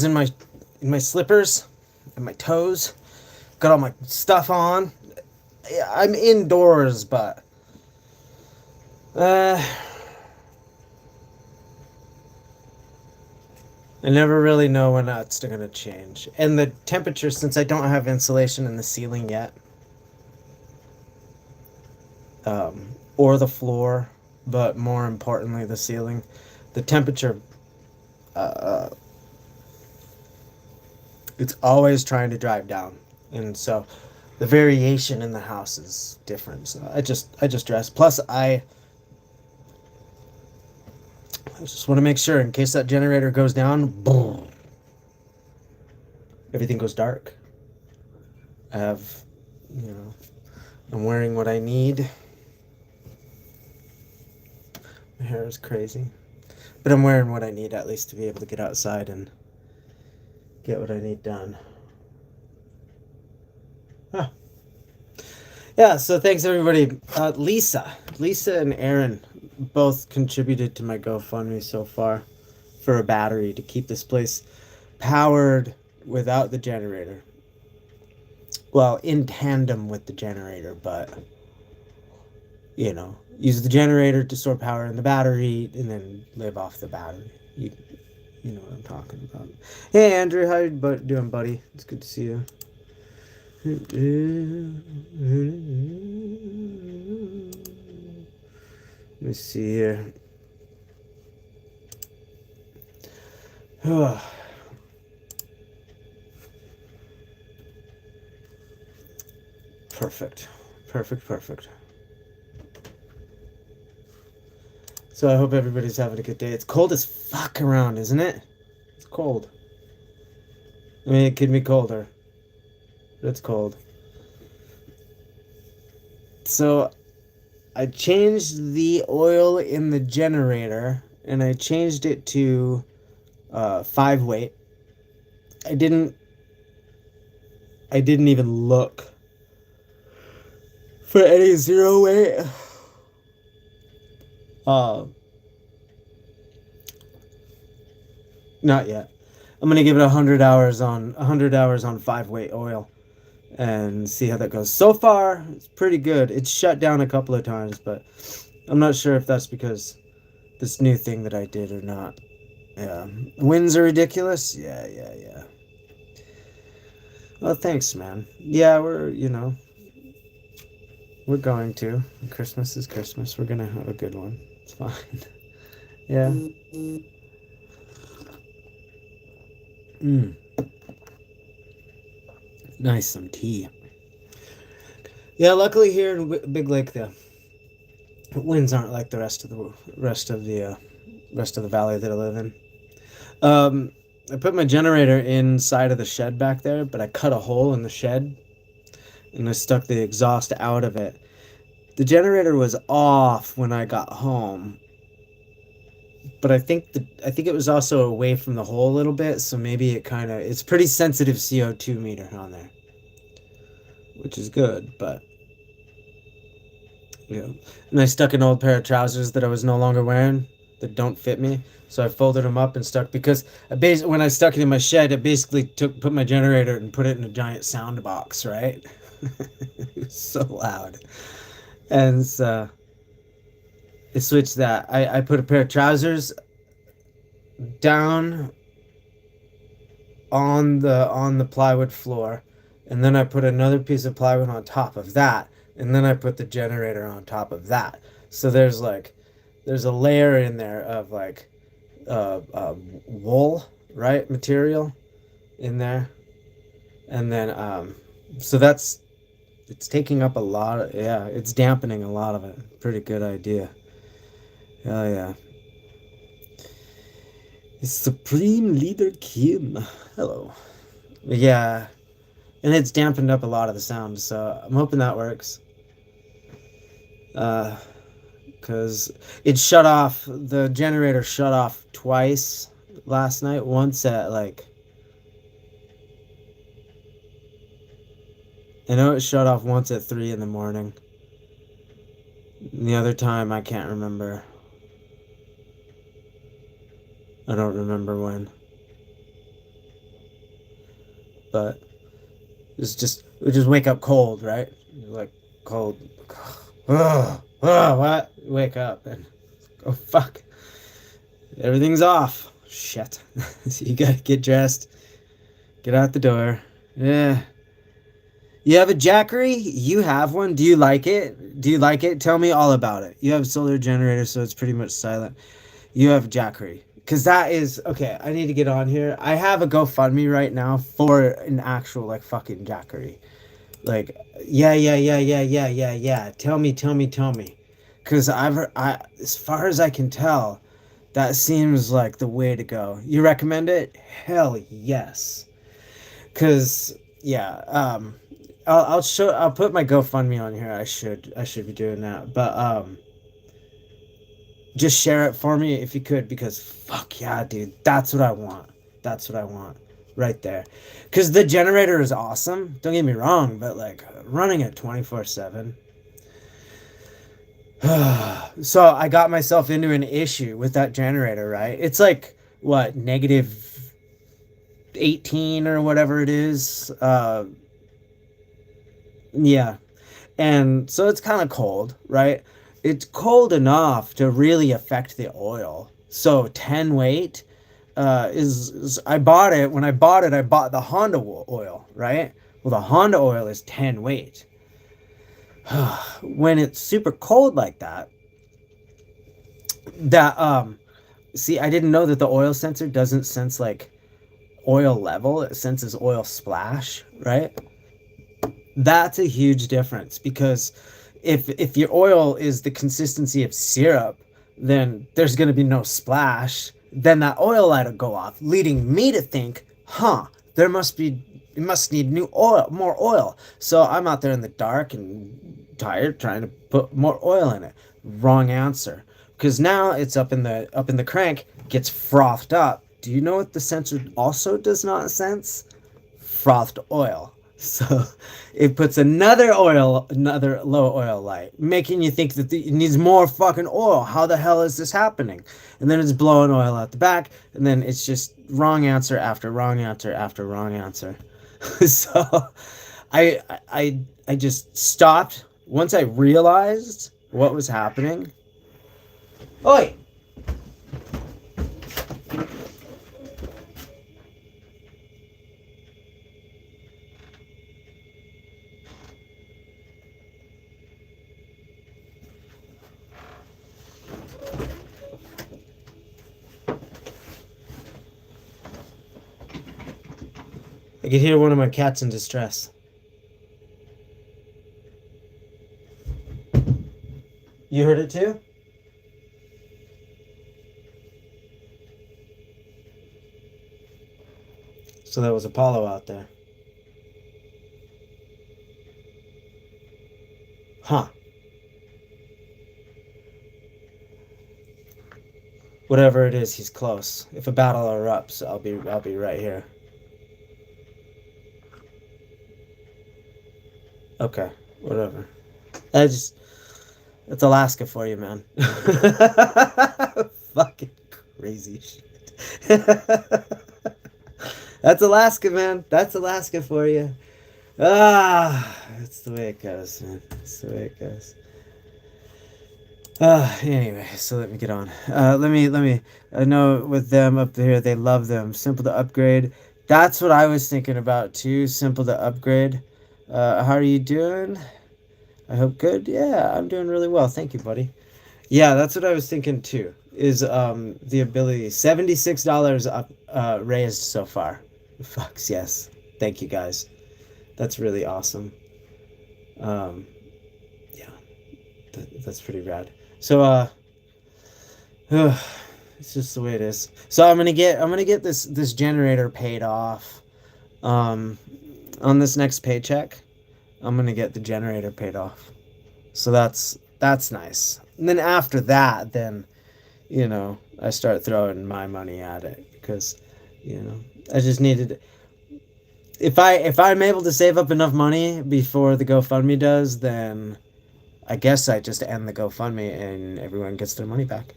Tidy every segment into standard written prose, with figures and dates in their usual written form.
in my slippers and my toes. Got all my stuff on. I'm indoors, but uh, I never really know when that's going to change. And the temperature, since I don't have insulation in the ceiling yet, or the floor, but more importantly, the ceiling, the temperature, uh, it's always trying to drive down. And so the variation in the house is different. So I just dress. Plus, I just want to make sure in case that generator goes down, boom, everything goes dark. I have, you know, I'm wearing what I need. My hair is crazy. But I'm wearing what I need at least to be able to get outside and get what I need done. Huh. Yeah, so thanks everybody. Lisa and Aaron both contributed to my GoFundMe so far for a battery to keep this place powered without the generator. Well, in tandem with the generator, but use the generator to store power in the battery and then live off the battery. You know what I'm talking about. Hey Andrew, how you doing, buddy? It's good to see you. Let me see here. Perfect. So I hope everybody's having a good day. It's cold as fuck around, isn't it? It's cold. I mean, it could be colder. But it's cold. So I changed the oil in the generator and I changed it to 5 weight. I didn't even look for any 0 weight. Not yet. I'm gonna give it 100 hours on 5 weight oil and see how that goes. So far, it's pretty good. It's shut down a couple of times, but I'm not sure if that's because this new thing that I did or not. Yeah. Winds are ridiculous. Yeah. Well, thanks, man. Yeah, we're going to. Christmas is Christmas. We're gonna have a good one. It's fine. Yeah. Nice, some tea. Yeah, luckily here in Big Lake, the winds aren't like the rest of the valley that I live in. I put my generator inside of the shed back there, but I cut a hole in the shed and I stuck the exhaust out of it. The generator was off when I got home, but I think it was also away from the hole a little bit, so maybe it's pretty sensitive CO2 meter on there, which is good, but yeah. And I stuck an old pair of trousers that I was no longer wearing that don't fit me. So I folded them up and stuck because when I stuck it in my shed, I basically put my generator and put it in a giant sound box, right? It was so loud. And so I switched that. I put a pair of trousers down on the plywood floor, and then I put another piece of plywood on top of that, and then I put the generator on top of that. So there's a layer in there of wool, right, material in there, and then so it's taking up a lot of, yeah, it's dampening a lot of it. Pretty good idea. Hell yeah. Supreme Leader Kim. Hello. Yeah, and it's dampened up a lot of the sound, so I'm hoping that works. Because the generator shut off twice last night. Once at I know it shut off once at 3 in the morning. And the other time, I can't remember. I don't remember when. but we just wake up cold, right? Like cold. What? Wake up and oh fuck, everything's off. Shit. So you gotta get dressed, get out the door. Yeah. You have a Jackery? You have one? Do you like it? Do you like it? Tell me all about it. You have a solar generator, so it's pretty much silent. You have Jackery. Because that is... Okay, I need to get on here. I have a GoFundMe right now for an actual, like, fucking Jackery. Like, yeah. Tell me. Because as far as I can tell, that seems like the way to go. You recommend it? Hell yes. Cause yeah, I'll put my GoFundMe on here. I should be doing that. But just share it for me if you could, because fuck yeah, dude, that's what I want. That's what I want right there. Cause the generator is awesome. Don't get me wrong, but like running it 24/7. So I got myself into an issue with that generator, right? It's like what, negative 18 or whatever it is. Yeah. And so it's kind of cold, right? It's cold enough to really affect the oil. So 10 weight is I bought it. When I bought it, I bought the Honda oil, right? Well, the Honda oil is 10 weight. When it's super cold like that, see, I didn't know that the oil sensor doesn't sense like oil level, it senses oil splash, right? That's a huge difference, because if your oil is the consistency of syrup, then there's going to be no splash. Then that oil light will go off, leading me to think, it must need new oil, more oil. So I'm out there in the dark and tired trying to put more oil in it. Wrong answer. Because now it's up in the crank, gets frothed up. Do you know what the sensor also does not sense? Frothed oil. So it puts another low oil light, making you think that it needs more fucking oil. How the hell is this happening? And then it's blowing oil out the back, and then it's just wrong answer after wrong answer after wrong answer. So I just stopped once I realized what was happening. Oi! I could hear one of my cats in distress. You heard it too? So there was Apollo out there. Huh. Whatever it is, he's close. If a battle erupts, I'll be right here. Okay, whatever. That's Alaska for you, man. Fucking crazy shit. That's Alaska, man. That's Alaska for you. That's the way it goes, man. That's the way it goes. Anyway, so let me get on. Let me. I know with them up there, they love them. Simple to upgrade. That's what I was thinking about too. Simple to upgrade. How are you doing? I hope good. Yeah, I'm doing really well. Thank you, buddy. Yeah, that's what I was thinking too. Is the ability $76 up raised so far. Fucks yes. Thank you guys. That's really awesome. Yeah, that's pretty rad. So it's just the way it is. So I'm gonna get this generator paid off. On this next paycheck, I'm gonna get the generator paid off. So that's nice. And then after that, then I start throwing my money at it, because I just needed. If I'm able to save up enough money before the GoFundMe does, then I guess I just end the GoFundMe and everyone gets their money back.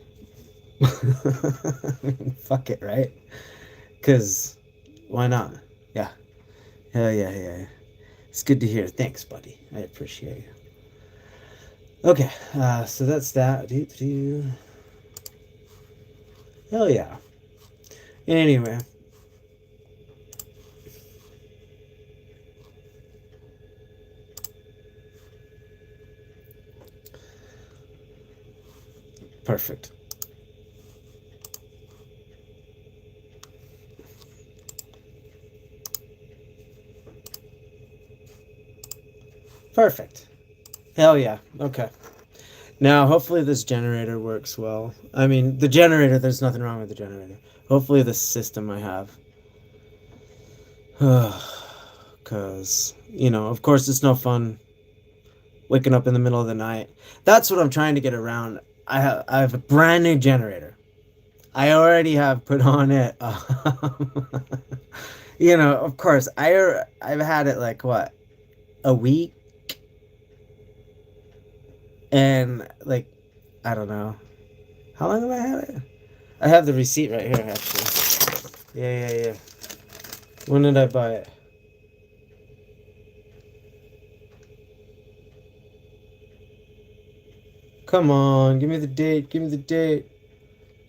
I mean, fuck it, right? Because why not? Yeah. Hell yeah, yeah. It's good to hear. Thanks, buddy. I appreciate you. Okay, so that's that. Hell yeah. Anyway, perfect. Perfect. Hell yeah. Okay. Now, hopefully, this generator works well. I mean, the generator, there's nothing wrong with the generator. Hopefully, the system I have. Because, of course, it's no fun waking up in the middle of the night. That's what I'm trying to get around. I have a brand new generator. I already have put on it. Of course, I've had it like what, a week, and like I don't know how long have I had it. I have the receipt right here, actually. Yeah, yeah, yeah. When did I buy it? Come on, give me the date. Give me the date.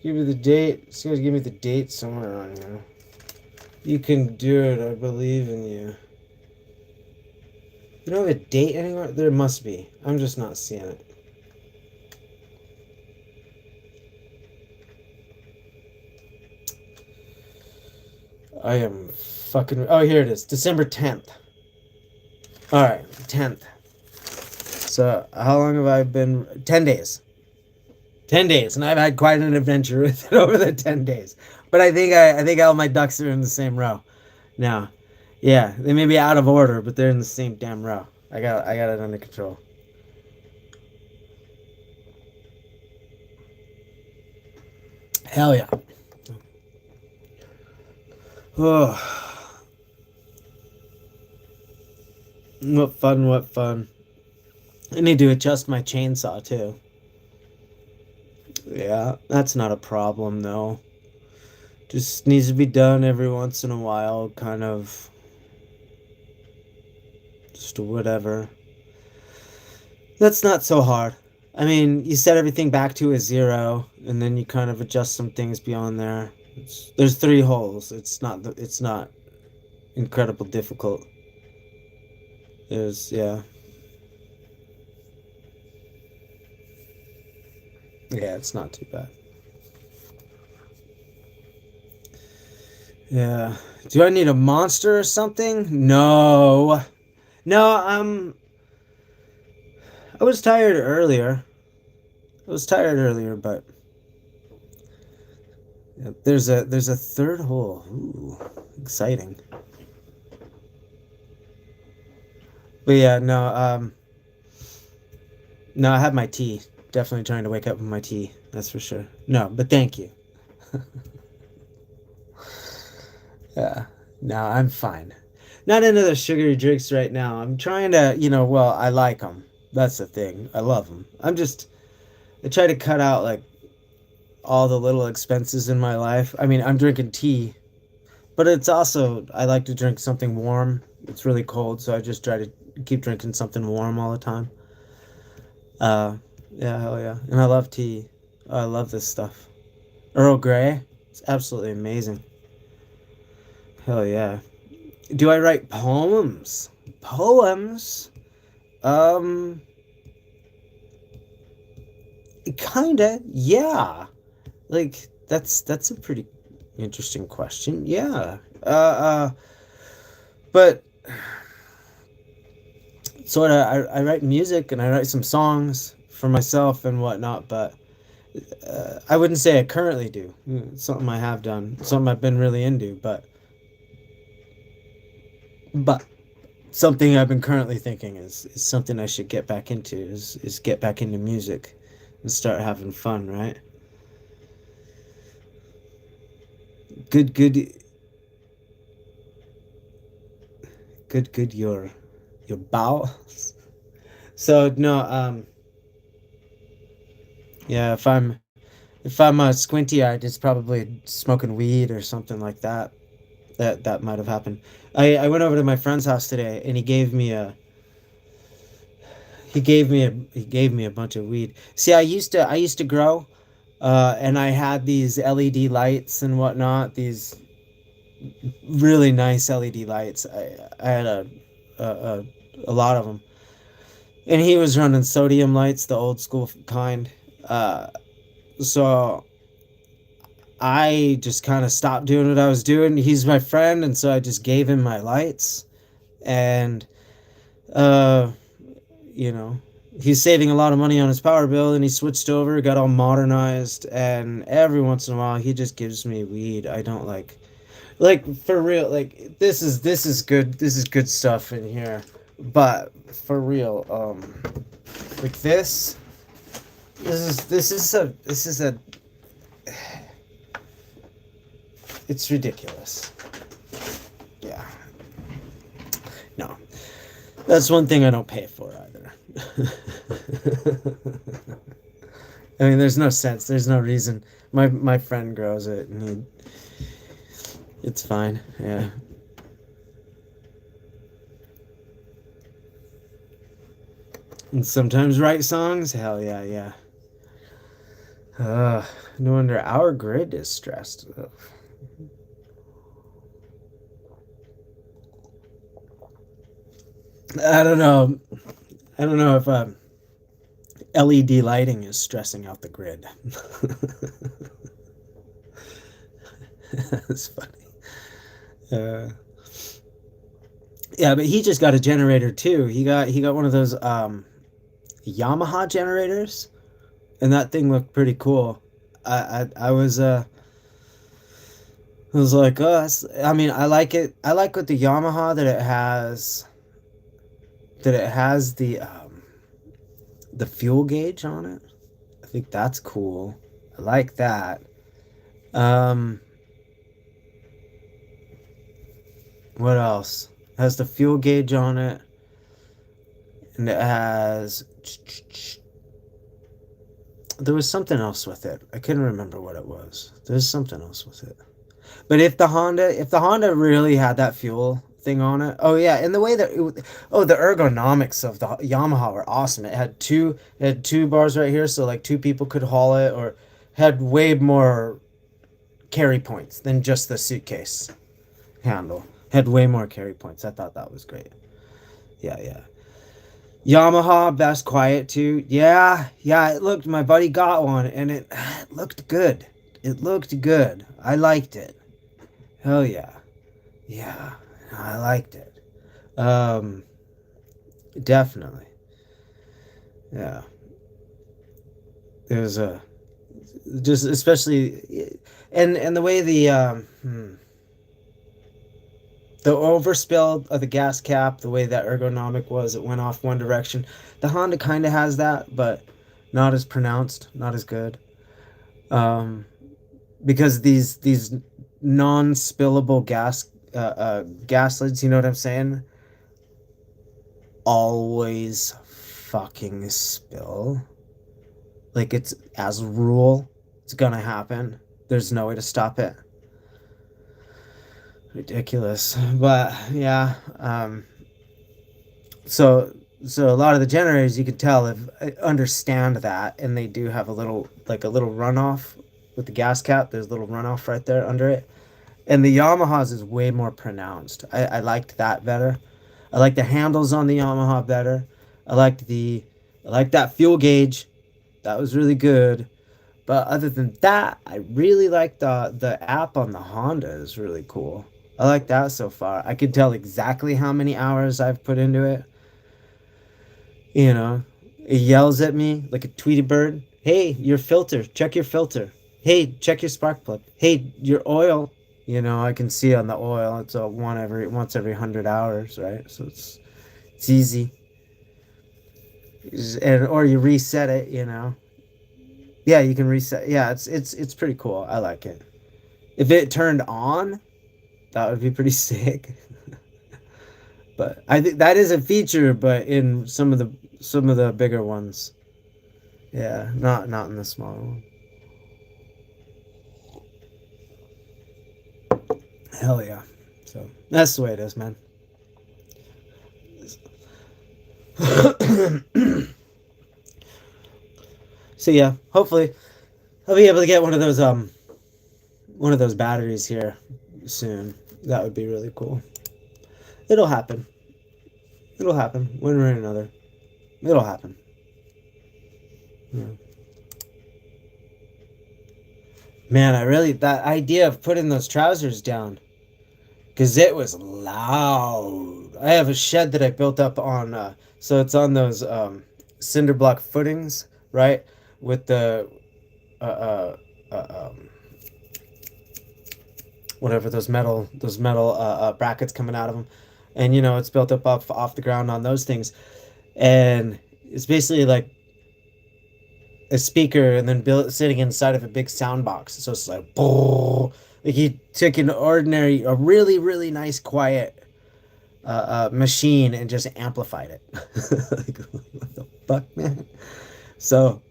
Give me the date. It's gonna give me the date somewhere on here. You can do it. I believe in you. You don't have a date anywhere? There must be. I'm just not seeing it. I am fucking. Oh, here it is. December 10th. Alright, 10th. So, how long have I been? 10 days. 10 days. And I've had quite an adventure with it over the 10 days. But I think all my ducks are in the same row now. Yeah, they may be out of order, but they're in the same damn row. I got it under control. Hell yeah. Oh, what fun, what fun. I need to adjust my chainsaw too. Yeah, that's not a problem though. Just needs to be done every once in a while, kind of just whatever. That's not so hard. I mean, you set everything back to a zero, and then you kind of adjust some things beyond there. There's three holes. It's not incredible difficult. Yeah. Yeah, it's not too bad. Yeah. Do I need a monster or something? No. No, I was tired earlier. I was tired earlier, but yeah, there's a third hole. Ooh, exciting. But yeah, no, I have my tea. Definitely trying to wake up with my tea. That's for sure. No, but thank you. Yeah. No, I'm fine. Not into the sugary drinks right now. I'm trying to, well, I like them. That's the thing. I love them. I try to cut out like all the little expenses in my life. I mean, I'm drinking tea, but it's also, I like to drink something warm. It's really cold, so I just try to keep drinking something warm all the time. Uh, yeah, hell yeah. And I love tea. I love this stuff. Earl Grey, it's absolutely amazing. Hell yeah. Do I write poems? Poems? Um, kinda, yeah. Like that's a pretty interesting question. Yeah. But sort of, I write music and I write some songs for myself and whatnot, but I wouldn't say I currently do. It's something I have done, something I've been really into, but something I've been currently thinking is something I should get back into is get back into music and start having fun, right? Good, good, good. Your bowels. So no, yeah. If I'm squinty eyed, it's probably smoking weed or something like that. That might have happened. I went over to my friend's house today, and he gave me a bunch of weed. See, I used to grow, and I had these LED lights and whatnot. These really nice LED lights. I had a a lot of them, and he was running sodium lights, the old school kind. Uh, so I just kind of stopped doing what I was doing. He's my friend, and so I just gave him my lights, and uh, you know, he's saving a lot of money on his power bill, and he switched over, got all modernized, and every once in a while he just gives me weed. I don't like for real. Like this is good stuff in here, but for real, like this is a it's ridiculous. Yeah, no, that's one thing I don't pay for either. I mean, there's no sense. There's no reason. My friend grows it, and it's fine. Yeah. And sometimes write songs. Hell yeah, yeah. No wonder our grid is stressed. Ugh. I don't know. I don't know if LED lighting is stressing out the grid. That's funny. Uh, yeah, but he just got a generator too. He got one of those Yamaha generators, and that thing looked pretty cool. I was like, oh, I mean, I like it. I like with the Yamaha that it has the fuel gauge on it. I think that's cool. I like that. Um, what else? It has the fuel gauge on it, and it has. There was something else with it. I couldn't remember what it was. There's something else with it. But if the Honda really had that fuel thing on it, oh yeah, and the way that oh, the ergonomics of the Yamaha were awesome. It had two bars right here, so like two people could haul it, or had way more carry points than just the suitcase handle. Had way more carry points. I thought that was great. Yeah, yeah. Yamaha best quiet too. Yeah, yeah. It looked. My buddy got one, and it looked good. It looked good. I liked it. Hell yeah. Yeah, I liked it. Um, definitely. Yeah. It was a just especially and the way the overspill of the gas cap, the way that ergonomic was, it went off one direction. The Honda kind of has that, but not as pronounced, not as good. Um, because these non-spillable gas lids, you know what I'm saying? Always fucking spill. Like it's as a rule, it's gonna happen. There's no way to stop it. Ridiculous. But yeah, so so a lot of the generators you could tell if understand that, and they do have a little like a little runoff with the gas cap. There's a little runoff right there under it. And the Yamaha's is way more pronounced. I liked that better. I like the handles on the Yamaha better. I liked the I liked that fuel gauge. That was really good. But other than that, I really like the app on the Honda is really cool. I like that so far. I could tell exactly how many hours I've put into it. You know, it yells at me like a Tweety bird. Hey, your filter. Check your filter. Hey, check your spark plug. Hey, your oil. You know, I can see on the oil. It's a once every 100 hours, right? So it's easy. And or you reset it. You know. Yeah, you can reset. Yeah, it's pretty cool. I like it. If it turned on, that would be pretty sick. But I think that is a feature, but in some of the bigger ones, yeah, not in the smaller one. Hell yeah. So that's the way it is, man. So yeah, hopefully I'll be able to get one of those batteries here soon. That would be really cool. It'll happen. It'll happen one way or another. It'll happen. Yeah. Man, that idea of putting those trousers down, because it was loud. I have a shed that I built up on, so it's on those cinder block footings, right? With the uh, uh, um, whatever those metal brackets coming out of them, and it's built up off the ground on those things, and it's basically like a speaker and then sitting inside of a big sound box. So it's like, like he took a really really nice quiet machine and just amplified it. Like, what the fuck, man? So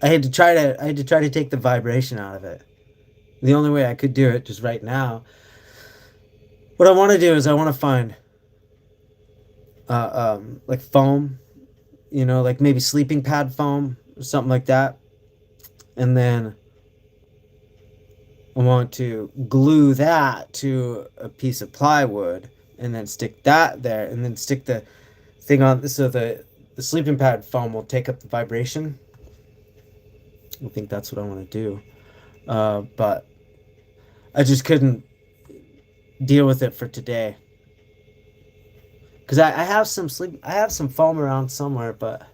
I had to try to take the vibration out of it. The only way I could do it just right now. What I want to do is I want to find like foam, like maybe sleeping pad foam or something like that. And then I want to glue that to a piece of plywood and then stick that there and then stick the thing on so the sleeping pad foam will take up the vibration. I think that's what I want to do. But I just couldn't deal with it for today. Because I have I have some foam around somewhere, but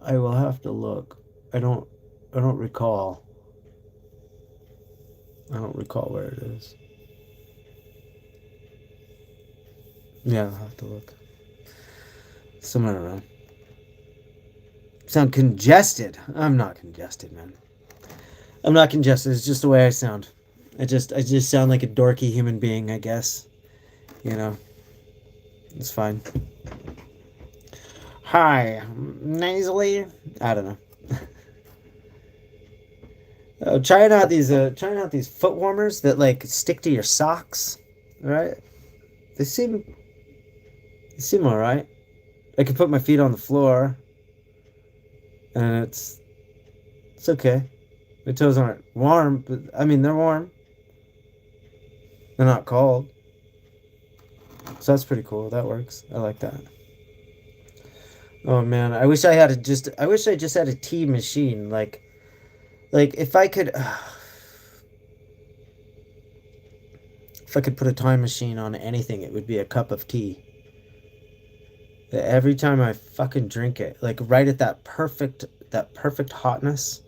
I will have to look. I don't recall. I don't recall where it is. Yeah, I'll have to look. Somewhere around. Sound congested. I'm not congested, man. I'm not congested. It's just the way I sound. I just sound like a dorky human being, I guess. It's fine. Hi, nasally. I don't know. Trying out these foot warmers that like stick to your socks, right? They seem all right. I can put my feet on the floor, and it's okay. My toes aren't warm, but I mean they're warm. They're not cold, so that's pretty cool. That works. I like that. Oh man, I wish I just had a tea machine. Like if I could. If I could put a time machine on anything, it would be a cup of tea. That every time I fucking drink it, like right at that perfect hotness,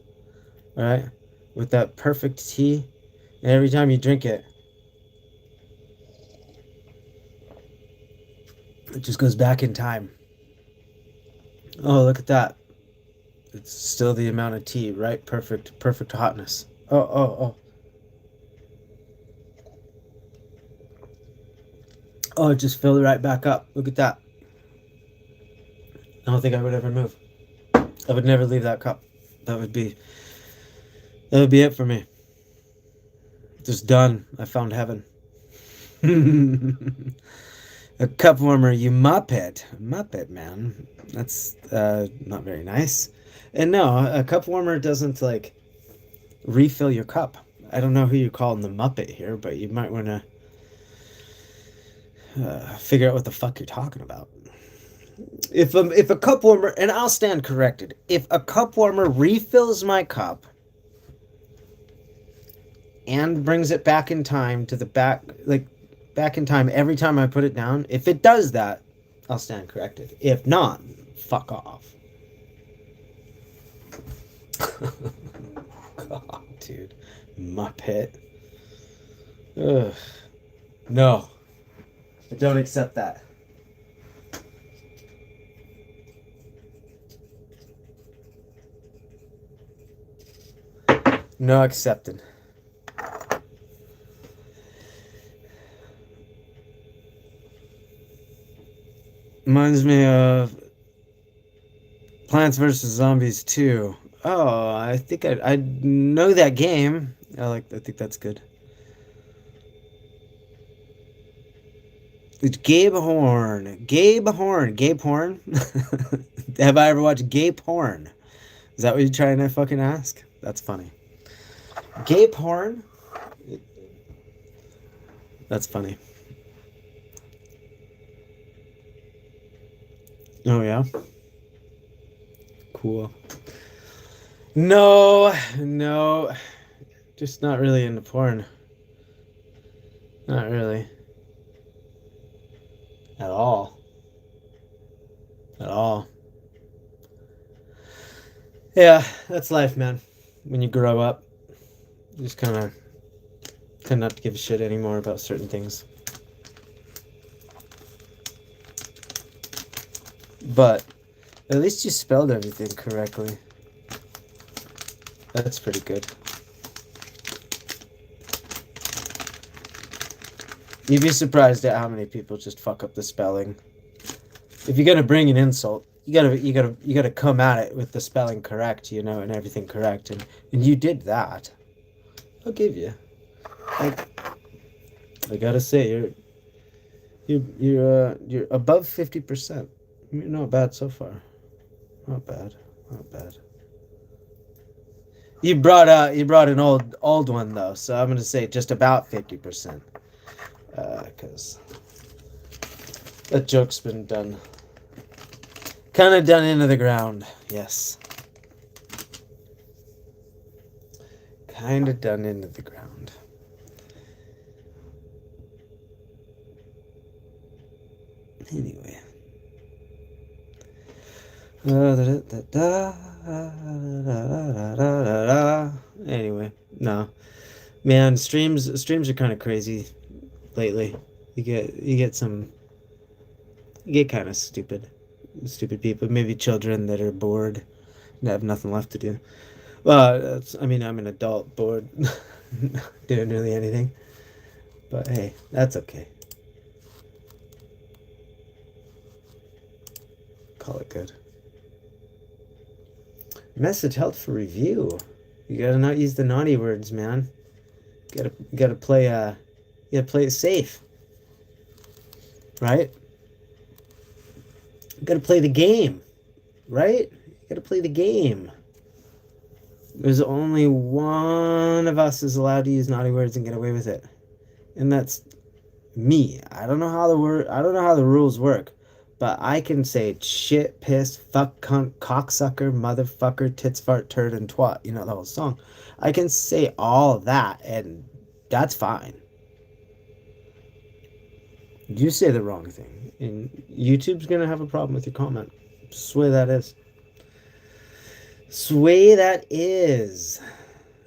right? With that perfect tea, and every time you drink it, it just goes back in time. Oh, look at that. It's still the amount of tea, right? Perfect hotness. Oh. Oh, it just filled right back up. Look at that. I don't think I would ever move. I would never leave that cup. That would be it for me. Just done. I found heaven. A cup warmer, you muppet. Muppet, man. That's not very nice. And no, a cup warmer doesn't like refill your cup. I don't know who you're calling the muppet here, but you might want to figure out what the fuck you're talking about. If a cup warmer, and I'll stand corrected, if a cup warmer refills my cup and brings it back in time to the back in time every time I put it down, if it does that, I'll stand corrected. If not, fuck off. God, dude. Muppet. Ugh. No. I don't accept that. No accepted. Reminds me of Plants vs. Zombies 2. Oh, I think I know that game. I think that's good. It's Gabe Horn. Gabe Horn. Gabe Horn. Have I ever watched Gabe Horn? Is that what you're trying to fucking ask? That's funny. Gabe Horn? That's funny. Oh yeah. Cool. No, no. Just not really into porn. Not really. At all. At all. Yeah, that's life, man. When you grow up, you just kind of tend not to give a shit anymore about certain things. But at least you spelled everything correctly. That's pretty good. You'd be surprised at how many people just fuck up the spelling. If you're gonna bring an insult, you gotta come at it with the spelling correct, you know, and everything correct, and you did that. I'll give you. I gotta say, you're above 50%. You're not bad so far. Not bad. Not bad. You brought an old one though, so I'm gonna say just about 50%. Because that joke's been done. Kind of done into the ground, yes. Kind of done into the ground. Anyway. Anyway, no. Man, streams are kind of crazy lately. You get kind of stupid people, maybe children that are bored and have nothing left to do. Well, I mean, I'm an adult bored, doing really anything. But hey, that's okay. Call it good. Message held for review. You gotta not use the naughty words, man. You gotta play it safe. Right? You gotta play the game. Right? You gotta play the game. There's only one of us is allowed to use naughty words and get away with it. And that's me. I don't know how the rules work. But I can say shit, piss, fuck, cunt, cocksucker, motherfucker, tits, fart, turd, and twat. You know the whole song. I can say all that, and that's fine. You say the wrong thing, and YouTube's gonna have a problem with your comment. Sway that is. Sway that is.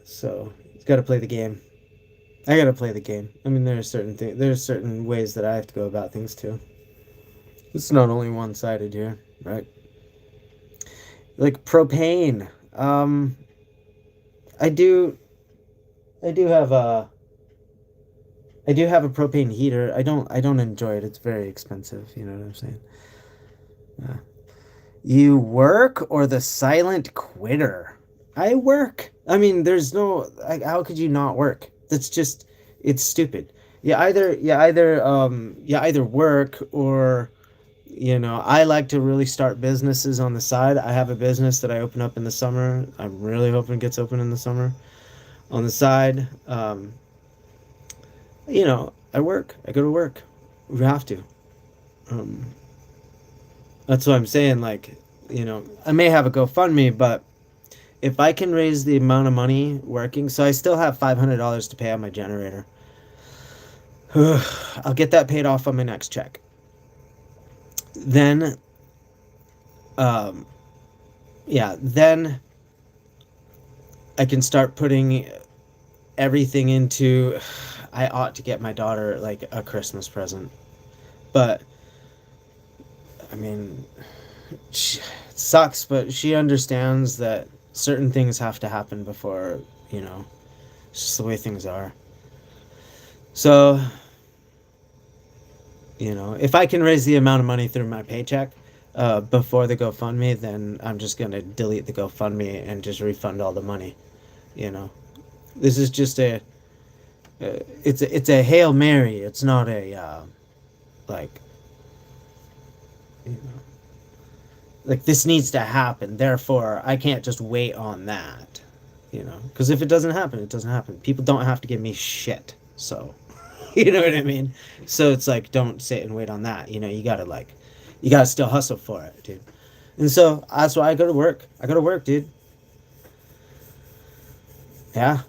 So you gotta play the game. I gotta play the game. I mean, there's certain ways that I have to go about things too. It's not only one-sided here, right? Like propane. I do have a propane heater. I don't enjoy it. It's very expensive, you know what I'm saying? Yeah. You work or the silent quitter? I work. I mean, there's no how could you not work? It's stupid. You either work or I like to really start businesses on the side. I have a business that I open up in the summer. I'm really hoping it gets open in the summer. On the side, I work. I go to work. We have to. Um, that's what I'm saying. Like, I may have a GoFundMe, but if I can raise the amount of money working, so I still have $500 to pay on my generator. I'll get that paid off on my next check. Then then I can start putting everything into I ought to get my daughter like a Christmas present. But I mean, it sucks, but she understands that certain things have to happen before, it's just the way things are. So, if I can raise the amount of money through my paycheck, before the GoFundMe, then I'm just gonna delete the GoFundMe and just refund all the money. You know, this is just it's a Hail Mary. It's not a like you know, like this needs to happen. Therefore, I can't just wait on that. You know, because if it doesn't happen, it doesn't happen. People don't have to give me shit. So, you know what I mean? So it's like, don't sit and wait on that. You know, you gotta still hustle for it, dude. And so that's why I go to work. I go to work, dude. Yeah,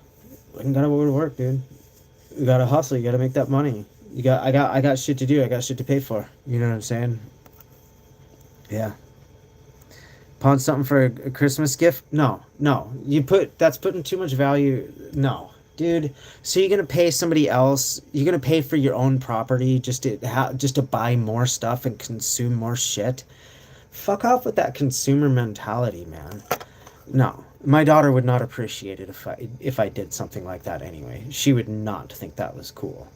I gotta go to work, dude. You gotta hustle. You gotta make that money. I got shit to do. I got shit to pay for. You know what I'm saying? Yeah. Pawn something for a Christmas gift? No, no. That's putting too much value. No, dude. So you're gonna pay somebody else? You're gonna pay for your own property just to buy more stuff and consume more shit? Fuck off with that consumer mentality, man. No, my daughter would not appreciate it if I did something like that anyway. She would not think that was cool.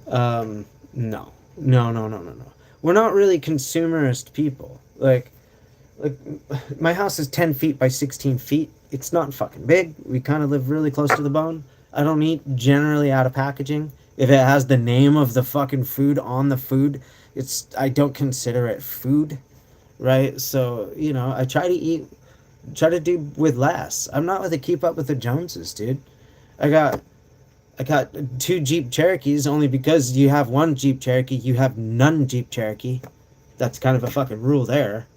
No, no, no, no, no, no. We're not really consumerist people. Like my house is 10 feet by 16 feet. It's not fucking big. We kind of live really close to the bone. I don't eat generally out of packaging. If it has the name of the fucking food on the food, I don't consider it food, right? So, you know, try to do with less. I'm not with the keep up with the Joneses, dude. I got I got two Jeep Cherokees only because you have one Jeep Cherokee, you have none Jeep Cherokee. That's kind of a fucking rule there.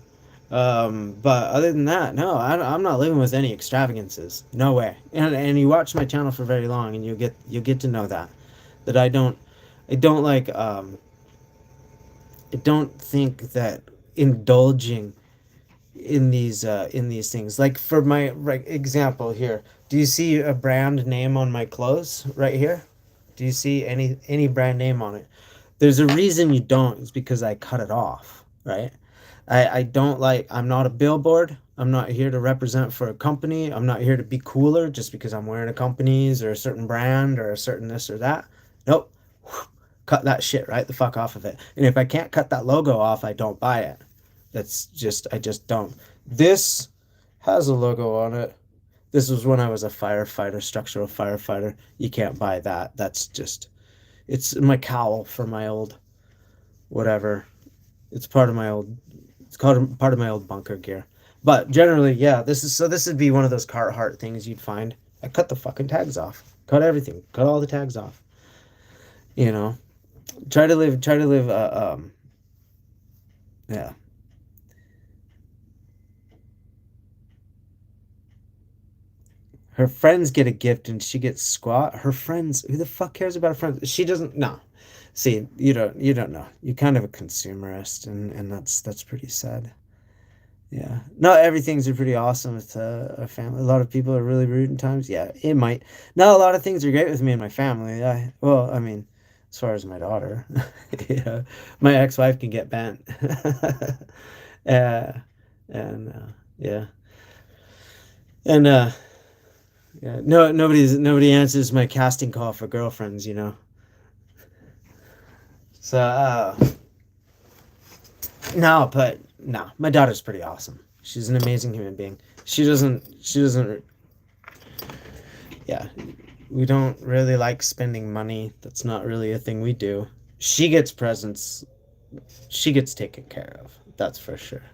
But other than that, no, I'm not living with any extravagances. No way. And you watch my channel for very long, and you'll get to know that I don't like I don't think that indulging in these things, like for my right example here, do you see a brand name on my clothes right here? Do you see any brand name on it? There's a reason you don't. It's because I cut it off, right? I don't like, I'm not a billboard. I'm not here to represent for a company. I'm not here to be cooler just because I'm wearing a company's or a certain brand or a certain this or that. Nope. Cut that shit right the fuck off of it. And if I can't cut that logo off, I don't buy it. I just don't. This has a logo on it. This was when I was a firefighter, structural firefighter. You can't buy that. It's my cowl for my old, whatever. It's part of my old, it's called part of my old bunker gear. But generally, yeah, this would be one of those Carhartt things you'd find. I cut the fucking tags off. Cut everything. Cut all the tags off. You know, try to live, yeah. Her friends get a gift and she gets squat. Her friends, who the fuck cares about her friends? She doesn't. No, see, you don't know. You're kind of a consumerist, and that's pretty sad. Yeah, not everything's pretty awesome with a family. A lot of people are really rude in times. Yeah, it might. Not a lot of things are great with me and my family. I mean, as far as my daughter, yeah, my ex-wife can get bent. uh, and yeah, and yeah, no, nobody answers my casting call for girlfriends, you know. So no, but no, my daughter's pretty awesome. She's an amazing human being. She doesn't. Yeah, we don't really like spending money. That's not really a thing we do. She gets presents. She gets taken care of. That's for sure.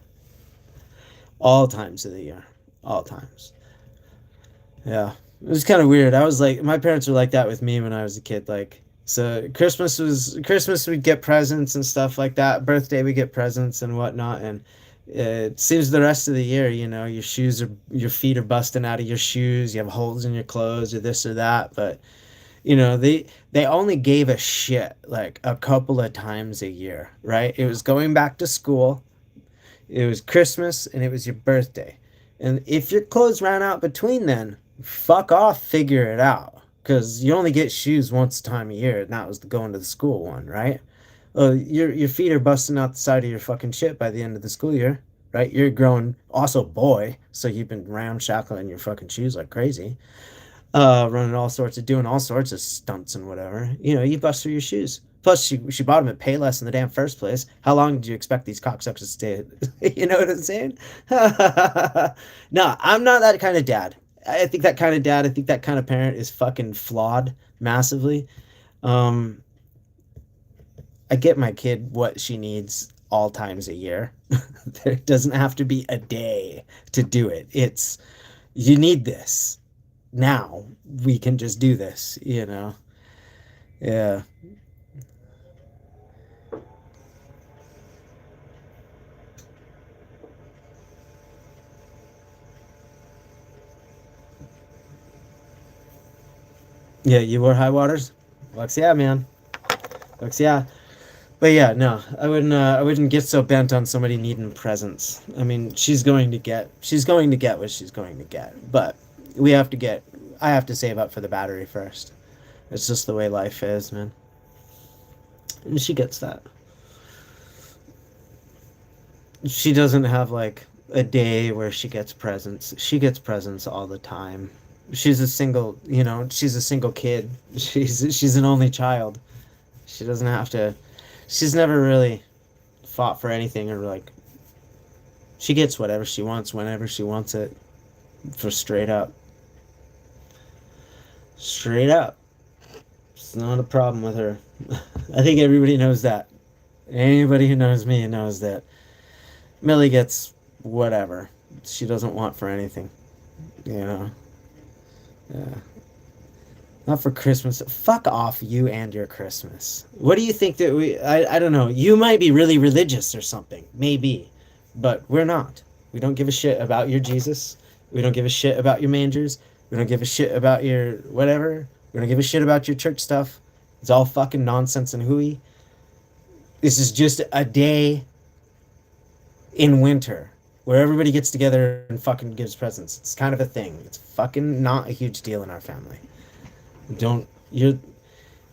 All times of the year. All times. Yeah. It was kind of weird. I was like, my parents were like that with me when I was a kid. Like, so Christmas, we'd get presents and stuff like that. Birthday, we get presents and whatnot. And it seems the rest of the year, you know, your feet are busting out of your shoes. You have holes in your clothes or this or that. But, you know, they only gave a shit like a couple of times a year, right? It was going back to school. It was Christmas and it was your birthday. And if your clothes ran out between then, fuck off, figure it out. Because you only get shoes once a time a year, and that was the going to the school one, right? Well, your feet are busting out the side of your fucking shit by the end of the school year, right? You're a grown, also boy, so you've been ramshackling your fucking shoes like crazy. Doing all sorts of stunts and whatever. You know, you bust through your shoes. Plus, she bought them at Payless in the damn first place. How long do you expect these cocksuckers to stay? You know what I'm saying? No, I'm not that kind of dad. I think that kind of dad, I think that kind of parent is fucking flawed massively. Um, I get my kid what she needs all times a year. There doesn't have to be a day to do it. It's, you need this now. We can just do this, you know? Yeah. Yeah, you wore high waters? Lux, yeah, man. Lux, yeah. But yeah, no, I wouldn't get so bent on somebody needing presents. I mean, she's going to get what she's going to get. But we have to get, I have to save up for the battery first. It's just the way life is, man. And she gets that. She doesn't have like a day where she gets presents. She gets presents all the time. She's a single, you know, she's a single kid. She's an only child. She doesn't have to, she's never really fought for anything, or like, she gets whatever she wants whenever she wants it. For straight up. Straight up. It's not a problem with her. I think everybody knows that. Anybody who knows me knows that Millie gets whatever she doesn't want for anything. You know? Yeah. Not for Christmas. Fuck off, you and your Christmas. What do you think that I don't know. You might be really religious or something. Maybe. But we're not. We don't give a shit about your Jesus. We don't give a shit about your mangers. We don't give a shit about your whatever. We don't give a shit about your church stuff. It's all fucking nonsense and hooey. This is just a day in winter where everybody gets together and fucking gives presents. It's kind of a thing. It's fucking not a huge deal in our family. Don't you?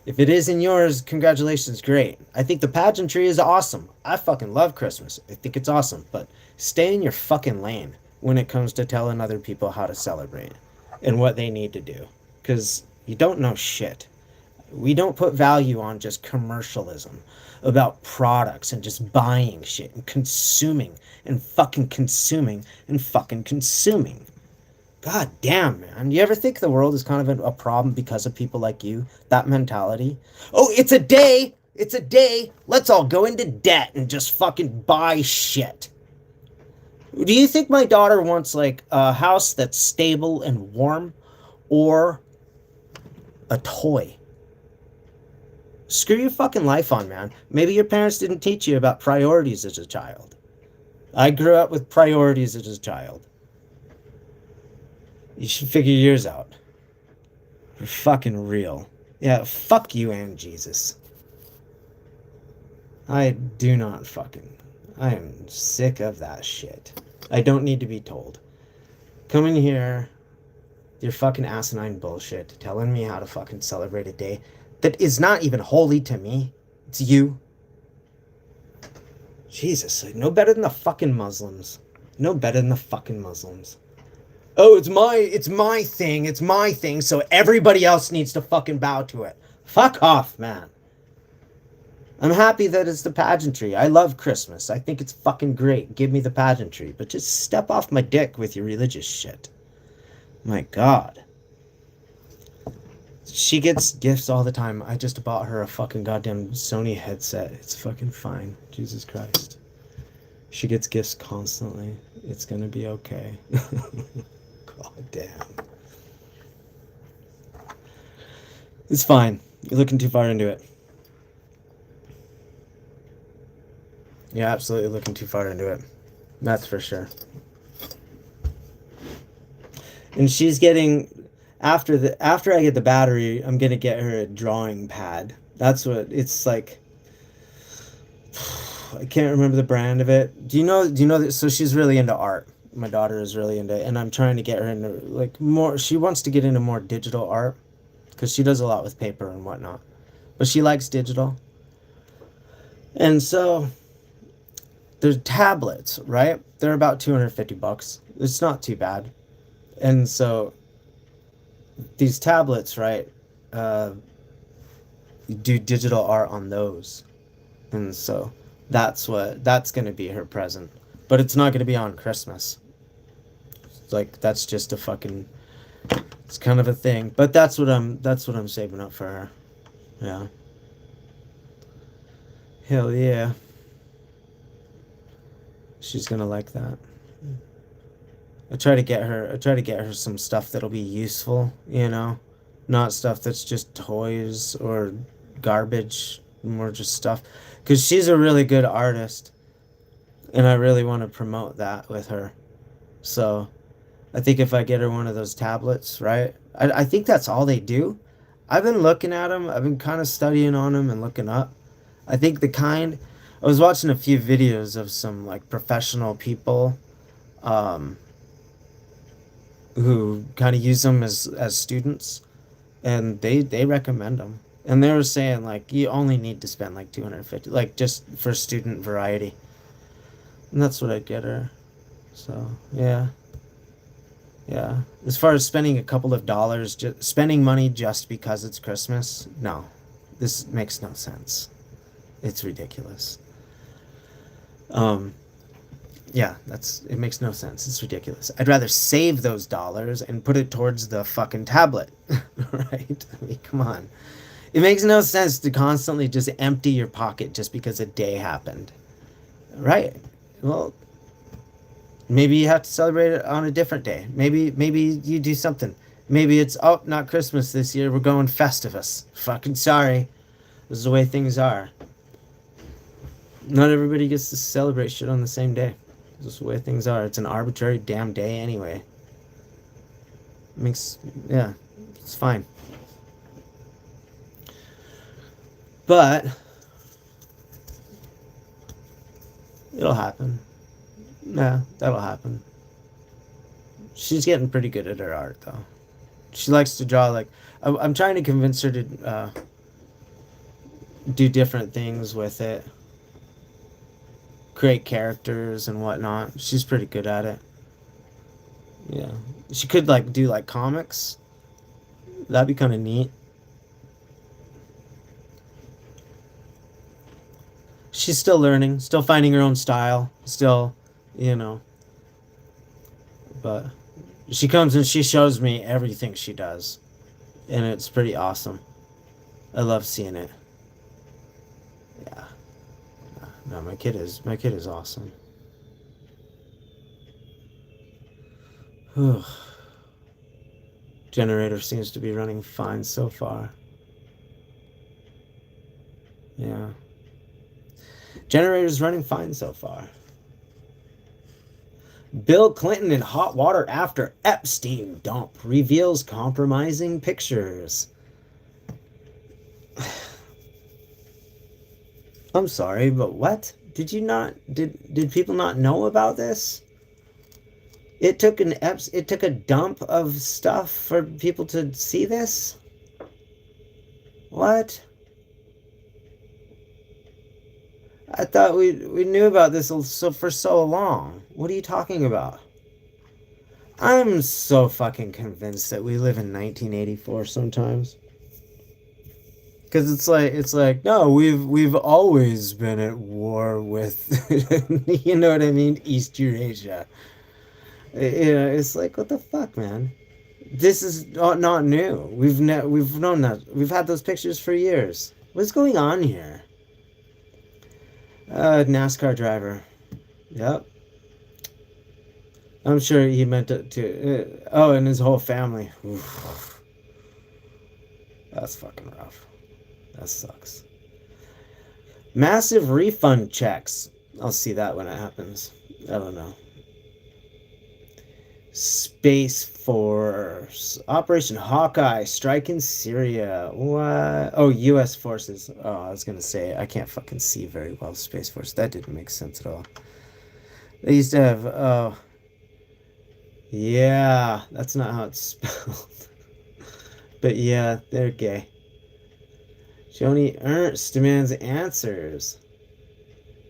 If it is in yours, congratulations, great. I think the pageantry is awesome. I fucking love Christmas. I think it's awesome, but stay in your fucking lane when it comes to telling other people how to celebrate and what they need to do, because you don't know shit. We don't put value on just commercialism about products and just buying shit and consuming and fucking consuming and fucking consuming. God damn, man. You ever think the world is kind of a problem because of people like you? That mentality? Oh, it's a day! It's a day! Let's all go into debt and just fucking buy shit. Do you think my daughter wants, like, a house that's stable and warm, or a toy? Screw your fucking life on, man. Maybe your parents didn't teach you about priorities as a child. I grew up with priorities as a child. You should figure yours out. For fucking real. Yeah, fuck you and Jesus. I do not fucking... I am sick of that shit. I don't need to be told. Come in here, your fucking asinine bullshit, telling me how to fucking celebrate a day that is not even holy to me. It's you. Jesus, no better than the fucking Muslims. No better than the fucking Muslims. Oh, it's my thing, so everybody else needs to fucking bow to it. Fuck off, man. I'm happy that it's the pageantry. I love Christmas. I think it's fucking great. Give me the pageantry. But just step off my dick with your religious shit. My God. She gets gifts all the time. I just bought her a fucking goddamn Sony headset. It's fucking fine. Jesus Christ. She gets gifts constantly. It's gonna be okay. God damn. It's fine. You're looking too far into it. You're absolutely looking too far into it. That's for sure. And she's getting... After I get the battery, I'm gonna get her a drawing pad. That's what it's like. I can't remember the brand of it. Do you know that? So she's really into art. My daughter is really into it, and I'm trying to get her into like more. She wants to get into more digital art because she does a lot with paper and whatnot, but she likes digital. And so there's tablets, right? They're about $250. It's not too bad. And so these tablets, right? do digital art on those. And so that's going to be her present. But it's not going to be on Christmas. Like that's just a fucking it's kind of a thing. But that's what I'm saving up for her. Yeah. Hell yeah. She's going to like that. I try to get her some stuff that'll be useful, not stuff that's just toys or garbage, more just stuff. Because she's a really good artist, and I really want to promote that with her. So I think if I get her one of those tablets, right? I think that's all they do. I've been looking at them. I've been kind of studying on them and looking up. I think I was watching a few videos of some like professional people, um, who kind of use them as students, and they recommend them. And they were saying like you only need to spend like 250, like just for student variety, and that's what I get her. So yeah, yeah. As far as spending a couple of dollars, just spending money just because it's Christmas, no, this makes no sense. It's ridiculous. Um, Yeah, it makes no sense. It's ridiculous. I'd rather save those dollars and put it towards the fucking tablet. Right? I mean, come on. It makes no sense to constantly just empty your pocket just because a day happened. Right? Well, maybe you have to celebrate it on a different day. Maybe you do something. Maybe it's not Christmas this year. We're going Festivus. Fucking sorry. This is the way things are. Not everybody gets to celebrate shit on the same day. This is the way things are. It's an arbitrary damn day anyway. Yeah, it's fine. But it'll happen. Yeah, that'll happen. She's getting pretty good at her art, though. She likes to draw, like, I'm trying to convince her to do different things with it, create characters and whatnot. She's pretty good at it. Yeah. She could like do like comics. That'd be kind of neat. She's still learning, still finding her own style, still, you know. But she comes and she shows me everything she does. And it's pretty awesome. I love seeing it. Yeah. No, my kid is awesome. Whew. Generator seems to be running fine so far. Yeah. Generator's running fine so far. Bill Clinton in hot water after Epstein dump reveals compromising pictures. I'm sorry, but what? Did people not know about this? It took a dump of stuff for people to see this? What? I thought we knew about this for so long. What are you talking about? I'm so fucking convinced that we live in 1984 sometimes. Cuz it's like no, we've always been at war with you know what I mean, East Eurasia. It's like what the fuck, man? This is not new. We've known that. We've had those pictures for years. What's going on here? NASCAR driver. Yep. I'm sure he meant to and his whole family. Oof. That's fucking rough. That sucks. Massive refund checks. I'll see that when it happens. I don't know. Space Force. Operation Hawkeye. Strike in Syria. What? Oh, U.S. forces. Oh, I was going to say, I can't fucking see very well. Space Force. That didn't make sense at all. They used to have, oh. Yeah, that's not how it's spelled. But yeah, they're gay. Joni Ernst demands answers.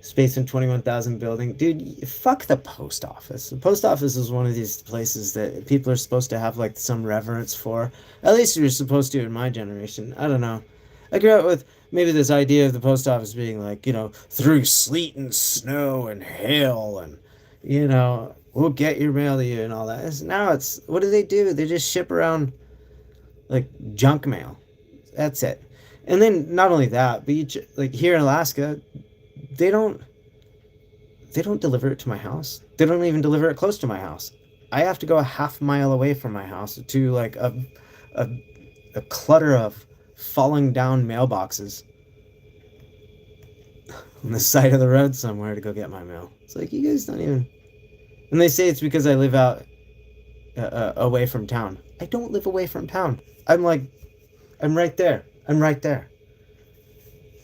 Space in 21,000 building. Dude, fuck the post office. The post office is one of these places that people are supposed to have like some reverence for. At least you're supposed to in my generation. I don't know. I grew up with maybe this idea of the post office being like, through sleet and snow and hail and, we'll get your mail to you and all that. Now it's, what do? They just ship around like junk mail. That's it. And then not only that, but like here in Alaska, they don't they don't deliver it to my house. They don't even deliver it close to my house. I have to go a half mile away from my house to like a, a clutter of falling down mailboxes on the side of the road somewhere to go get my mail. It's like, you guys don't even. And they say it's because I live out away from town. I don't live away from town. I'm right there. I'm right there.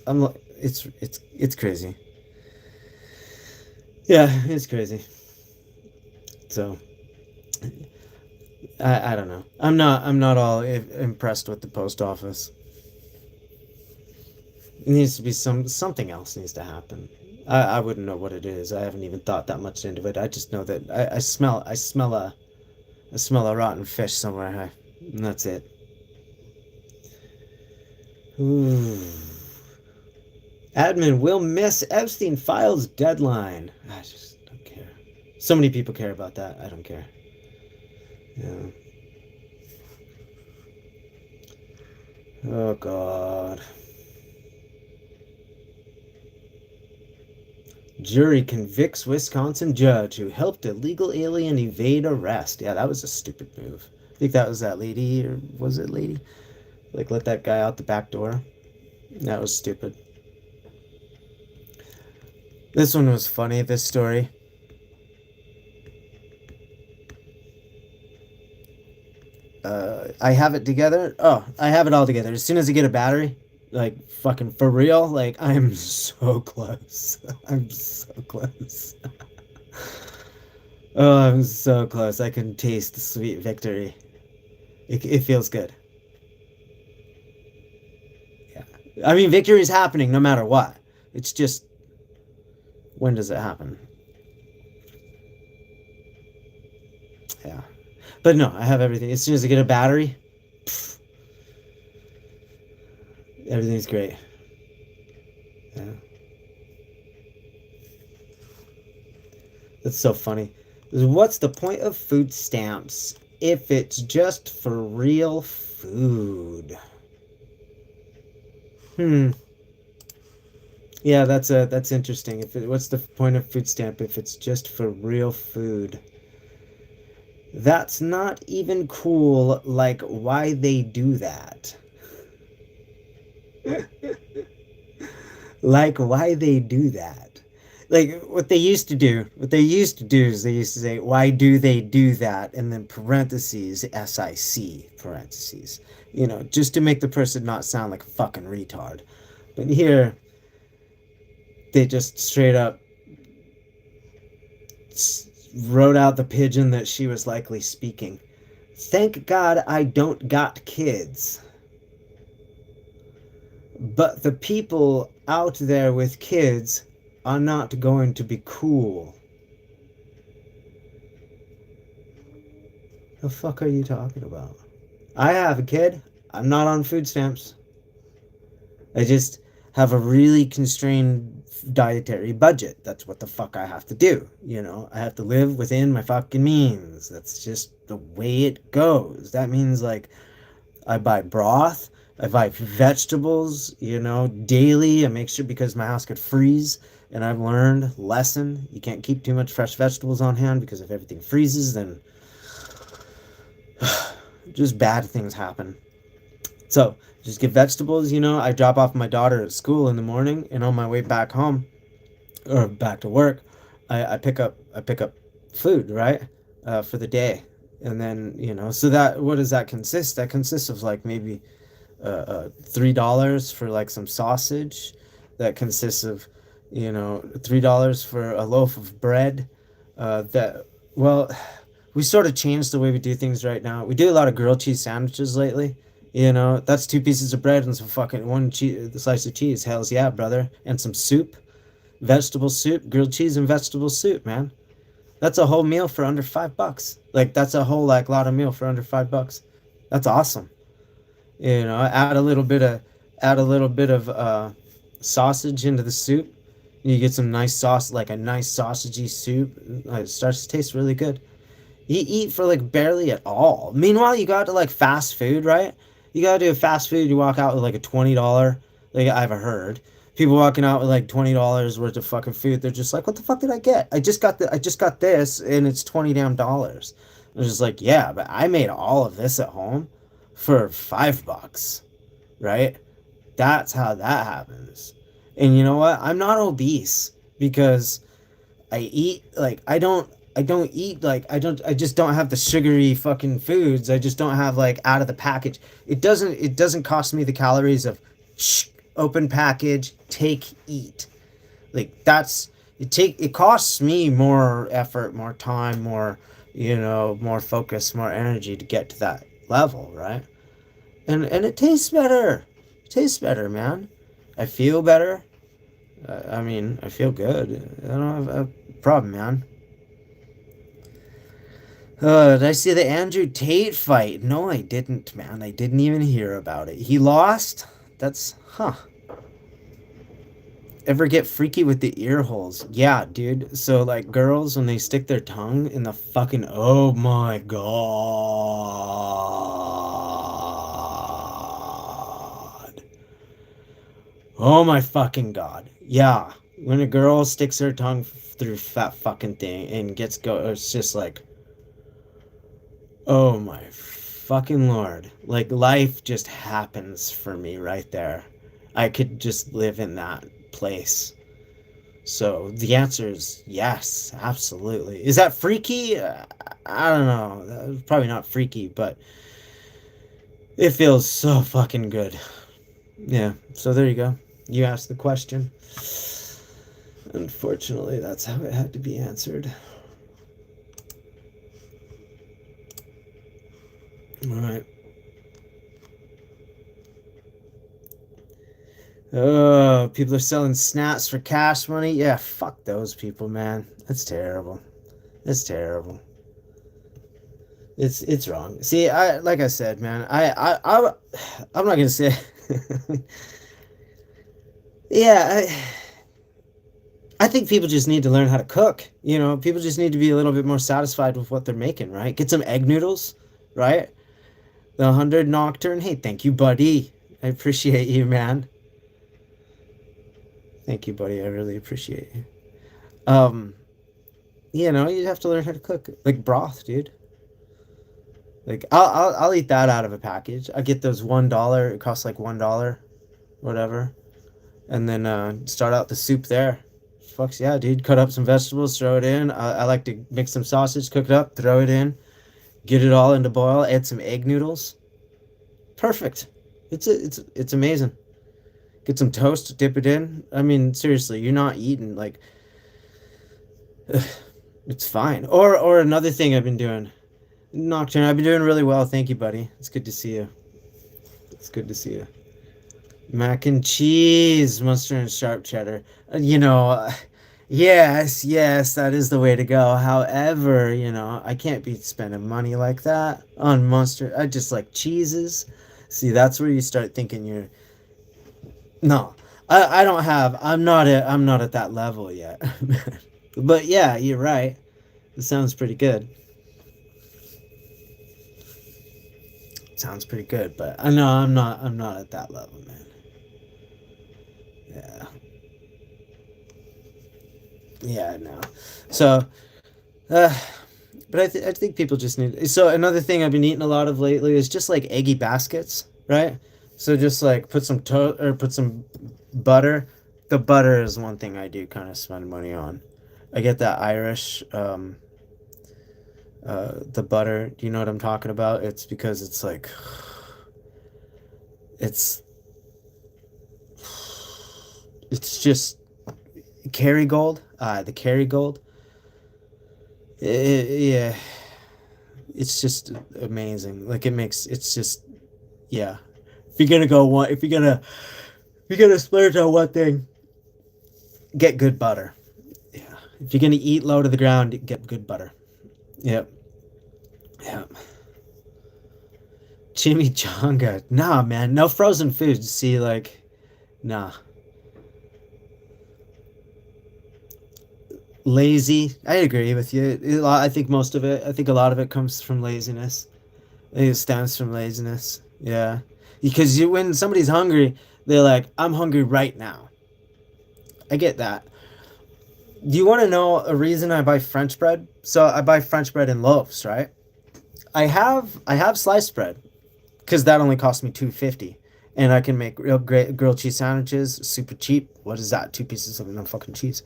I'm like, it's crazy. Yeah, it's crazy. So I don't know. I'm not all impressed with the post office. It needs to be something else needs to happen. I wouldn't know what it is. I haven't even thought that much into it. I just know that I smell a rotten fish somewhere, and that's it. Ooh. Admin will miss Epstein files deadline. I just don't care. So many people care about that. I don't care. Yeah. Oh God. Jury convicts Wisconsin judge who helped illegal alien evade arrest. Yeah, that was a stupid move. I think that was that lady, or was it lady? Like, let that guy out the back door. That was stupid. This one was funny, this story. I have it together. Oh, I have it all together. As soon as I get a battery, like, fucking for real, like, I'm so close. I'm so close. Oh, I'm so close. I can taste the sweet victory. It feels good. Yeah. I mean, victory is happening no matter what. It's just, when does it happen? Yeah. But no, I have everything. As soon as I get a battery, pff, everything's great. Yeah. That's so funny. What's the point of food stamps if it's just for real food? Hmm. Yeah, that's interesting. What's the point of food stamp if it's just for real food? That's not even cool. Like, why they do that? Like, why they do that? Like, what they used to do is they used to say, why do they do that? And then parentheses, SIC, parentheses. Just to make the person not sound like a fucking retard. But here, they just straight up wrote out the pigeon that she was likely speaking. Thank God I don't got kids. But the people out there with kids are not going to be cool. The fuck are you talking about? I have a kid. I'm not on food stamps. I just have a really constrained dietary budget. That's what the fuck I have to do. I have to live within my fucking means. That's just the way it goes. That means, like, I buy broth. I buy vegetables, daily. I make sure, because my house could freeze. And I've learned lesson. You can't keep too much fresh vegetables on hand, because if everything freezes, then just bad things happen. So just get vegetables. I drop off my daughter at school in the morning, and on my way back home or back to work, I pick up food, right, for the day. And then, so that, what does that consist? That consists of, like, maybe $3 for, like, some sausage. That consists of, $3 for a loaf of bread. Well, we sort of changed the way we do things right now. We do a lot of grilled cheese sandwiches lately. That's 2 pieces of bread and some fucking slice of cheese. Hells yeah, brother. And some soup, vegetable soup, grilled cheese and vegetable soup, man. That's a whole meal for under $5. Like, that's a whole, like, lot of meal for under $5. That's awesome. Add a little bit of Add a little bit of sausage into the soup. You get some nice sauce, like a nice sausagey soup. It starts to taste really good. You eat for like barely at all. Meanwhile, you got to like fast food, right? You gotta do a fast food. You walk out with like a $20. Like I've heard people walking out with like $20 worth of fucking food. They're just like, "What the fuck did I get? I just got this, and it's $20 damn. They're just like, "Yeah, but I made all of this at home for $5, right?" That's how that happens. And you know what? I'm not obese because I eat like I don't eat like I just don't have the sugary fucking foods. I just don't have like out of the package. It doesn't cost me the calories of open package, take, eat. Like that's it costs me more effort, more time, more more focus, more energy to get to that level, right? And it tastes better. It tastes better, man. I feel better. I mean, I feel good. I don't have a problem, man. Did I see the Andrew Tate fight? No, I didn't, man. I didn't even hear about it. He lost? That's, huh. Ever get freaky with the ear holes? Yeah, dude. So, like, girls, when they stick their tongue in the fucking. Oh my god. Oh my fucking god. Yeah. When a girl sticks her tongue through that fucking thing and gets it's just like. Oh my fucking lord. Like life just happens for me right there. I could just live in that place. So the answer is yes, absolutely. Is that freaky? I don't know. Probably not freaky, but it feels so fucking good. Yeah, so there you go. You asked the question. Unfortunately, that's how it had to be answered. All right. Oh, people are selling snacks for cash money. Yeah, fuck those people, man. That's terrible. That's terrible. It's wrong. See, I like I said, man. I'm not gonna say. Yeah, I think people just need to learn how to cook. People just need to be a little bit more satisfied with what they're making, right? Get some egg noodles, right? The 100 Nocturne. Hey, thank you, buddy. I appreciate you, man. Thank you, buddy. I really appreciate you. Um, you have to learn how to cook like broth, dude. Like I'll eat that out of a package. I get those $1. It costs like $1, whatever, and then start out the soup there. Fucks yeah, dude. Cut up some vegetables, throw it in. I like to mix some sausage, cook it up, throw it in, get it all into boil. Add some egg noodles. Perfect. It's amazing. Get some toast, dip it in. I mean, seriously, you're not eating like it's fine. Or another thing I've been doing. Nocturne, I've been doing really well. Thank you, buddy. It's good to see you. It's good to see you. Mac and cheese, mustard and sharp cheddar. Yes, that is the way to go. However, I can't be spending money like that on mustard. I just like cheeses. See, that's where you start thinking you're. No, I don't have. I'm not at that level yet. But yeah, you're right. It sounds pretty good. Sounds pretty good, but I know I'm not at that level, man. Yeah. Yeah, no. So, uh, but I think people just need. So another thing I've been eating a lot of lately is just like eggy baskets, right? So just like put some butter. The butter is one thing I do kind of spend money on. I get that Irish the butter. Do you know what I'm talking about? It's because it's like it's it's just Kerrygold. The Kerrygold. Yeah, it's just amazing. Like it's just yeah. If you're gonna go one, if you're gonna splurge on one thing, get good butter. Yeah. If you're gonna eat low to the ground, get good butter. Yep. Yep. Chimichanga. Nah, man. No frozen foods. See, like, nah. Lazy. I agree with you. I think most of it, I think a lot of it comes from laziness. I think it stems from laziness. Yeah. Because when somebody's hungry, they're like, I'm hungry right now. I get that. Do you want to know a reason I buy French bread? So I buy French bread in loaves, right? I have sliced bread because that only cost me 2.50, and I can make real great grilled cheese sandwiches, super cheap. What is that? Two pieces of no fucking cheese.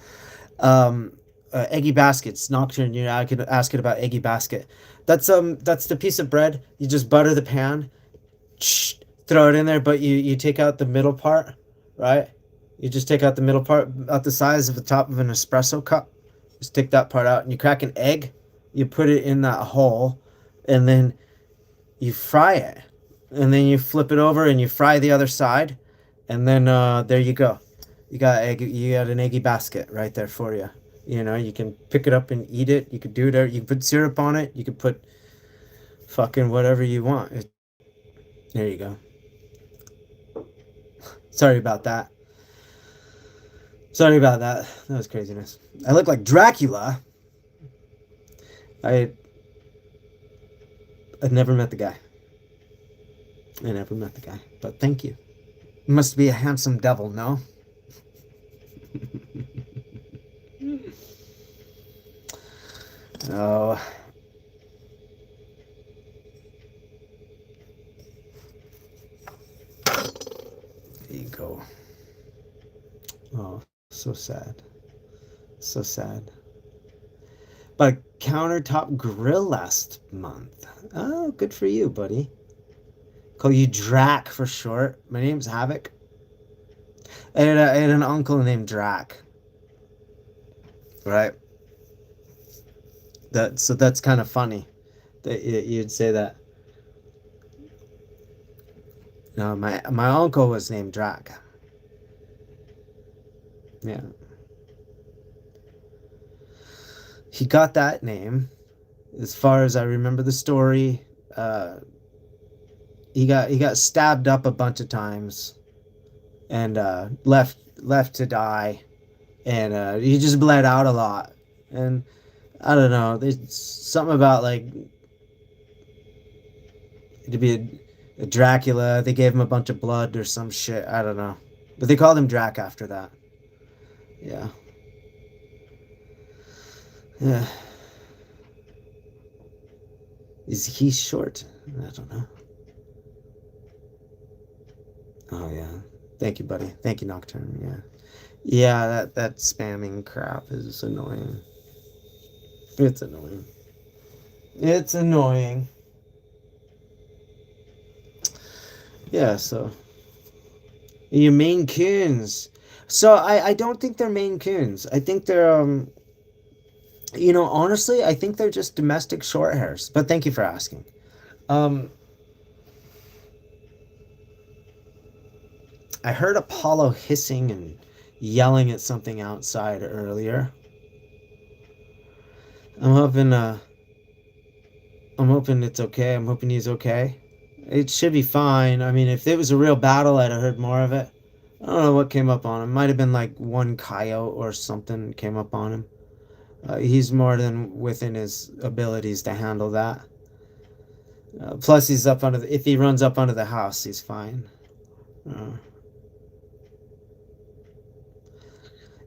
Eggy baskets, Nocturne. You know, I could ask it about eggy basket. That's the piece of bread. You just butter the pan, throw it in there, but you take out the middle part, right? You just take out the middle part, about the size of the top of an espresso cup. Just take that part out, and you crack an egg. You put it in that hole, and then you fry it, and then you flip it over, and you fry the other side, and then there you go. You got egg. You got an eggy basket right there for you. You know, you can pick it up and eat it. You could do it. You can put syrup on it. You could put fucking whatever you want. There you go. Sorry about that. Sorry about that. That was craziness. I look like Dracula. I I never met the guy. I never met the guy. But thank you. You must be a handsome devil, no? Oh, there you go. Oh, so sad. So sad. But countertop grill last month. Oh, good for you, buddy. Call you Drac for short. My name's Havoc. I had an uncle named Drac. Right? That's kind of funny that you'd say that. No, my uncle was named Drac. Yeah. He got that name, as far as I remember the story. Uh, he got stabbed up a bunch of times and left to die, and he just bled out a lot. And I don't know, there's something about like to be a Dracula. They gave him a bunch of blood or some shit. I don't know, but they called him Drac after that. Yeah, yeah. Is he short? I don't know. Oh yeah. Thank you, buddy. Thank you, Nocturne. Yeah. Yeah, that spamming crap is annoying. It's annoying. It's annoying. Yeah, so you Maine Coons. So I don't think they're Maine Coons. I think they're honestly, I think they're just domestic short hairs. But thank you for asking. Um I heard Apollo hissing and yelling at something outside earlier. I'm hoping I'm hoping it's okay. I'm hoping he's okay. It should be fine. I mean, if it was a real battle, I'd have heard more of it. I don't know what came up on him. Might have been like one coyote or something came up on him. He's more than within his abilities to handle that. Plus, he's up under if he runs up under the house, he's fine. Uh,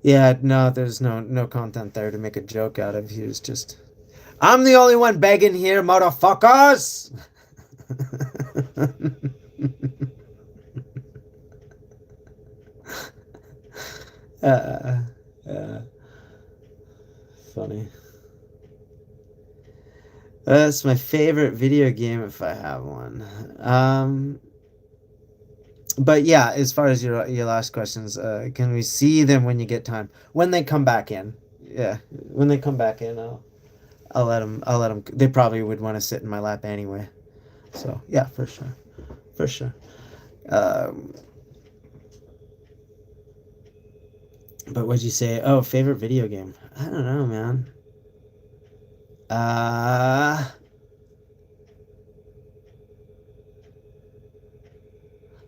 yeah, no, there's no content there to make a joke out of. He was just, I'm the only one begging here, motherfuckers. uh, uh, Funny. That's my favorite video game if I have one. But yeah, as far as your last questions, can we see them when you get time? When they come back in, yeah, when they come back in, I'll let them. I'll let them. They probably would want to sit in my lap anyway. So yeah, for sure, for sure. Um, but what'd you say? Oh, favorite video game? I don't know, man. Uh,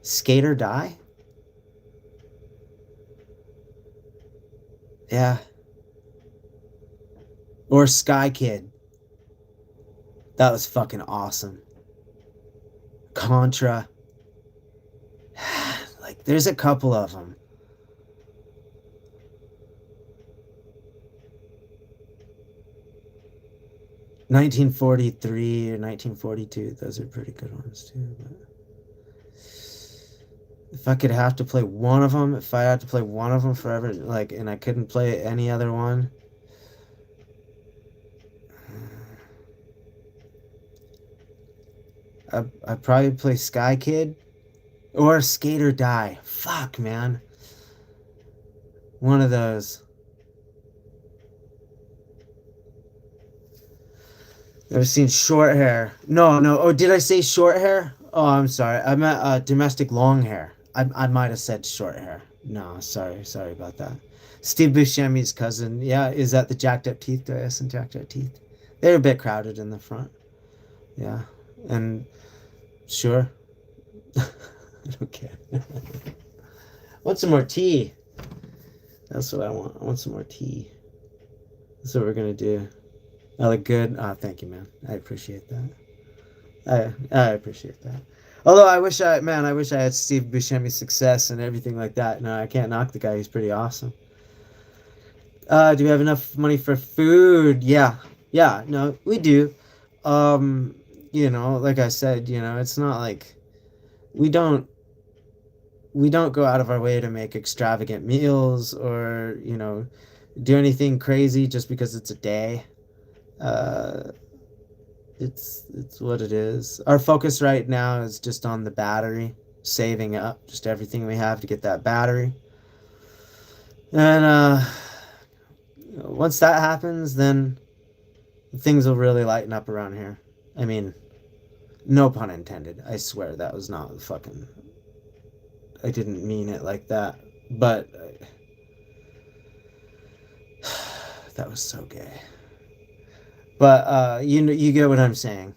Skate or Die? Yeah. Or Sky Kid. That was fucking awesome. Contra. Like, there's a couple of them. "1943" or "1942." Those are pretty good ones too. But if I could have to play one of them, if I had to play one of them forever, like, and I couldn't play any other one, I'd probably play Sky Kid or Skate or Die. Fuck, man. One of those. Never seen Short Hair. No, no. Oh, did I say Short Hair? Oh, I'm sorry. I meant Domestic Long Hair. I might have said Short Hair. No, sorry about that. Steve Buscemi's cousin. Yeah, is that the Jacked Up Teeth guys and Jacked Up Teeth? They're a bit crowded in the front. Yeah, and sure. I don't care. I want some more tea. That's what I want. I want some more tea. That's what we're gonna do. I look good. Oh, thank you, man. I appreciate that. I appreciate that. Although I wish I had Steve Buscemi's success and everything like that. No, I can't knock the guy. He's pretty awesome. Do we have enough money for food? Yeah. Yeah, no, we do. Like I said, it's not like we don't we don't go out of our way to make extravagant meals or, do anything crazy just because it's a day. Uh, it's what it is. Our focus right now is just on the battery, saving up just everything we have to get that battery. And once that happens, then things will really lighten up around here. I mean, no pun intended. I swear that was not fucking. I didn't mean it like that. But that was so gay. But you get what I'm saying.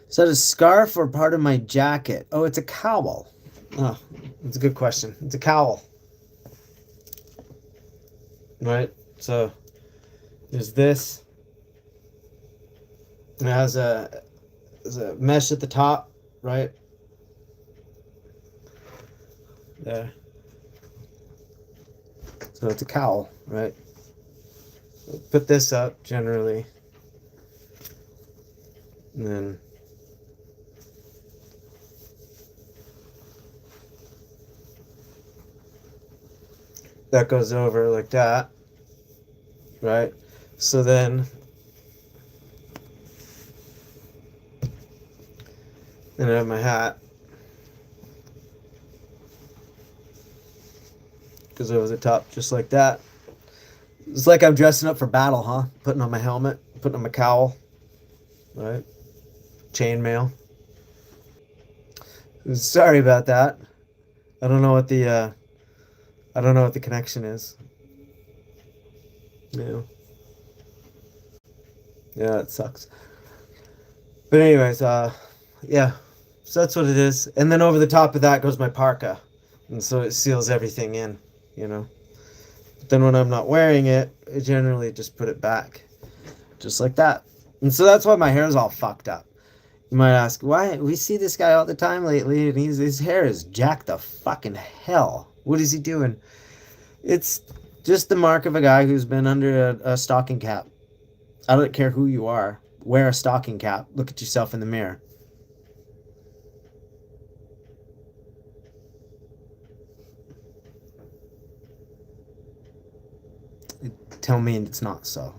Is that a scarf or part of my jacket? Oh, it's a cowl. Oh, it's a good question. It's a cowl. Right? So there's this. It has there's a mesh at the top, right? There. So it's a cowl, right? Put this up generally. And then that goes over like that, right? So then I have my hat. Goes over the top just like that. It's like I'm dressing up for battle, huh? Putting on my helmet, putting on my cowl, right? Chainmail. Sorry about that. I don't know what the connection is. Yeah. Yeah, it sucks. But anyways, yeah. So that's what it is. And then over the top of that goes my parka. And so it seals everything in, But then when I'm not wearing it, I generally just put it back. Just like that. And so that's why my hair is all fucked up. You might ask, why? We see this guy all the time lately, and his hair is jacked the fucking hell. What is he doing? It's just the mark of a guy who's been under a stocking cap. I don't care who you are. Wear a stocking cap. Look at yourself in the mirror. Tell me it's not so.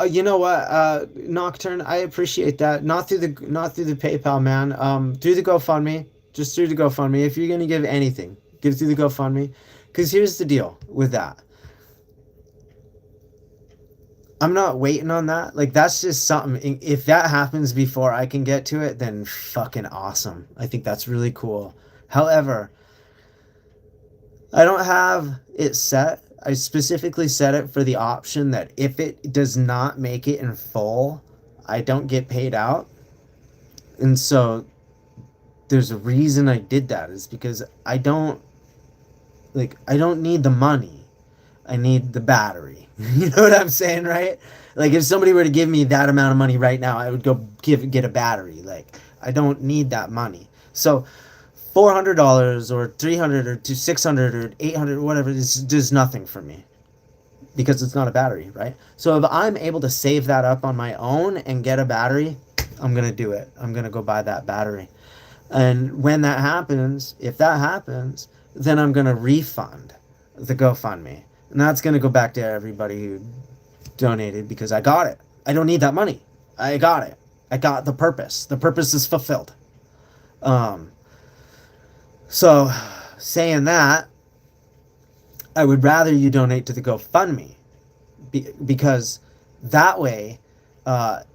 You know what, Nocturne, I appreciate that. Not through the PayPal, man. Through the GoFundMe. Just through the GoFundMe. If you're gonna give anything, give through the GoFundMe. Because here's the deal with that. I'm not waiting on that. Like that's just something. If that happens before I can get to it, then fucking awesome. I think that's really cool. However, I don't have it set. I specifically set it for the option that if it does not make it in full, I don't get paid out. And so there's a reason I did that is because I don't need the money. I need the battery. You know what I'm saying, right? Like if somebody were to give me that amount of money right now, I would go get a battery. Like I don't need that money. So $400 or 300 or 600 or 800 or whatever is does nothing for me because it's not a battery, right? So if I'm able to save that up on my own and get a battery, I'm going to do it. I'm going to go buy that battery. And when that happens, if that happens, then I'm going to refund the GoFundMe. And that's going to go back to everybody who donated because I got it. I don't need that money. I got it. I got the purpose. The purpose is fulfilled. Um, so, saying that, I would rather you donate to the GoFundMe because that way,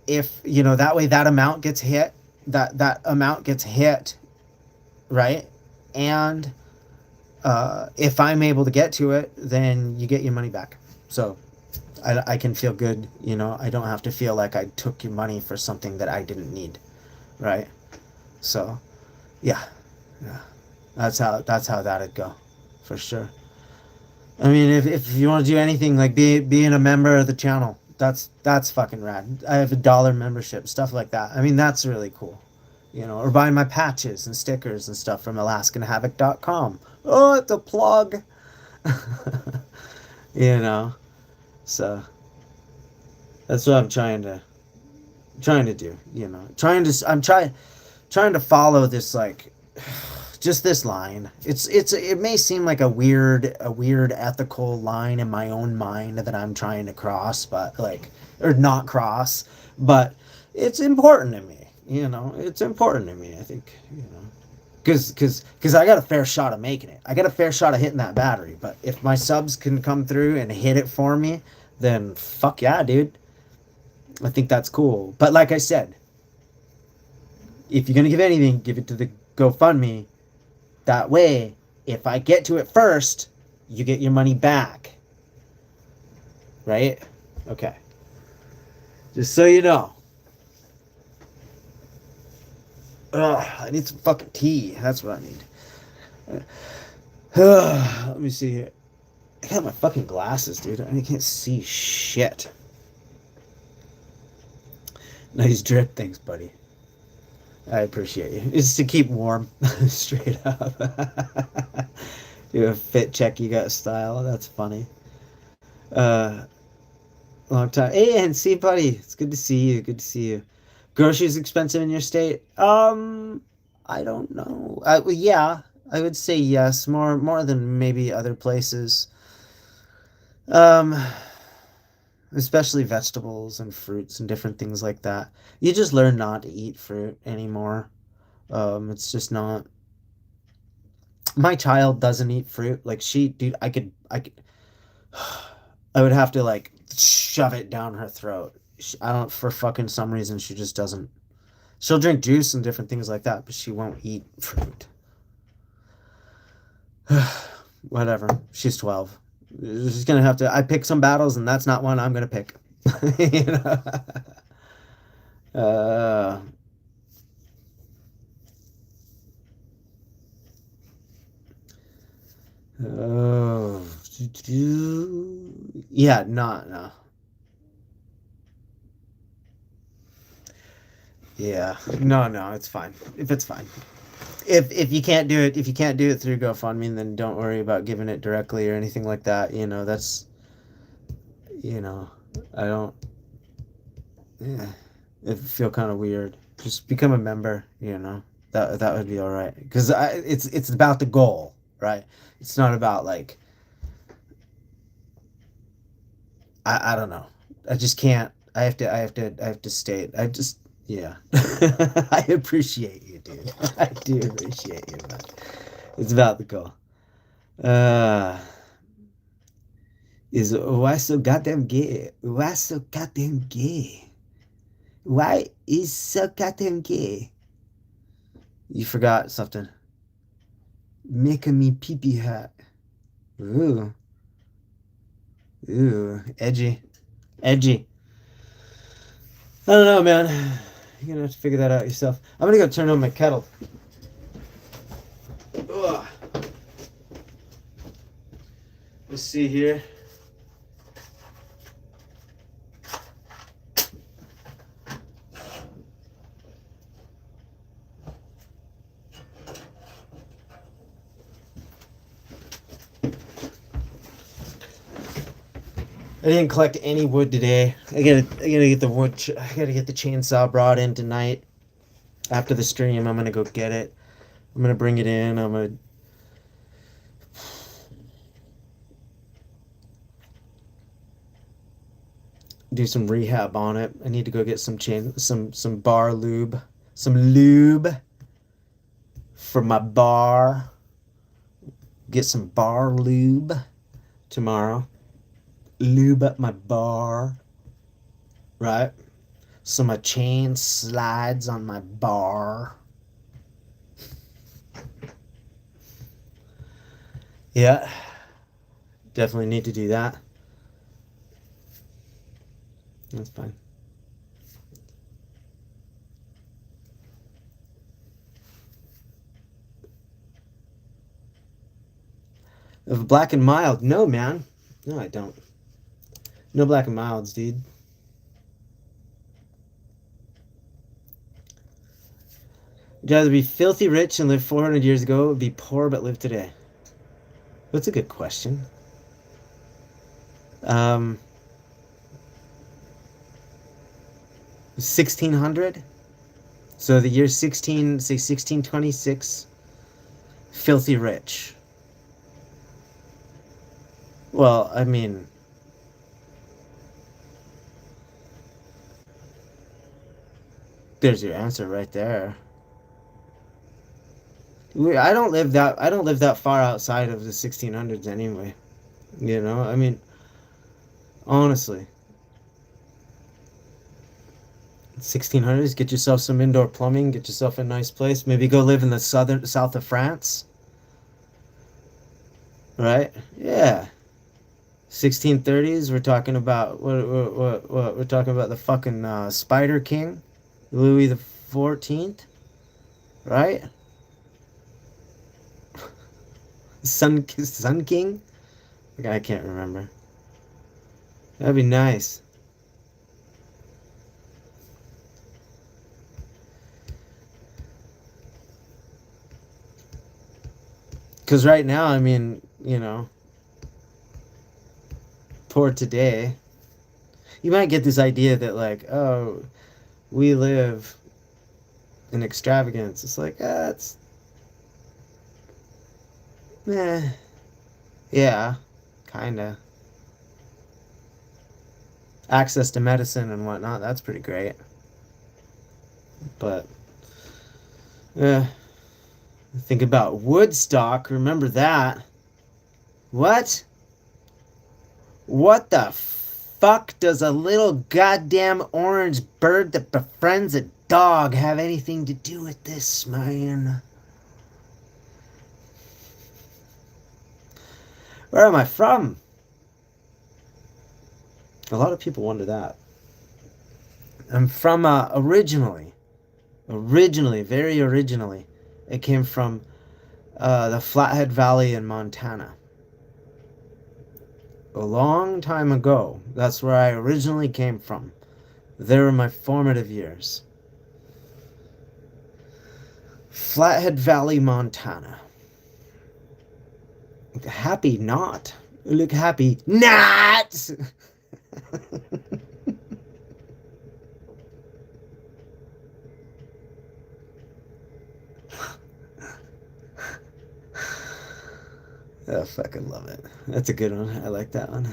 if you know that way that amount gets hit, that amount gets hit, right? And if I'm able to get to it, then you get your money back. So I can feel good, you know. I don't have to feel like I took your money for something that I didn't need, right? So, yeah, yeah. That's how that'd go, for sure. I mean, if you want to do anything like being a member of the channel, that's fucking rad. I have a dollar membership, stuff like that. I mean, that's really cool, you know. Or buying my patches and stickers and stuff from AlaskanHavoc.com. Oh, it's a plug, you know. So that's what I'm trying to do, you know. I'm trying to follow this like just this line. It may seem like a weird ethical line in my own mind that I'm trying to cross, but like or not cross, but it's important to me, you know. It's important to me, I think, you know. Cuz I got a fair shot of making it. I got a fair shot of hitting that battery, but if my subs can come through and hit it for me, then fuck yeah, dude. I think that's cool. But like I said, if you're going to give anything, give it to the GoFundMe. That way, if I get to it first, you get your money back. Right? Okay. Just so you know. Ugh, I need some fucking tea. That's what I need. Let me see here. I got my fucking glasses, dude. I can't see shit. Nice drip. Thanks, buddy. I appreciate you. It's to keep warm. Straight up. Do a fit check, you got style. That's funny. Uh, long time. Hey, and see, buddy. It's good to see you. Good to see you. Groceries expensive in your state? I don't know. Well, yeah, I would say yes. More than maybe other places. Um, especially vegetables and fruits and different things like that. You just learn not to eat fruit anymore. It's just not. My child doesn't eat fruit. Like dude, I would have to like shove it down her throat. I don't, for fucking some reason, she just doesn't. She'll drink juice and different things like that, but she won't eat fruit. Whatever. She's 12. She's gonna have to. I pick some battles, and that's not one I'm gonna pick. You know. Uh, oh, yeah, no, no, yeah, no, no, it's fine. If it's fine, if you can't do it, if you can't do it through GoFundMe, then don't worry about giving it directly or anything like that. You know, that's, you know, I don't. Yeah, it feel kind of weird. Just become a member. You know, that would be all right. Because it's about the goal, right? It's not about like I don't know. I just can't. I have to state. I just yeah. I appreciate you, dude. I do appreciate you, man. It's about the goal. Uh is why so goddamn gay? Why so goddamn gay? Why is so goddamn gay? You forgot something. Making me pee pee hot. Ooh. Ooh. Edgy. Edgy. I don't know, man. You're gonna have to figure that out yourself. I'm gonna go turn on my kettle. Ugh. Let's see here. I didn't collect any wood today. I gotta get the wood. I gotta get the chainsaw brought in tonight. After the stream, I'm gonna go get it. I'm gonna bring it in. I'm gonna do some rehab on it. I need to go get some some bar lube, some lube for my bar. Get some bar lube tomorrow. Lube up my bar, right? So my chain slides on my bar. Yeah, definitely need to do that. That's fine. Of black and mild, no, man. No, I don't. No black and milds, dude. Would you rather be filthy rich and live 400 years ago, or be poor but live today? That's a good question. 1600? So the year 1626, filthy rich. Well, I mean, there's your answer right there. I don't live that far outside of the 1600s anyway. You know, I mean, honestly, 1600s, get yourself some indoor plumbing, get yourself a nice place, maybe go live in the south of France. Right? Yeah. 1630s, we're talking about what we're talking about the fucking Spider King, Louis the 14th, right? Sun King? I can't remember. That'd be nice. Because right now, I mean, you know, poor today, you might get this idea that, like, oh, we live in extravagance. It's like, it's, eh, yeah, kinda. Access to medicine and whatnot, that's pretty great. But, yeah. Think about Woodstock. Remember that? What? What the fuck does a little goddamn orange bird that befriends a dog have anything to do with this, man? Where am I from? A lot of people wonder that. I'm from originally, very originally, it came from the Flathead Valley in Montana. A long time ago, that's where I originally came from. There were my formative years. Flathead Valley, Montana. Happy not. Look happy not. I fucking love it. That's a good one. I like that one.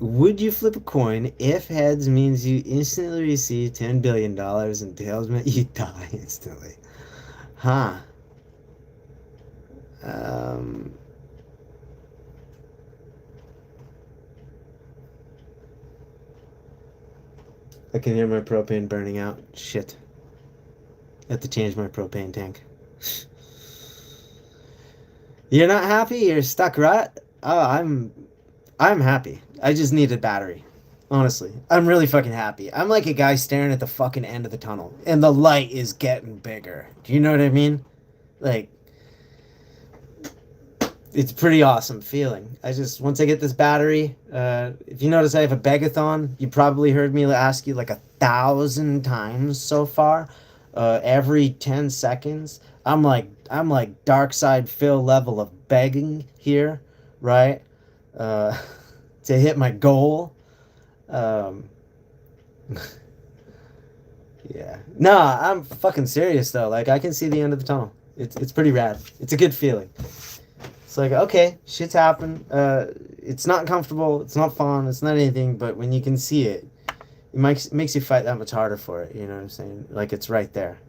Would you flip a coin if heads means you instantly receive $10 billion and tails meant you die instantly? Huh. Um, I can hear my propane burning out. Shit. I have to change my propane tank. You're not happy? You're stuck, right? Oh, I'm happy. I just need a battery. Honestly, I'm really fucking happy. I'm like a guy staring at the fucking end of the tunnel, and the light is getting bigger. Do you know what I mean? Like, it's a pretty awesome feeling. I just once I get this battery, if you notice I have a Beg-a-thon, you probably heard me ask you like 1,000 times so far. Every 10 seconds, I'm like Dark Side Phil level of begging here, right? Uh, to hit my goal. Um, yeah. Nah, I'm fucking serious though. Like I can see the end of the tunnel. It's pretty rad. It's a good feeling. It's like, okay, shit's happened. It's not comfortable. It's not fun. It's not anything. But when you can see it, makes you fight that much harder for it. You know what I'm saying? Like it's right there.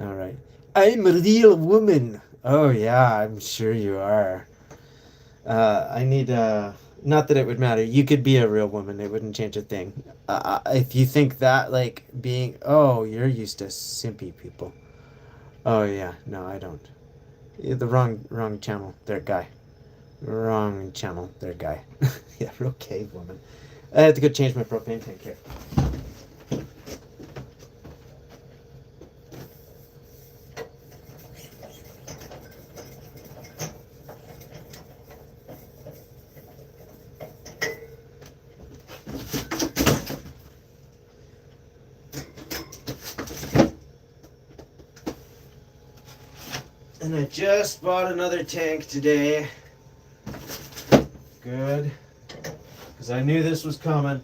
All right. I'm a real woman. Oh yeah, I'm sure you are. I need. Not that it would matter. You could be a real woman. It wouldn't change a thing. If you think that, like being, oh, you're used to simpy people. Oh yeah, no, I don't. You're the wrong channel there, guy. Wrong channel there, guy. Yeah, real cave woman. I have to go change my propane tank here. And I just bought another tank today. Good. Because I knew this was coming.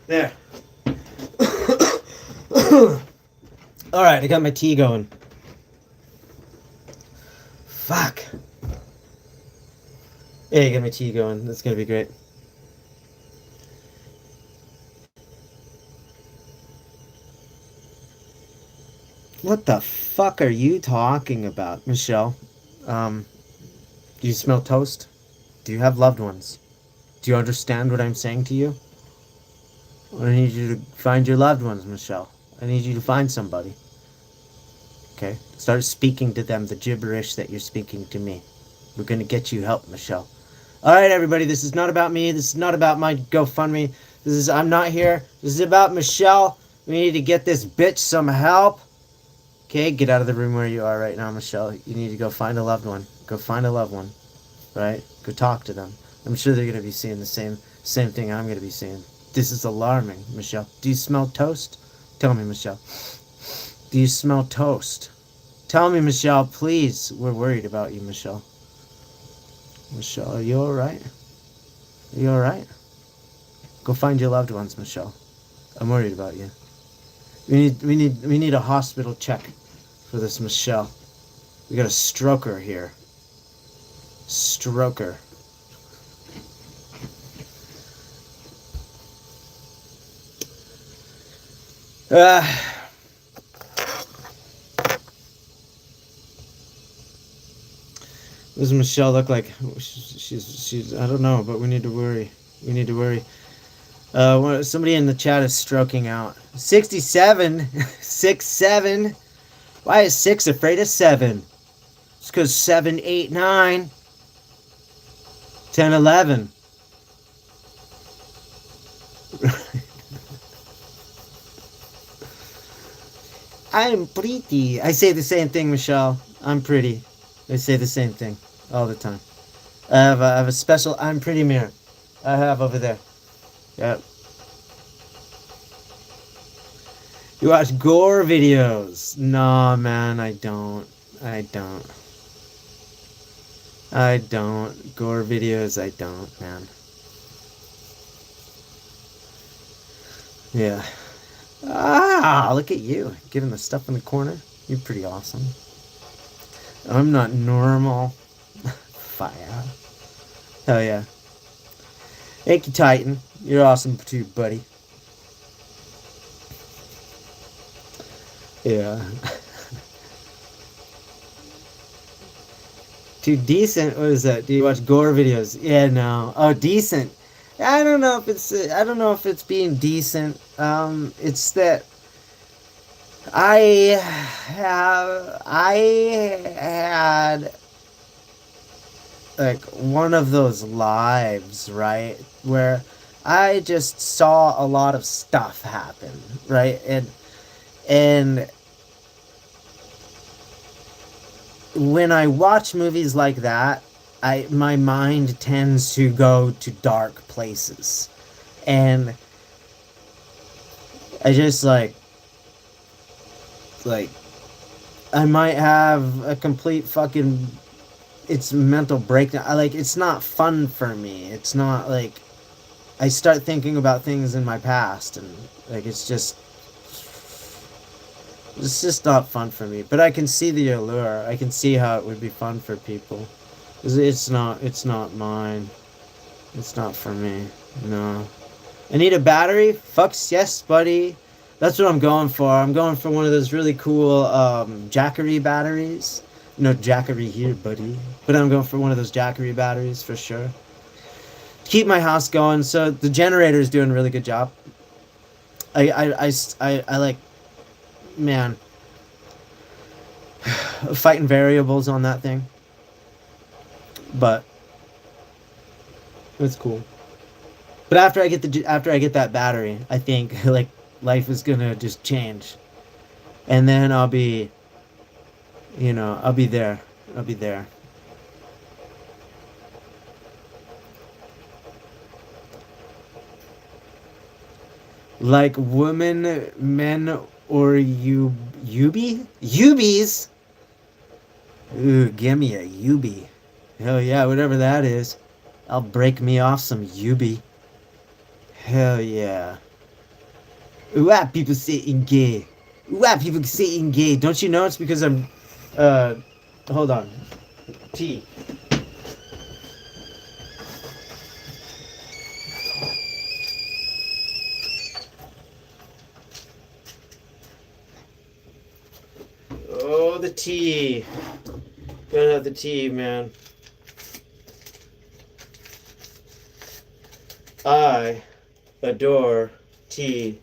There. Alright, I got my tea going. Fuck. Yeah, I got my tea going. That's gonna be great. What the fuck are you talking about, Michelle? Do you smell toast? Do you have loved ones? Do you understand what I'm saying to you? I need you to find your loved ones, Michelle. I need you to find somebody. Okay? Start speaking to them the gibberish that you're speaking to me. We're gonna get you help, Michelle. Alright, everybody, this is not about me. This is not about my GoFundMe. I'm not here. This is about Michelle. We need to get this bitch some help. Okay, get out of the room where you are right now, Michelle. You need to go find a loved one. Go find a loved one. Right? Go talk to them. I'm sure they're gonna be seeing the same thing I'm gonna be seeing. This is alarming, Michelle. Do you smell toast? Tell me, Michelle. Do you smell toast? Tell me, Michelle, please. We're worried about you, Michelle. Michelle, are you alright? Are you alright? Go find your loved ones, Michelle. I'm worried about you. We need a hospital check for this Michelle. We got a stroker here. Stroker. What does Michelle look like? She's I don't know, but we need to worry. We need to worry. Somebody in the chat is stroking out. 67, 6-7. Why is 6 afraid of 7? It's because 7, 8, 9, 10, 11. I'm pretty. I say the same thing, Michelle. I'm pretty. I say the same thing all the time. I have a special I'm pretty mirror. I have over there. Yep. You watch gore videos? Nah, man, I don't. I don't. I don't. Gore videos, I don't, man. Yeah. Ah, look at you. Getting the stuff in the corner. You're pretty awesome. I'm not normal. Fire. Hell yeah. Thank you, Titan. You're awesome too, buddy. Yeah. Too decent. What is that? Do you watch gore videos? Yeah, no. Oh, decent. I don't know if it's. I don't know if it's being decent. It's that I have. I had like one of those lives, right, where I just saw a lot of stuff happen, right, and when I watch movies like that, I my mind tends to go to dark places, and I just like I might have a complete fucking it's mental breakdown. I like it's not fun for me. It's not like I start thinking about things in my past and like it's just not fun for me. But I can see the allure. I can see how it would be fun for people. It's not mine. It's not for me. No. I need a battery? Fucks yes, buddy. That's what I'm going for. I'm going for one of those really cool Jackery batteries. No Jackery here, buddy. But I'm going for one of those Jackery batteries for sure. Keep my house going. So the generator is doing a really good job. I like, man, fighting variables on that thing. But it's cool. But after I get that battery, I think like life is gonna just change, and then I'll be there. I'll be there. Like women, men, or Ubies. Ooh, give me a Ubi. Hell yeah, whatever that is. I'll break me off some Ubi. Hell yeah. Why people saying gay? Why people saying gay? Don't you know it's because I'm uh hold on. Tea. Oh, the tea. Gotta have the tea, man. I adore tea.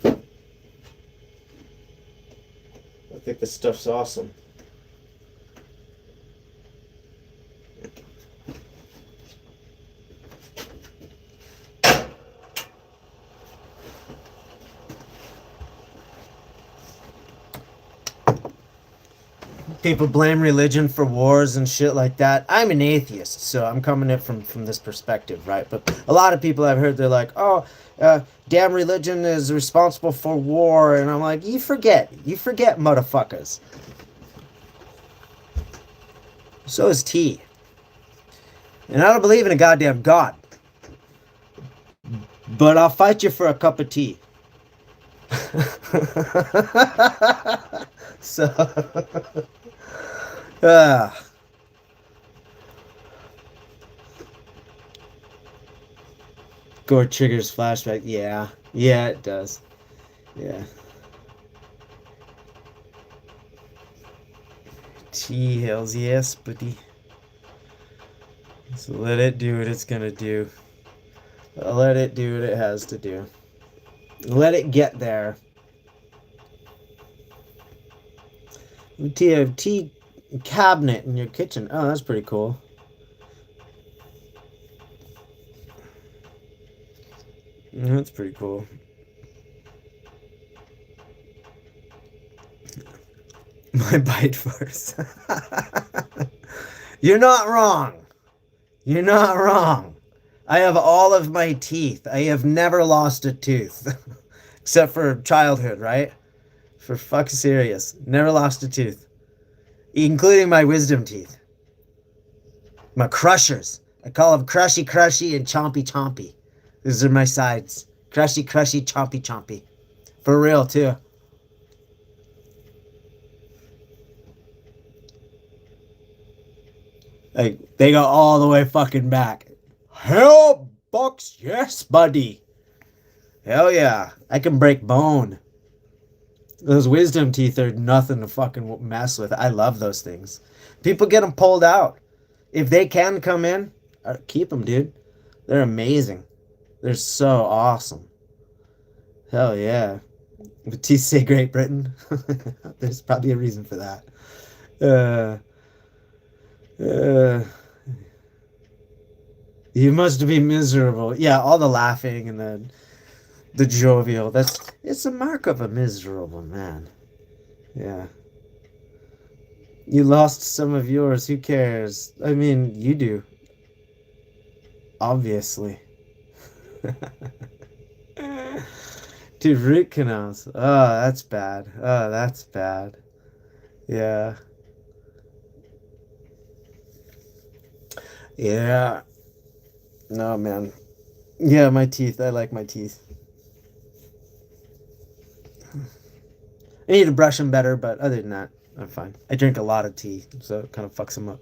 I think this stuff's awesome. People blame religion for wars and shit like that. I'm an atheist, so I'm coming at it from this perspective, right? But a lot of people I've heard, they're like, "Oh, damn, religion is responsible for war," and I'm like, you forget, motherfuckers. So is tea, and I don't believe in a goddamn god, but I'll fight you for a cup of tea. So, ah. Gore triggers flashback. Yeah. Yeah, it does. Yeah. T hills, yes, buddy. So let it do what it's gonna do. Let it do what it has to do. Let it get there. Tea cabinet in your kitchen. Oh, that's pretty cool. That's pretty cool. My bite first. You're not wrong. You're not wrong. I have all of my teeth. I have never lost a tooth. Except for childhood, right? For fuck's serious. Never lost a tooth. Including my wisdom teeth. My crushers. I call them crushy crushy and chompy chompy. These are my sides. Crushy crushy chompy chompy. For real too. Like they go all the way fucking back. Hell Bucks, yes, buddy. Hell yeah. I can break bone. Those wisdom teeth are nothing to fucking mess with. I love those things. People get them pulled out. If they can come in, keep them, dude. They're amazing. They're so awesome. Hell yeah. But teeth say Great Britain. There's probably a reason for that. Uh, you must be miserable. Yeah, all the laughing and the jovial. It's a mark of a miserable man. Yeah. You lost some of yours. Who cares? I mean, you do. Obviously. Dude, root canals. Oh, that's bad. Oh, that's bad. Yeah. Yeah. No, man. Yeah, my teeth. I like my teeth. I need to brush them better, but other than that, I'm fine. I drink a lot of tea, so it kind of fucks them up.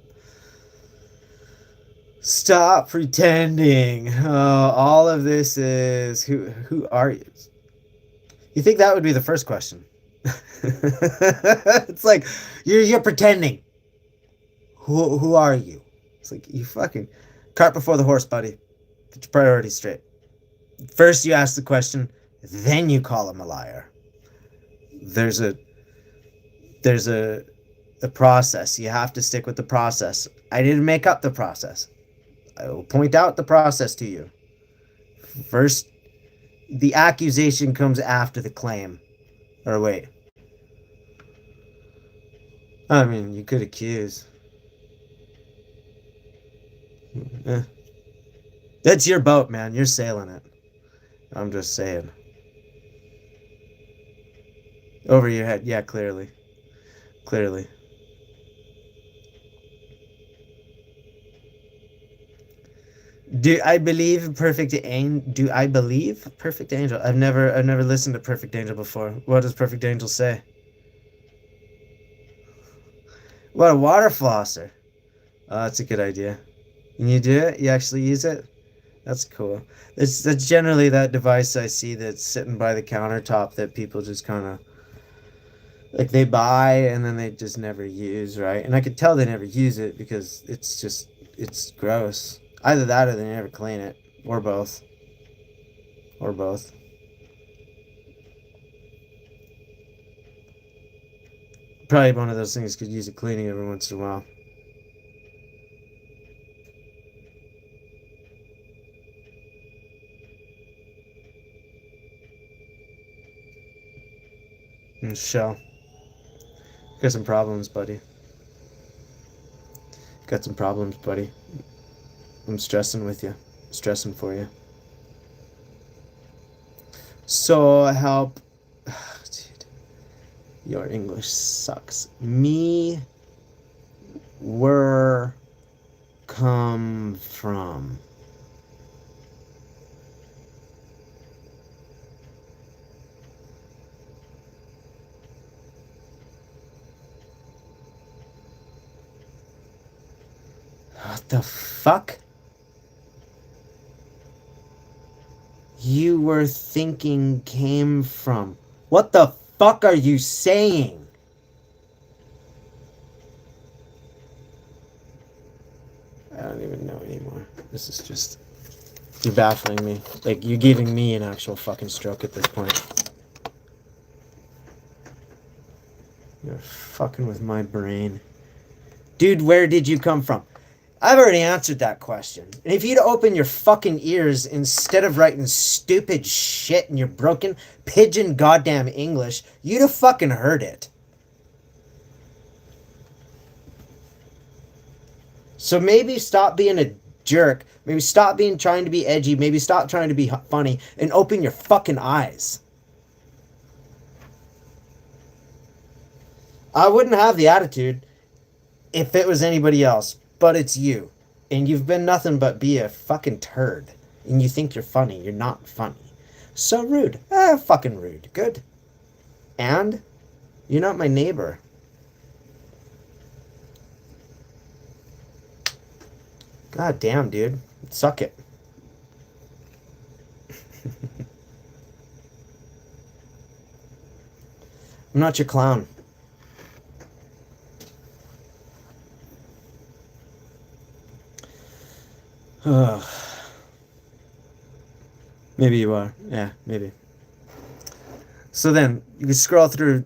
Stop pretending. Oh, all of this is who are you? You think that would be the first question? It's like you're pretending. Who are you? It's like you fucking cart before the horse, buddy. Get your priorities straight. First, you ask the question, then you call him a liar. There's a process. You have to stick with the process. I didn't make up the process. I will point out the process to you. First, the accusation comes after the claim. Or wait. I mean, you could accuse. That's your boat, man. You're sailing it. I'm just saying. Over your head. Yeah, clearly. Clearly. Do I believe Perfect Angel? Do I believe Perfect Angel? I've never listened to Perfect Angel before. What does Perfect Angel say? What a water flosser. Oh, that's a good idea. And you do it? You actually use it? That's cool. That's generally that device I see that's sitting by the countertop that people just kind of like they buy and then they just never use, right? And I could tell they never use it because it's gross. Either that or they never clean it, or both. Or both. Probably one of those things could use a cleaning every once in a while. Shell. Got some problems, buddy. Got some problems, buddy. I'm stressing with you. Stressing for you. So help. Dude, your English sucks. Me. Where come from? What the fuck? You were thinking came from. What the fuck are you saying? I don't even know anymore. This is just. You're baffling me. Like, you're giving me an actual fucking stroke at this point. You're fucking with my brain. Dude, where did you come from? I've already answered that question. And if you'd open your fucking ears instead of writing stupid shit in your broken pigeon goddamn English, you'd have fucking heard it. So maybe stop being a jerk. Maybe stop being trying to be edgy. Maybe stop trying to be funny and open your fucking eyes. I wouldn't have the attitude if it was anybody else, but it's you. And you've been nothing but be a fucking turd. And you think you're funny. You're not funny. So rude. Fucking rude. Good. And you're not my neighbor. God damn, dude. Suck it. I'm not your clown. Maybe you are. Yeah, maybe. So then you can scroll through,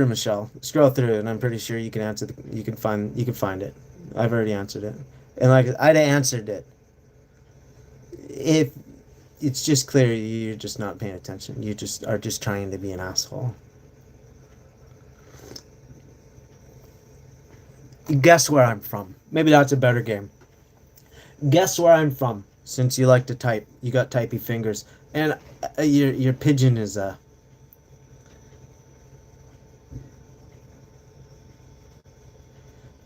Michelle. Scroll through, and I'm pretty sure you can answer. You can find it. I've already answered it, and like I'd answered it. If it's just clear you're just not paying attention. You just are just trying to be an asshole. Guess where I'm from. Maybe that's a better game. Guess where I'm from. Since you like to type, you got typey fingers, and your pigeon is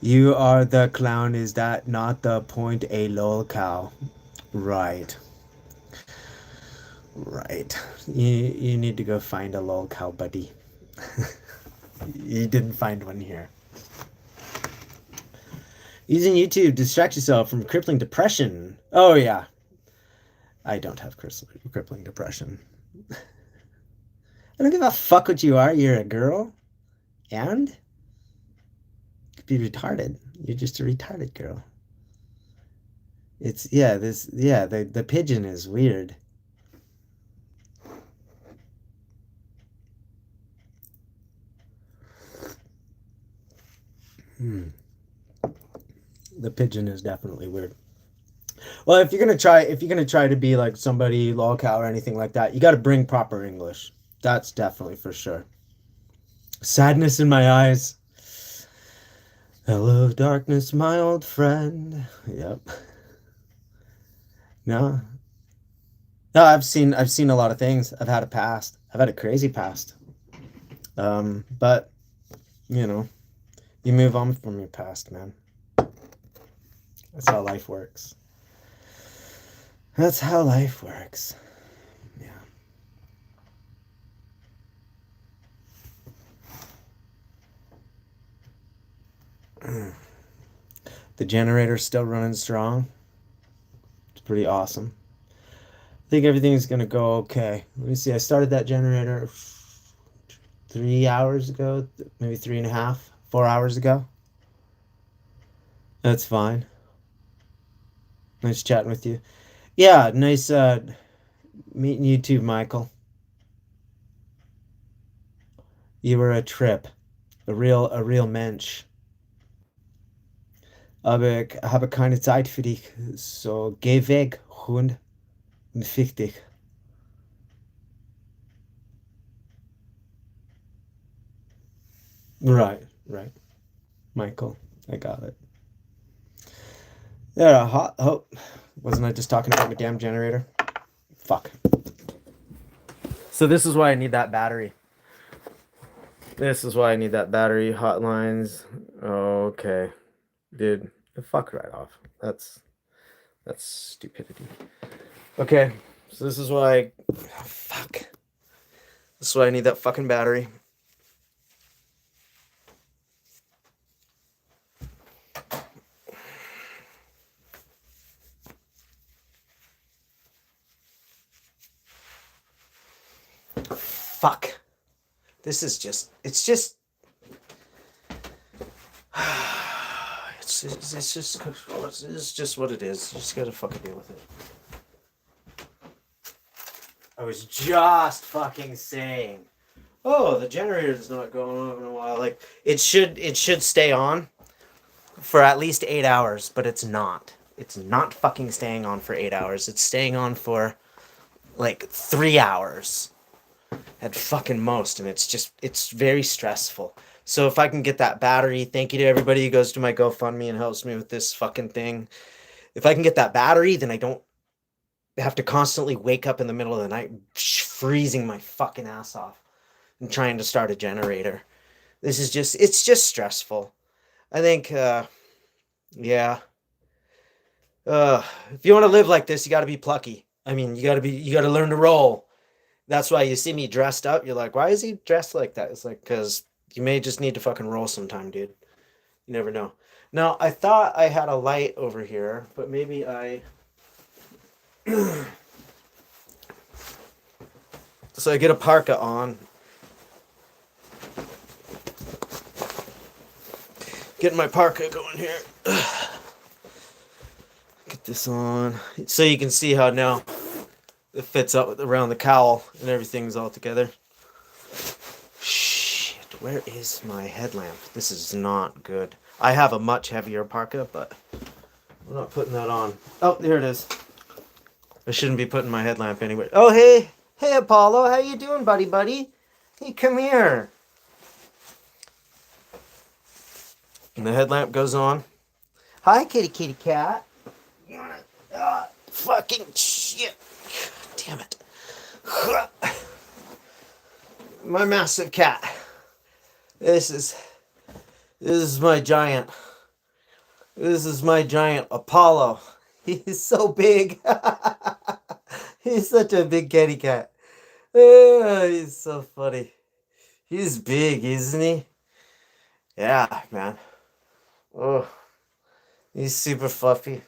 You are the clown. Is that not the point? A lol cow. Right. Right. You need to go find a lol cow, buddy. You didn't find one here. Using YouTube to distract yourself from crippling depression. Oh yeah. I don't have crippling depression. I don't give a fuck what you are. You're a girl. And you could be retarded. You're just a retarded girl. It's the pigeon is weird. The pigeon is definitely weird. Well, if you're gonna try to be like somebody lolcow or anything like that, you got to bring proper English. That's definitely for sure. Sadness in my eyes. Hello, darkness, my old friend. Yep. No, no, I've seen a lot of things. I've had a past. I've had a crazy past. But you know, you move on from your past, man. That's how life works. That's how life works. Yeah. The generator's still running strong. It's pretty awesome. I think everything's gonna go okay. Let me see. I started that generator 3 hours ago, maybe 3.5, 4 hours ago. That's fine. Nice chatting with you. Yeah, nice meeting you too, Michael. You were a trip, a real mensch. Aber ich habe keine Zeit für dich, so geh weg, Hund, und fick dich. Right, right, Michael, I got it. Yeah, hot. Oh, wasn't I just talking about my damn generator? Fuck. So this is why I need that battery. This is why I need that battery. Hotlines. Okay, dude. Fuck right off. That's stupidity. Okay, so this is why. Oh, fuck. This is why I need that fucking battery. Fuck. This is just. It's just. It's just what it is. You just gotta fucking deal with it. I was just fucking saying. Oh, the generator's not going on in a while. Like it should stay on for at least 8 hours, but it's not. It's not fucking staying on for 8 hours. It's staying on for like 3 hours at fucking most, and it's very stressful. So if I can get that battery, thank you to everybody who goes to my GoFundMe and helps me with this fucking thing. If I can get that battery, then I don't have to constantly wake up in the middle of the night freezing my fucking ass off and trying to start a generator. It's just stressful. I think, yeah. If you want to live like this, you got to be plucky. I mean, you got to learn to roll. That's why you see me dressed up. You're like, why is he dressed like that? It's like, because you may just need to fucking roll sometime, dude. You never know. Now, I thought I had a light over here, but maybe I. So I get a parka on. Getting my parka going here. Get this on. So you can see how now it fits up around the cowl and everything's all together. Shit, where is my headlamp? This is not good. I have a much heavier parka, but I'm not putting that on. Oh, there it is. I shouldn't be putting my headlamp anywhere. Oh, hey. Hey, Apollo. How you doing, buddy? Hey, come here. And the headlamp goes on. Hi, kitty cat. You wanna... fucking shit. Damn it. My massive cat. This is my giant. This is my giant Apollo. He's so big. He's such a big kitty cat. He's so funny. He's big, isn't he? Yeah, man. Oh, he's super fluffy.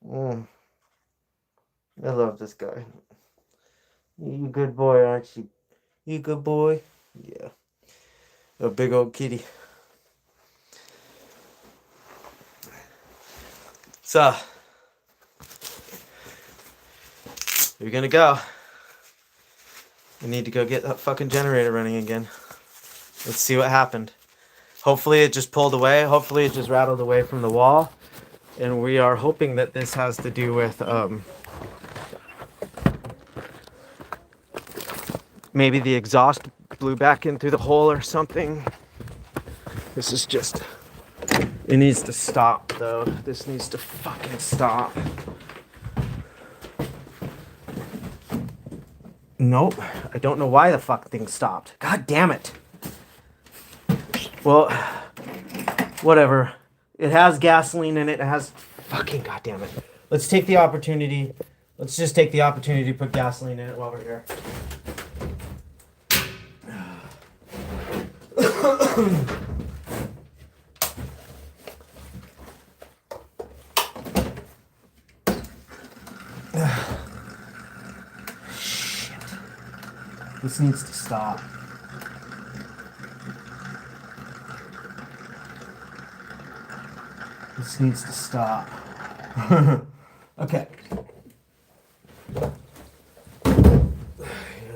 I love this guy. You good boy, aren't you? You good boy? Yeah. A big old kitty. So, we're gonna go. We need to go get that fucking generator running again. Let's see what happened. Hopefully it just pulled away. Hopefully it just rattled away from the wall. And we are hoping that this has to do with maybe the exhaust blew back in through the hole or something. This is just... It needs to stop, though. This needs to fucking stop. Nope. I don't know why the fuck thing stopped. God damn it. Well, whatever. It has gasoline in it. It has... Fucking goddamn it. Let's take the opportunity. Let's just take the opportunity to put gasoline in it while we're here. Shit. This needs to stop. This needs to stop. Okay. Here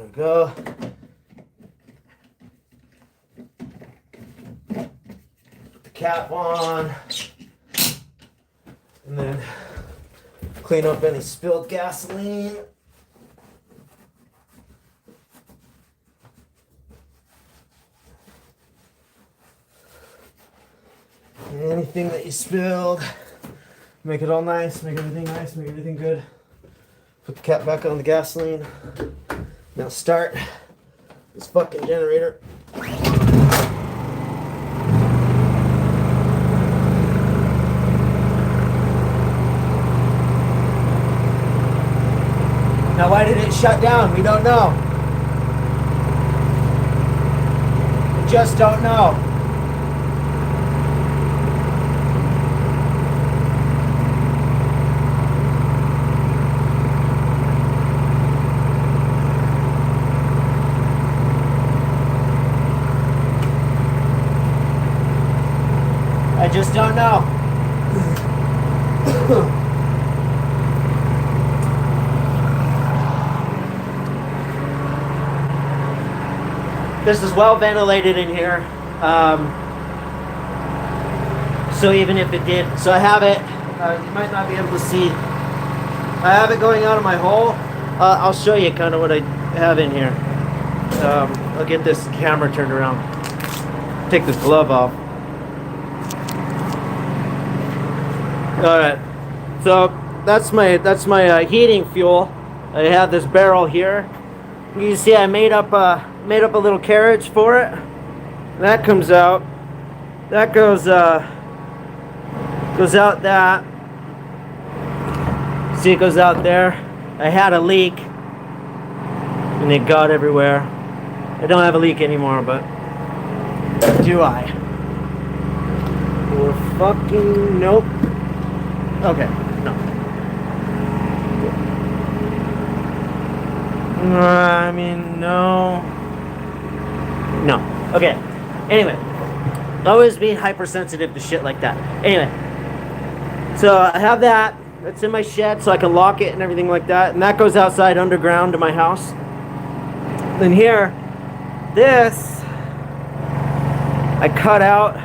we go. Put the cap on. And then clean up any spilled gasoline. Anything that you spilled, make it all nice, make everything nice, make everything good. Put the cap back on the gasoline. Now start this fucking generator. Now why did it shut down? We don't know. We just don't know. I just don't know. This is well ventilated in here. So even if it did, so I have it, you might not be able to see. I have it going out of my hole. I'll show you kind of what I have in here. I'll get this camera turned around. Take this glove off. All right, so that's my heating fuel. I have this barrel here. You can see I made up a little carriage for it. That comes out. That goes out that. See, it goes out there. I had a leak, and it got everywhere. I don't have a leak anymore, but do I? Or fucking nope. Okay, no. I mean, no. No. Okay. Anyway, always be hypersensitive to shit like that. Anyway, so I have that. It's in my shed, so I can lock it and everything like that. And that goes outside underground to my house. Then here, this I cut out.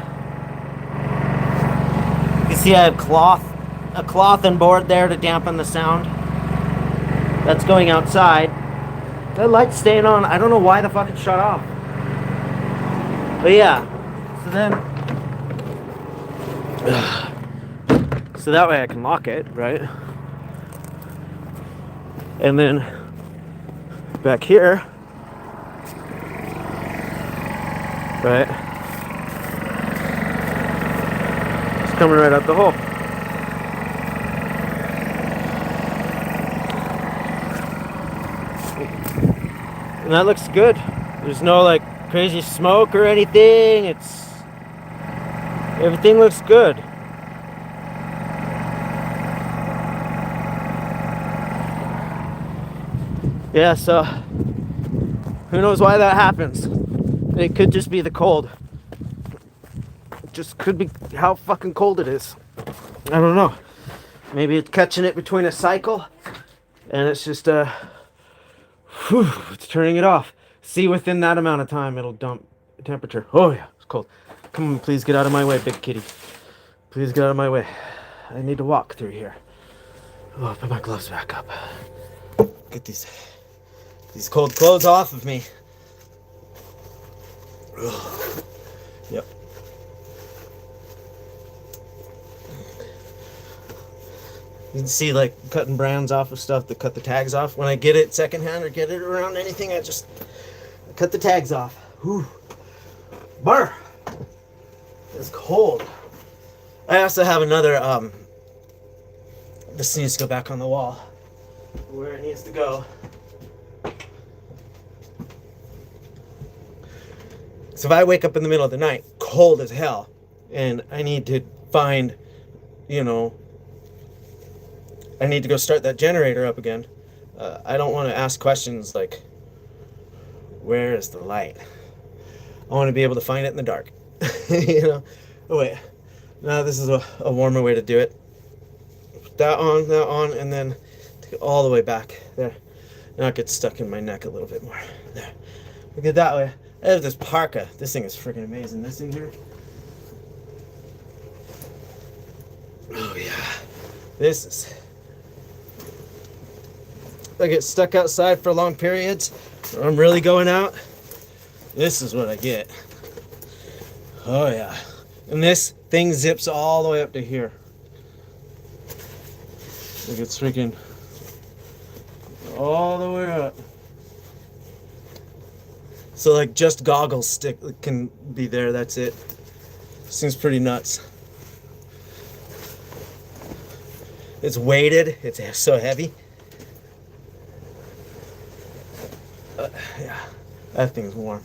You see, I have a cloth and board there to dampen the sound. That's going outside. The light's staying on. I don't know why the fuck it shut off. But yeah, so then, so that way I can lock it, right? And then back here, right? It's coming right out the hole. And that looks good. There's no like crazy smoke or anything. Everything looks good. Yeah, so who knows why that happens? It could just be the cold. It just could be how fucking cold it is. I don't know. Maybe it's catching it between a cycle and it's just it's turning it off. See, within that amount of time it'll dump temperature. Oh yeah, it's cold. Come on, please get out of my way, big kitty. Please get out of my way. I need to walk through here. Oh, put my gloves back up. Get these cold clothes off of me. Ugh. Yep. You can see like cutting brands off of stuff to cut the tags off. When I get it secondhand or get it around anything, I just cut the tags off. Whew. Brr. It's cold. I also have another, this needs to go back on the wall where it needs to go. So if I wake up in the middle of the night, cold as hell, and I need to find, you know, I need to go start that generator up again. I don't want to ask questions like, where is the light? I want to be able to find it in the dark. You know? Oh wait, now this is a warmer way to do it. Put that on, and then take it all the way back. There. Now it gets stuck in my neck a little bit more. There. Look at that way. I have this parka. This thing is freaking amazing. This thing here. Oh yeah. This is... I get stuck outside for long periods, or I'm really going out. This is what I get. Oh yeah. And this thing zips all the way up to here. Like it's freaking all the way up. So like just goggles can be there, that's it. Seems pretty nuts. It's weighted, it's so heavy. Yeah, that thing's warm.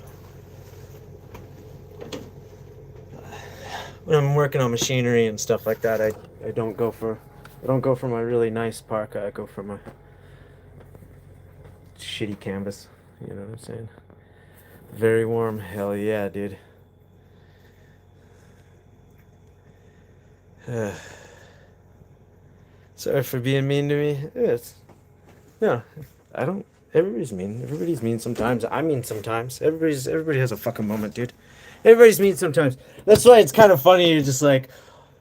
When I'm working on machinery and stuff like that, I don't go for my really nice parka. I go for my shitty canvas. You know what I'm saying? Very warm. Hell yeah, dude. Sorry for being mean to me. No, I don't. Everybody's mean. Everybody's mean sometimes. I mean sometimes. Everybody has a fucking moment, dude. Everybody's mean sometimes. That's why it's kind of funny. You're just like,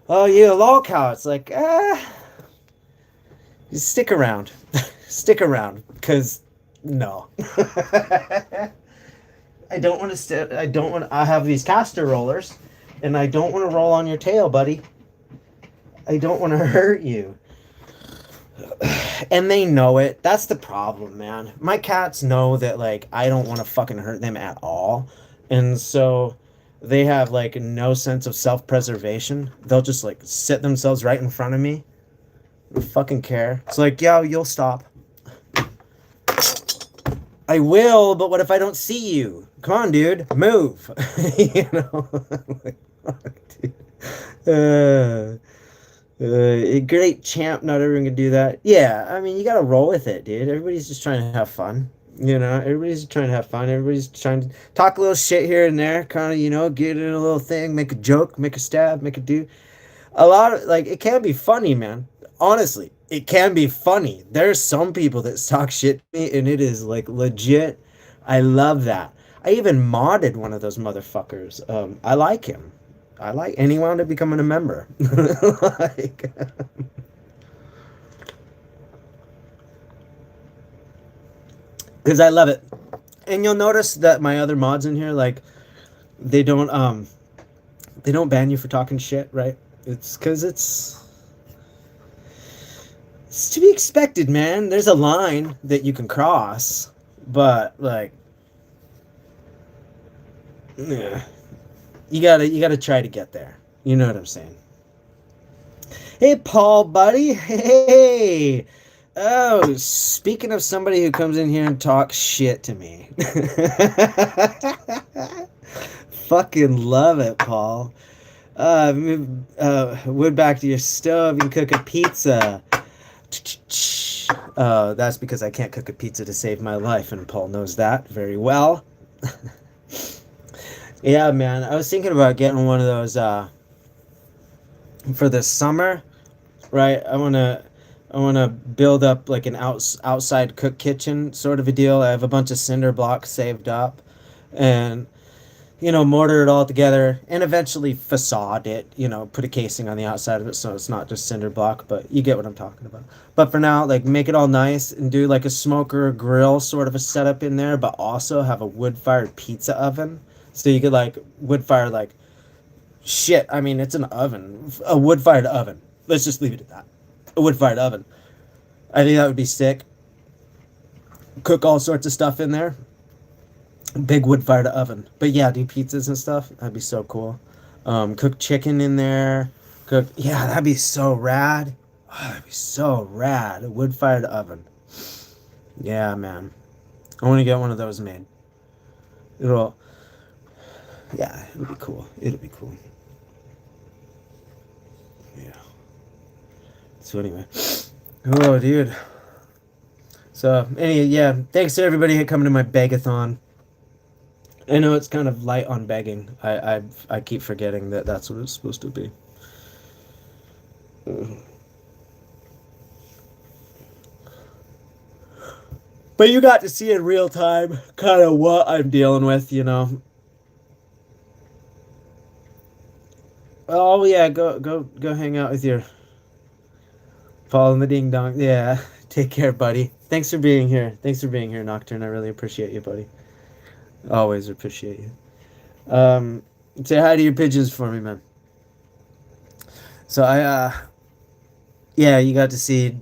oh, you a lol cow. It's like, you stick around. Stick around. Because, no. I don't want to I have these caster rollers. And I don't want to roll on your tail, buddy. I don't want to hurt you. And they know it. That's the problem, man. My cats know that, like, I don't want to fucking hurt them at all. And so... they have like no sense of self-preservation. They'll just like sit themselves right in front of me. I don't fucking care. It's like, yo, you'll stop. I will, but what if I don't see you? Come on, dude, move. You know, like, fuck, dude. A great champ. Not everyone can do that. Yeah, I mean, you gotta roll with it, dude. Everybody's just trying to have fun. You know, everybody's trying to have fun. Everybody's trying to talk a little shit here and there, kind of, you know, get in a little thing, make a joke, make a stab, make a do. A lot of like, it can be funny, man. Honestly, it can be funny. There's some people that talk shit to me, and it is like legit. I love that. I even modded one of those motherfuckers. I like him. And he wound up becoming a member. Like, because I love it. And you'll notice that my other mods in here, like, they don't they don't ban you for talking shit, right? It's because it's to be expected, man. There's a line that you can cross, but like, yeah, you gotta try to get there. You know what I'm saying? Hey, Paul, buddy. Hey. Oh, speaking of somebody who comes in here and talks shit to me. Fucking love it, Paul. Wood back to your stove and cook a pizza. That's because I can't cook a pizza to save my life, and Paul knows that very well. Yeah, man. I was thinking about getting one of those for this summer, right? I wanna build up like an outside cook kitchen sort of a deal. I have a bunch of cinder blocks saved up, and mortar it all together and eventually facade it, put a casing on the outside of it so it's not just cinder block, but you get what I'm talking about. But for now, like, make it all nice and do like a smoker grill sort of a setup in there, but also have a wood-fired pizza oven. So you could like wood fire like shit. I mean, it's an oven, a wood-fired oven. Let's just leave it at that. A wood-fired oven. I think that would be sick. Cook all sorts of stuff in there. Big wood-fired oven. But yeah, do pizzas and stuff. That'd be so cool. Cook chicken in there. Yeah, that'd be so rad. Oh, that'd be so rad. A wood-fired oven. Yeah, man. I want to get one of those made. It'll, yeah, it'll be cool. It'll be cool. Yeah. So anyway. Oh, dude. So, yeah, thanks to everybody coming to my Beg-a-thon. I know it's kind of light on begging. I keep forgetting that that's what it's supposed to be. But you got to see in real time kind of what I'm dealing with. Oh yeah, go hang out with your Paul and the Ding Dong. Yeah, take care, buddy. Thanks for being here. Thanks for being here, Nocturne. I really appreciate you, buddy. Always appreciate you. Say hi to your pigeons for me, man. So yeah, you got to see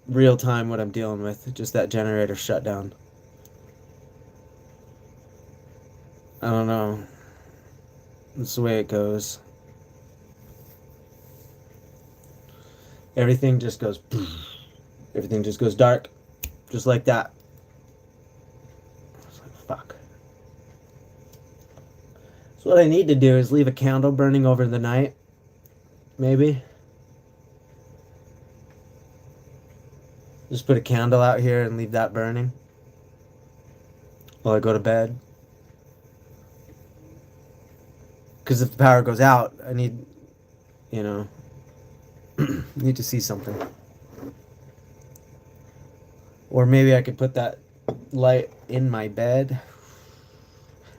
real time what I'm dealing with. Just that generator shut down. I don't know. That's the way it goes. Everything just goes. Everything just goes dark, just like that. It's like, fuck. So what I need to do is leave a candle burning over the night. Maybe. Just put a candle out here and leave that burning while I go to bed. Because if the power goes out, I need, need to see something. Or maybe I could put that light in my bed.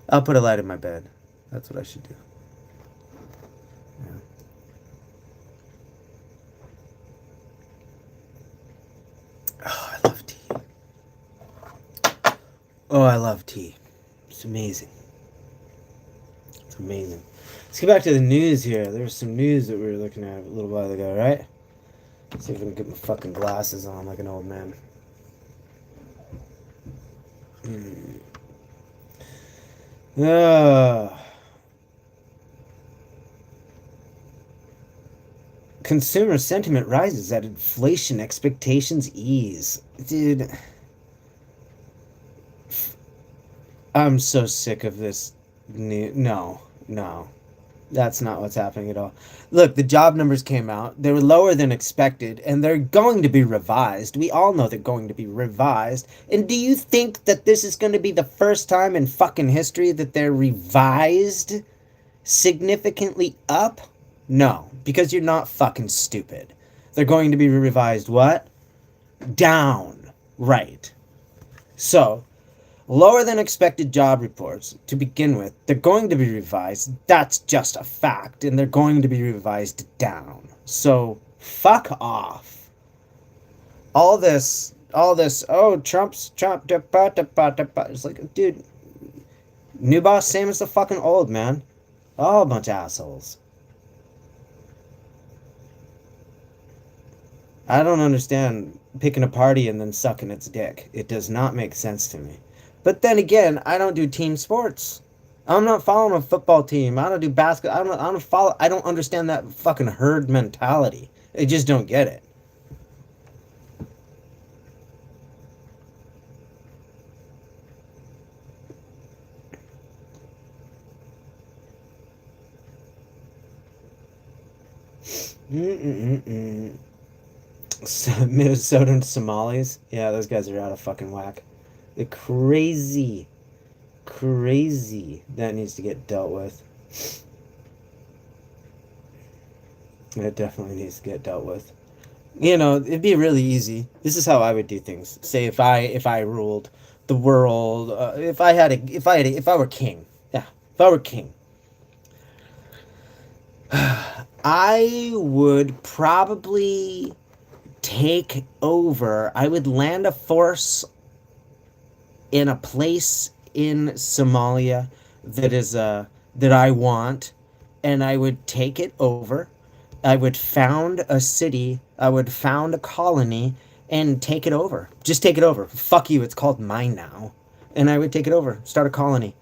I'll put a light in my bed. That's what I should do. Yeah. Oh, I love tea. Oh, I love tea. It's amazing. It's amazing. Let's get back to the news here. There was some news that we were looking at a little while ago, right? Let's see if I can get my fucking glasses on like an old man. Consumer sentiment rises as inflation expectations ease. Dude, I'm so sick of this. No, no. That's not what's happening at all. Look, the job numbers came out. They were lower than expected, and they're going to be revised. We all know they're going to be revised. And do you think that this is going to be the first time in fucking history that they're revised significantly up? No, because you're not fucking stupid. They're going to be revised what? Down. Right. So, lower than expected job reports to begin with. They're going to be revised. That's just a fact. And they're going to be revised down. So, fuck off. All this, oh, Trump, it's like, dude, new boss, same as the fucking old, man. All a bunch of assholes. I don't understand picking a party and then sucking its dick. It does not make sense to me. But then again, I don't do team sports. I'm not following a football team. I don't do basketball. I don't understand that fucking herd mentality. I just don't get it. Minnesotan Somalis. Yeah, those guys are out of fucking whack. They're crazy. Crazy. That needs to get dealt with. It definitely needs to get dealt with. You know, it'd be really easy. This is how I would do things. Say if I ruled the world, if I were king. Yeah, if I were king. I would probably take over. I would land a force in a place in Somalia that I want, and I would take it over. I would found a city. I would found a colony and take it over. Just take it over. Fuck you. It's called mine now, and I would take it over. Start a colony.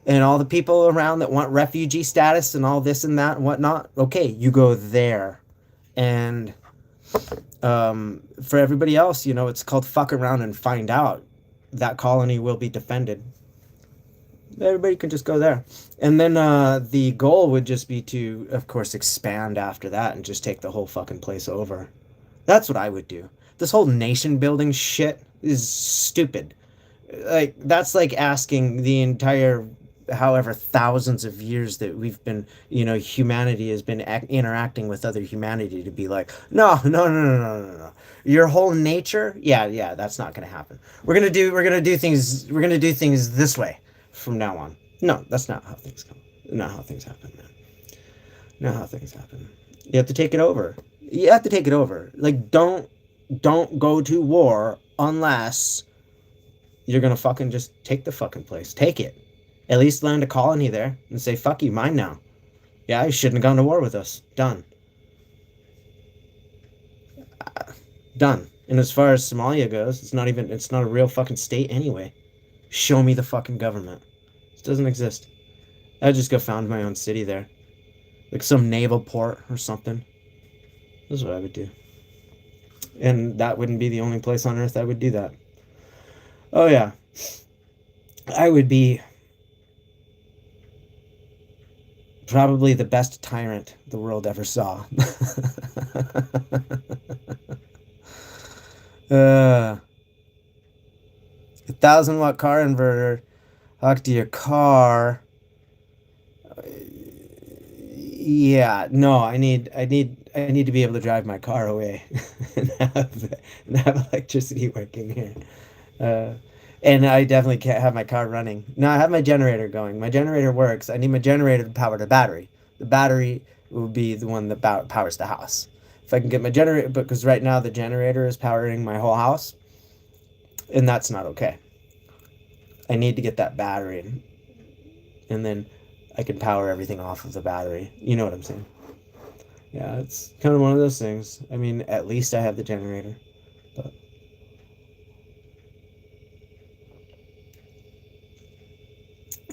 And all the people around that want refugee status and all this and that and whatnot. Okay, you go there, and for everybody else, you know, it's called fuck around and find out. That colony will be defended. Everybody can just go there. And then the goal would just be to, of course, expand after that and just take the whole fucking place over. That's what I would do. This whole nation building shit is stupid. Like, that's like asking the entire however thousands of years that we've been, you know, humanity has been interacting with other humanity to be like, no, your whole nature, yeah, that's not gonna happen. We're gonna do things this way from now on. No, that's not how things come. Not how things happen, man. Not how things happen. You have to take it over. You have to take it over. Like, don't go to war unless you're gonna fucking just take the fucking place. Take it. At least land a colony there and say, fuck you, mine now. Yeah, you shouldn't have gone to war with us. Done. Done. And as far as Somalia goes, it's not a real fucking state anyway. Show me the fucking government. It doesn't exist. I'd just go found my own city there. Like some naval port or something. That's what I would do. And that wouldn't be the only place on earth I would do that. Oh yeah. I would be probably the best tyrant the world ever saw. 1,000-watt car inverter. Hook to your car. Yeah, no, I need to be able to drive my car away and have electricity working here. And I definitely can't have my car running. No, I have my generator going. My generator works. I need my generator to power the battery. The battery will be the one that powers the house. If I can get my generator, because right now the generator is powering my whole house, and that's not okay. I need to get that battery, and then I can power everything off of the battery. You know what I'm saying? Yeah, it's kind of one of those things. I mean, at least I have the generator, but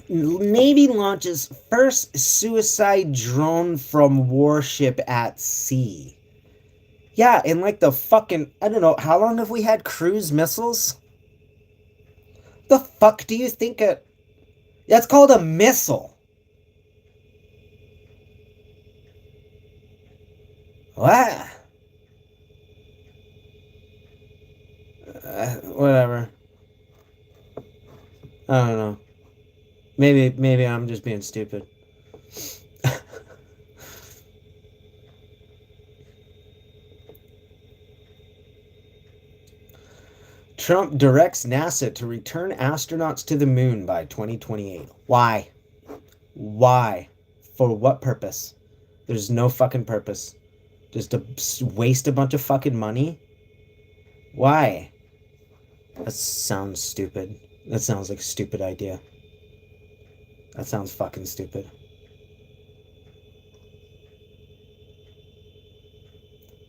Navy launches first suicide drone from warship at sea. Yeah, in like the fucking, I don't know, how long have we had cruise missiles? The fuck do you think it? That's called a missile. What? Whatever. I don't know. Maybe I'm just being stupid. Trump directs NASA to return astronauts to the moon by 2028. Why? Why? For what purpose? There's no fucking purpose. Just to waste a bunch of fucking money? Why? That sounds stupid. That sounds like a stupid idea. That sounds fucking stupid.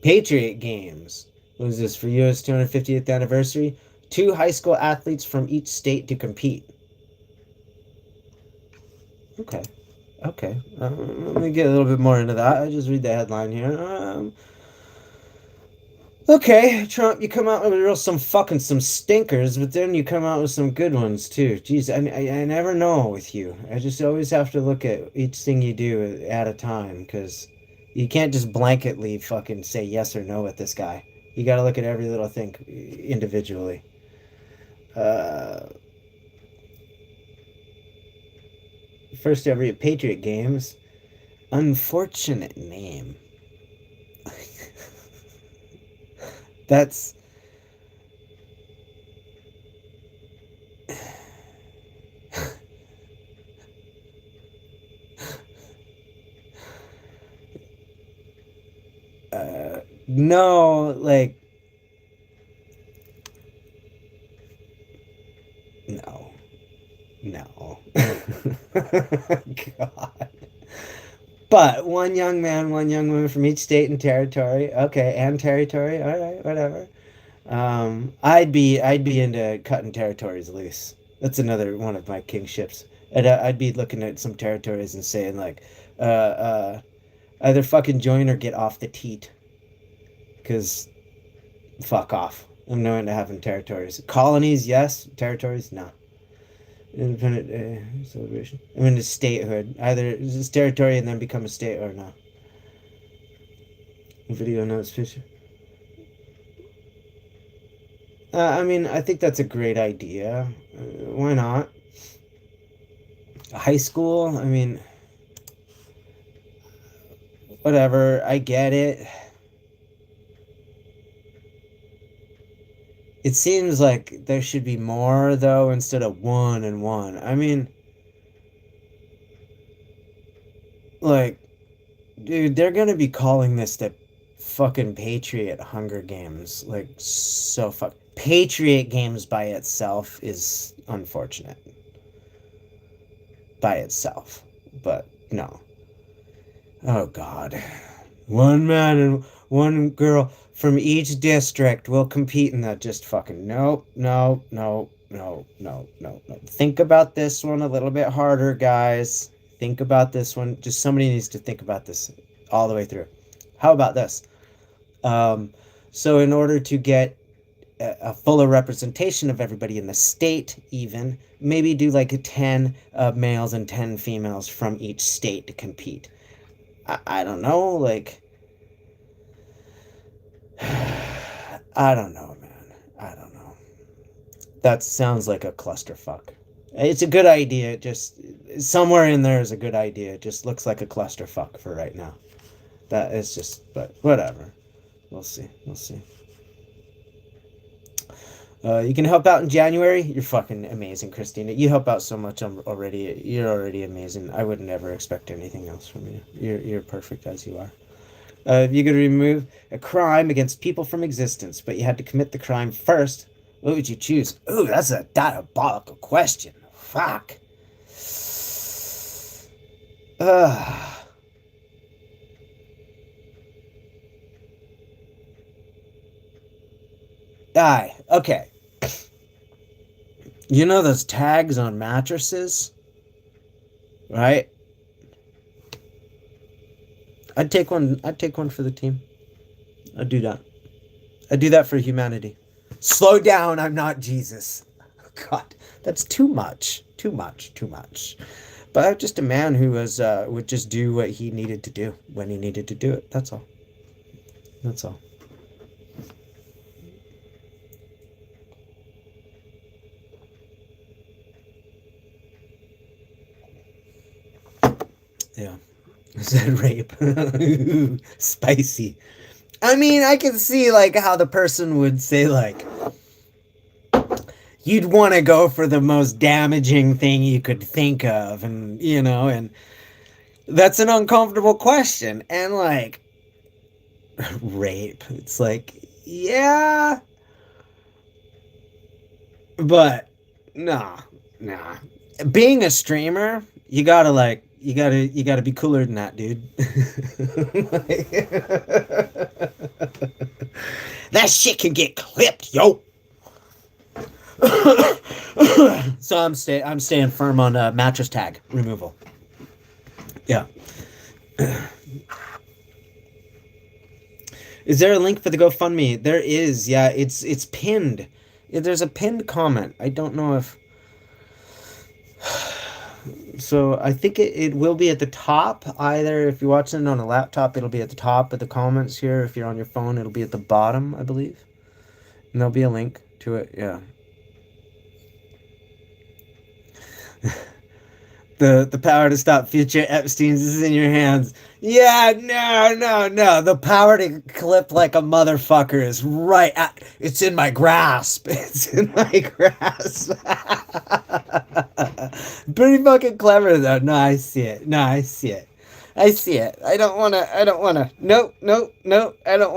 Patriot Games. What is this for U.S. 250th anniversary? 2 high school athletes from each state to compete. Okay. Okay. Let me get a little bit more into that. I just read the headline here. Okay, Trump, you come out with some stinkers, but then you come out with some good ones too. Jeez, I never know with you. I just always have to look at each thing you do at a time because you can't just blanketly fucking say yes or no with this guy. You got to look at every little thing individually. Uh, First ever Patriot Games. Unfortunate name. That's no, like no. No. God. But one young woman from each state and territory. Okay, and territory. All right, whatever. I'd be into cutting territories loose. That's another one of my kingships. I'd be looking at some territories and saying like, uh, uh, either fucking join or get off the teat. Cause fuck off. I'm no into having territories. Colonies, yes. Territories, no. Independent celebration. I'm into statehood. Either is this territory and then become a state or no. Video notes picture. I mean, I think that's a great idea. Why not? High school, I mean, whatever. I get it. It seems like there should be more, though, instead of one and one. I mean, like, dude, they're gonna be calling this the fucking Patriot Hunger Games. Like, so fuck. Patriot Games by itself is unfortunate. By itself. But, no. Oh, God. One man and one girl from each district will compete in that. Just fucking nope, no, no, no, no, no, no. Think about this one a little bit harder, guys. Think about this one. Just somebody needs to think about this all the way through. How about this? Um, so in order to get a fuller representation of everybody in the state, even maybe do like 10 males and 10 females from each state to compete. I don't know, like I don't know, man. I don't know. That sounds like a clusterfuck. It's a good idea. Just somewhere in there is a good idea. It just looks like a clusterfuck for right now. That is just, but whatever. We'll see. We'll see. You can help out in January. You're fucking amazing, Christina. You help out so much already. You're already amazing. I would never expect anything else from you. You're perfect as you are. If you could remove a crime against people from existence, but you had to commit the crime first, what would you choose? Ooh, that's a diabolical question. Fuck. Ugh. Aye. Okay. You know those tags on mattresses? right? I'd take one. I'd take one for the team. I'd do that. I'd do that for humanity. Slow down. I'm not Jesus. God, that's too much. Too much. Too much. But I'm just a man who was would just do what he needed to do when he needed to do it. That's all. That's all. Yeah. Is that rape? Spicy. I mean, I can see like how the person would say like you'd want to go for the most damaging thing you could think of, and and that's an uncomfortable question. And like rape, it's like, yeah, but nah, nah. Being a streamer, you gotta be cooler than that, dude. That shit can get clipped, yo. So I'm staying firm on mattress tag removal. Yeah. Is there a link for the GoFundMe? There is. Yeah, it's pinned. There's a pinned comment. I don't know if so. I think it will be at the top. Either if you're watching it on a laptop, it'll be at the top of the comments here. If you're on your phone, it'll be at the bottom, I believe. And there'll be a link to it. Yeah. The power to stop future Epsteins is in your hands. Yeah, no. The power to clip like a motherfucker is right at, it's in my grasp. It's in my grasp. Pretty fucking clever though. No, I see it. I see it. I don't wanna. Nope. I don't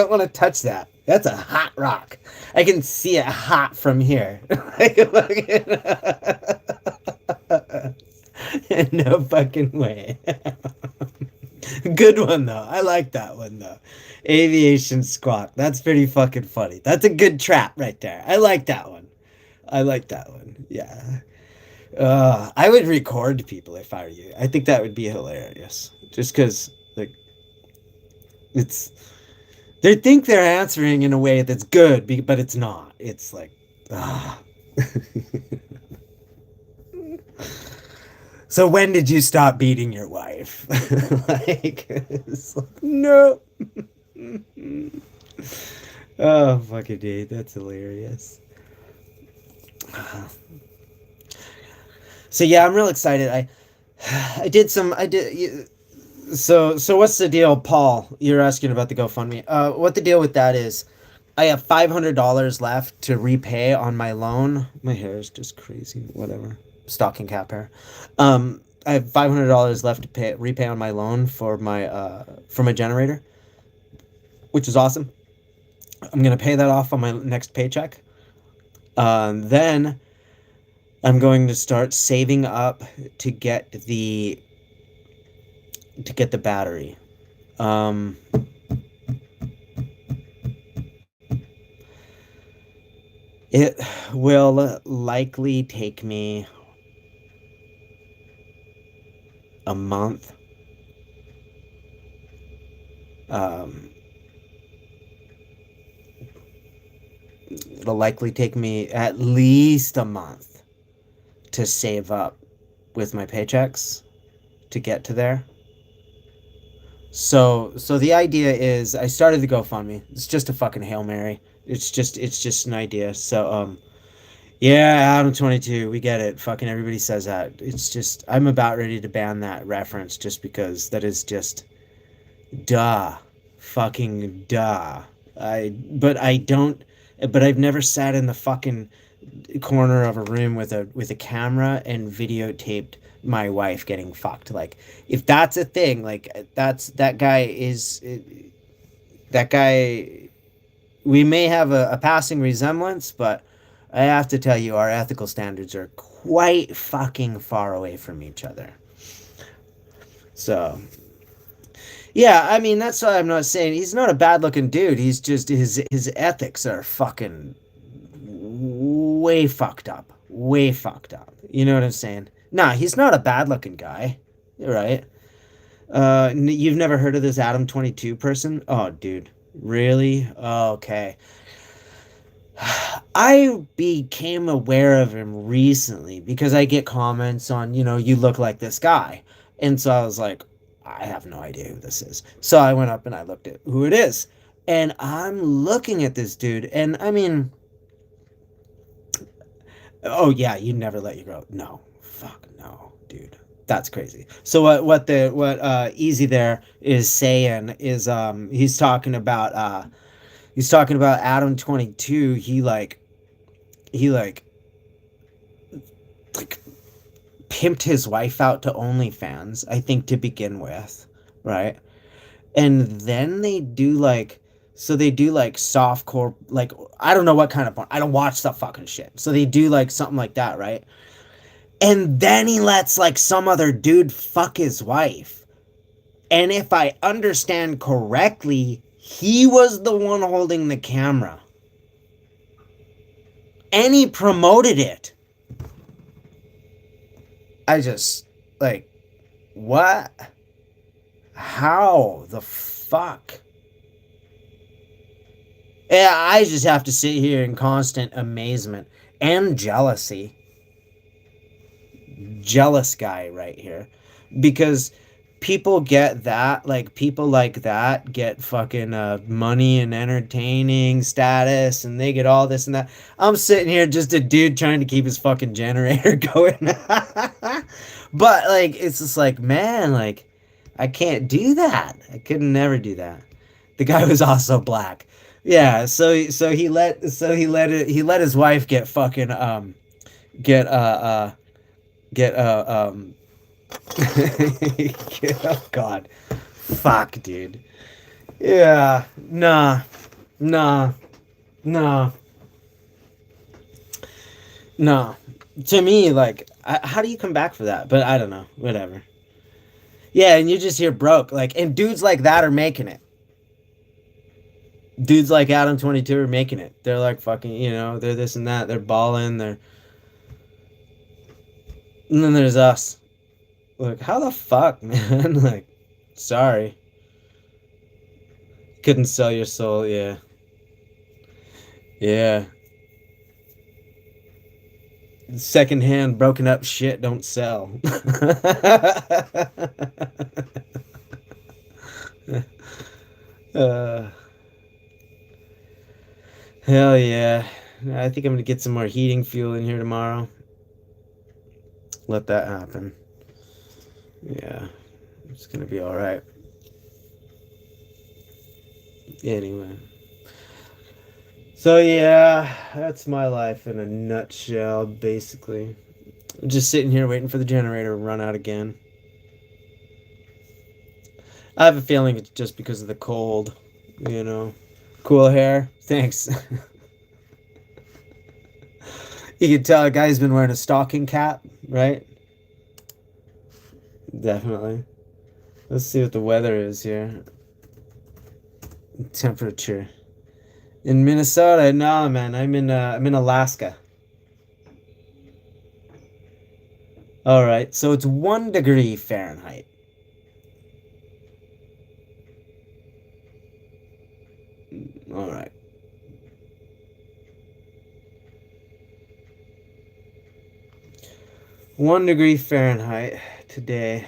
wanna touch that. That's a hot rock. I can see it hot from here. No fucking way. Good one though. I like that one though. Aviation squawk. That's pretty fucking funny. That's a good trap right there. I like that one. Yeah. I would record people if I were you. I think that would be hilarious. Just because, like, it's they think they're answering in a way that's good, but it's not. It's like, ah. So when did you stop beating your wife? Like, no. Oh, fucking dude, that's hilarious. So yeah, I'm real excited. I did. So what's the deal, Paul? You're asking about the GoFundMe. What the deal with that is, I have $500 left to repay on my loan. My hair is just crazy. Whatever. Stocking cap hair. I have $500 left to repay on my loan for my generator, which is awesome. I'm gonna pay that off on my next paycheck. Then I'm going to start saving up to get the battery. It will likely take me a month. It'll likely take me at least a month to save up with my paychecks to get to there. So the idea is, I started the GoFundMe. It's just a fucking Hail Mary. It's just an idea. So yeah, Adam 22, we get it. Fucking everybody says that. It's just, I'm about ready to ban that reference just because that is just duh. Fucking duh. But I've never sat in the fucking corner of a room with a camera and videotaped my wife getting fucked. Like, if that's a thing, like, that guy, we may have a passing resemblance, but I have to tell you, our ethical standards are quite fucking far away from each other. So yeah, I mean, that's why I'm not saying he's not a bad looking dude. He's just, his ethics are fucking way fucked up. Way fucked up. You know what I'm saying? Nah, he's not a bad looking guy. You're right. You've never heard of this Adam 22 person? Oh, dude. Really? Oh, okay. I became aware of him recently because I get comments on, you look like this guy. And so I was like, I have no idea who this is. So I went up and I looked at who it is. And I'm looking at this dude, and I mean, oh yeah, you never let your girl. No, fuck no, dude. That's crazy. So what Easy there is saying is he's talking about Adam 22. He like pimped his wife out to OnlyFans, I think, to begin with, right? And then they do like softcore, like, I don't know what kind of porn. I don't watch that fucking shit. So they do like something like that, right? And then he lets like some other dude fuck his wife. And if I understand correctly, he was the one holding the camera. And he promoted it. I just, like, what? How the fuck? Yeah, I just have to sit here in constant amazement and jealousy. Jealous guy right here. Because people like that get fucking money and entertaining status, and they get all this and that. I'm sitting here just a dude trying to keep his fucking generator going. But like, it's just like, man, like, I can't do that. I could never do that. The guy was also black. Yeah, so he let his wife get fucking get get oh god. Fuck, dude. Yeah. Nah. Nah. Nah. Nah. To me, like, how do you come back for that? But I don't know. Whatever. Yeah, and you just hear broke. Like, and dudes like that are making it. Dudes like Adam 22 are making it. They're like fucking, they're this and that. They're balling. And then there's us. Like, how the fuck, man? Like, sorry. Couldn't sell your soul. Yeah. Yeah. Secondhand broken up shit don't sell. uh, hell yeah. I think I'm gonna get some more heating fuel in here tomorrow. Let that happen. Yeah. It's gonna be alright. Anyway. So yeah, that's my life in a nutshell, basically. I'm just sitting here waiting for the generator to run out again. I have a feeling it's just because of the cold, you know. Cool hair. Thanks. You can tell a guy's been wearing a stocking cap, right? Definitely. Let's see what the weather is here. Temperature. In Minnesota, no man, I'm in Alaska. All right, so it's 1 degree Fahrenheit. All right. 1 degree Fahrenheit today.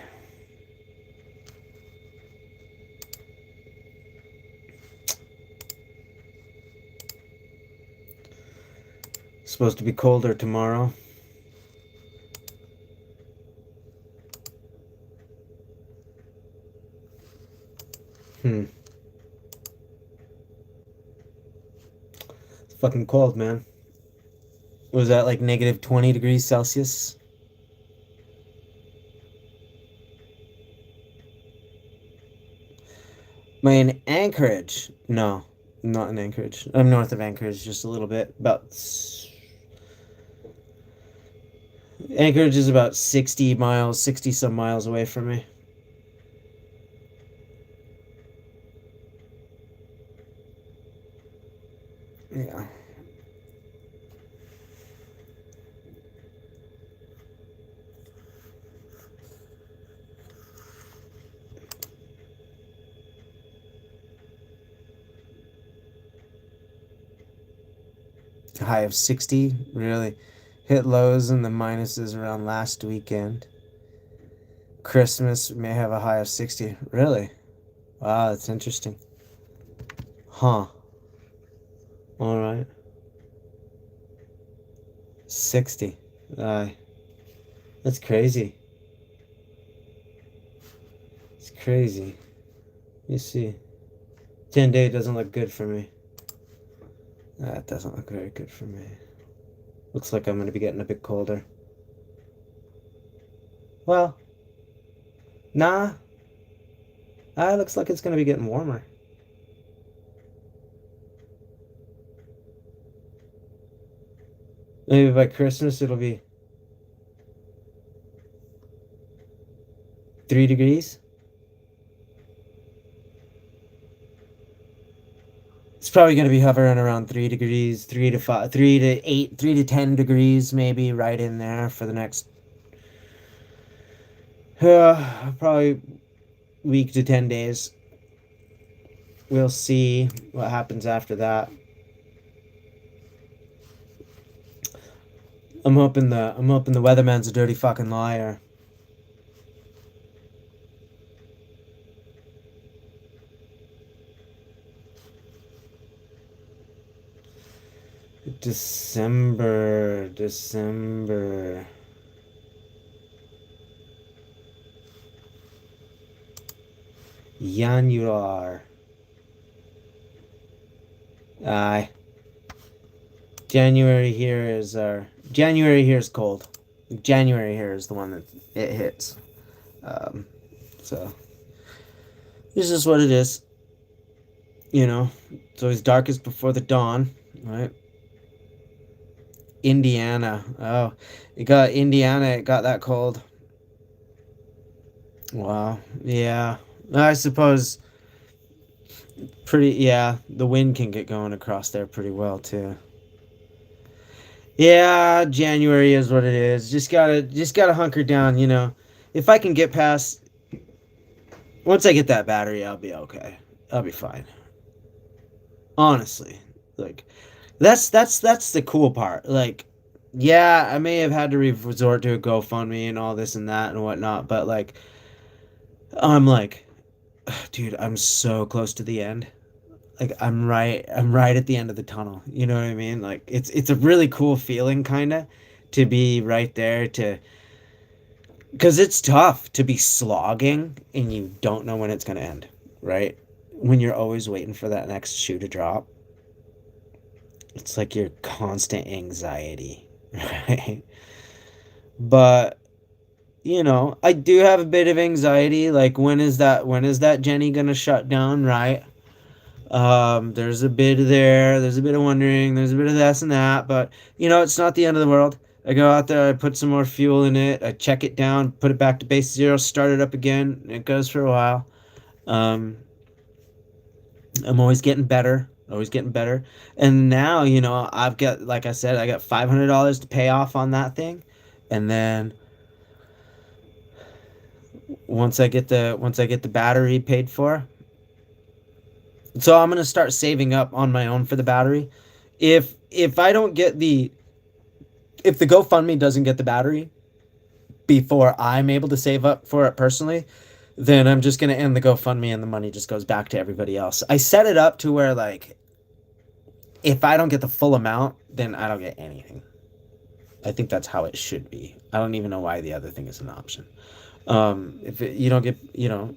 Supposed to be colder tomorrow. It's fucking cold, man. Was that like negative 20 degrees Celsius? Am I in Anchorage? No, I'm not in Anchorage. I'm north of Anchorage just a little bit. Anchorage is about 60 miles, 60 some miles away from me. Yeah. High of 60. Really hit lows in the minuses around last weekend. Christmas may have a high of 60. Really? Wow, that's interesting. Huh. All right. 60. Uh, that's crazy. It's crazy. You see. 10-day doesn't look good for me. That doesn't look very good for me. Looks like I'm going to be getting a bit colder. Well, nah. Looks like it's going to be getting warmer. Maybe by Christmas it'll be 3 degrees. It's probably going to be hovering around 3 degrees, 3 to 5, 3 to 8, 3 to 10 degrees, maybe right in there for the next probably week to 10 days. We'll see what happens after that. I'm hoping the weatherman's a dirty fucking liar. December. January. Aye. January here is cold. January here is the one that it hits. So this is what it is. You know, it's always darkest before the dawn, right? Indiana. Oh, it got that cold. Wow. Yeah. I suppose yeah, the wind can get going across there pretty well too. Yeah, January is what it is. Just gotta hunker down, you know. If I can get past once I get that battery, I'll be okay. I'll be fine. Honestly. Like that's the cool part. Like, yeah, I may have had to resort to a GoFundMe and all this and that and whatnot, but like I'm like, dude, I'm so close to the end. Like I'm right at the end of the tunnel. You know what I mean? Like it's a really cool feeling kind of to be right there to cuz it's tough to be slogging and you don't know when it's going to end, right? When you're always waiting for that next shoe to drop. It's like your constant anxiety, right? But you know, I do have a bit of anxiety like when is that Jenny going to shut down, right? There's a bit there. There's a bit of wondering. There's a bit of this and that, but you know, it's not the end of the world. I go out there, I put some more fuel in it, I check it down, put it back to base zero, start it up again. And it goes for a while. Um, I'm always getting better, always getting better. And now, you know, I've got, like I said, I got $500 to pay off on that thing, and then once I get the battery paid for, so I'm gonna start saving up on my own for the battery. If I don't get the if the GoFundMe doesn't get the battery before I'm able to save up for it personally, then I'm just gonna end the GoFundMe and the money just goes back to everybody else. I set it up to where like if I don't get the full amount, then I don't get anything. I think that's how it should be. I don't even know why the other thing is an option. You don't get, you know,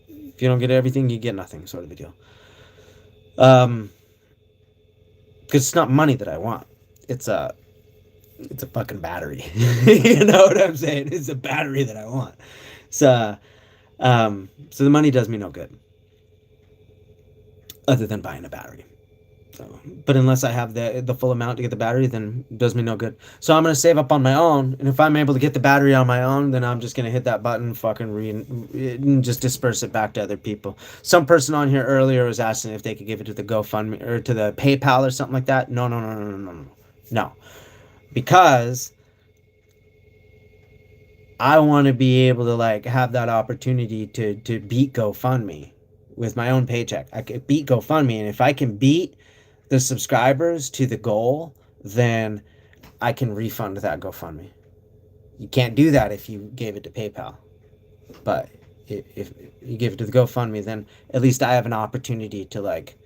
if you don't get everything, you get nothing, sort of a deal. Um, because it's not money that I want. It's a fucking battery. You know what I'm saying? It's a battery that I want. So, so the money does me no good, other than buying a battery. So, but unless I have the full amount to get the battery, then it does me no good. So I'm gonna save up on my own, and if I'm able to get the battery on my own, then I'm just gonna hit that button, fucking and just disperse it back to other people. Some person on here earlier was asking if they could give it to the GoFundMe or to the PayPal or something like that. No, no, no, no, no, no, no, no, because I want to be able to like have that opportunity to beat GoFundMe with my own paycheck. I could beat GoFundMe, and if I can beat the subscribers to the goal then I can refund that GoFundMe. You can't do that if you gave it to PayPal. But if you give it to the GoFundMe, then at least I have an opportunity to like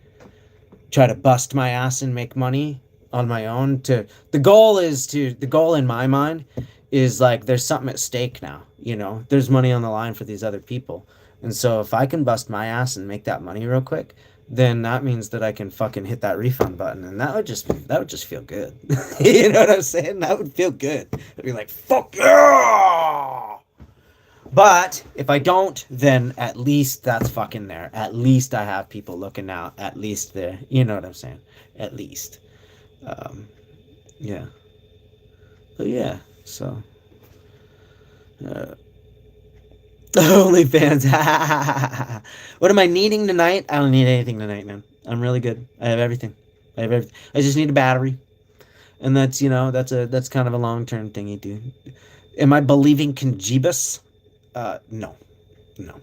try to bust my ass and make money on my own. The goal in my mind is like there's something at stake now. There's money on the line for these other people, and so if I can bust my ass and make that money real quick, then that means that I can fucking hit that refund button, and that would just feel good. You know what I'm saying? That would feel good. I'd be like, fuck yeah. But if I don't, then at least that's fucking there. At least I have people looking out. At least there. You know what I'm saying? At least. Um, yeah. But yeah, so. Uh, OnlyFans. What am I needing tonight? I don't need anything tonight, man. I'm really good. I have everything. I have everything. I just need a battery. And that's kind of a long-term thingy, dude. Am I believing Conjebus? No. No.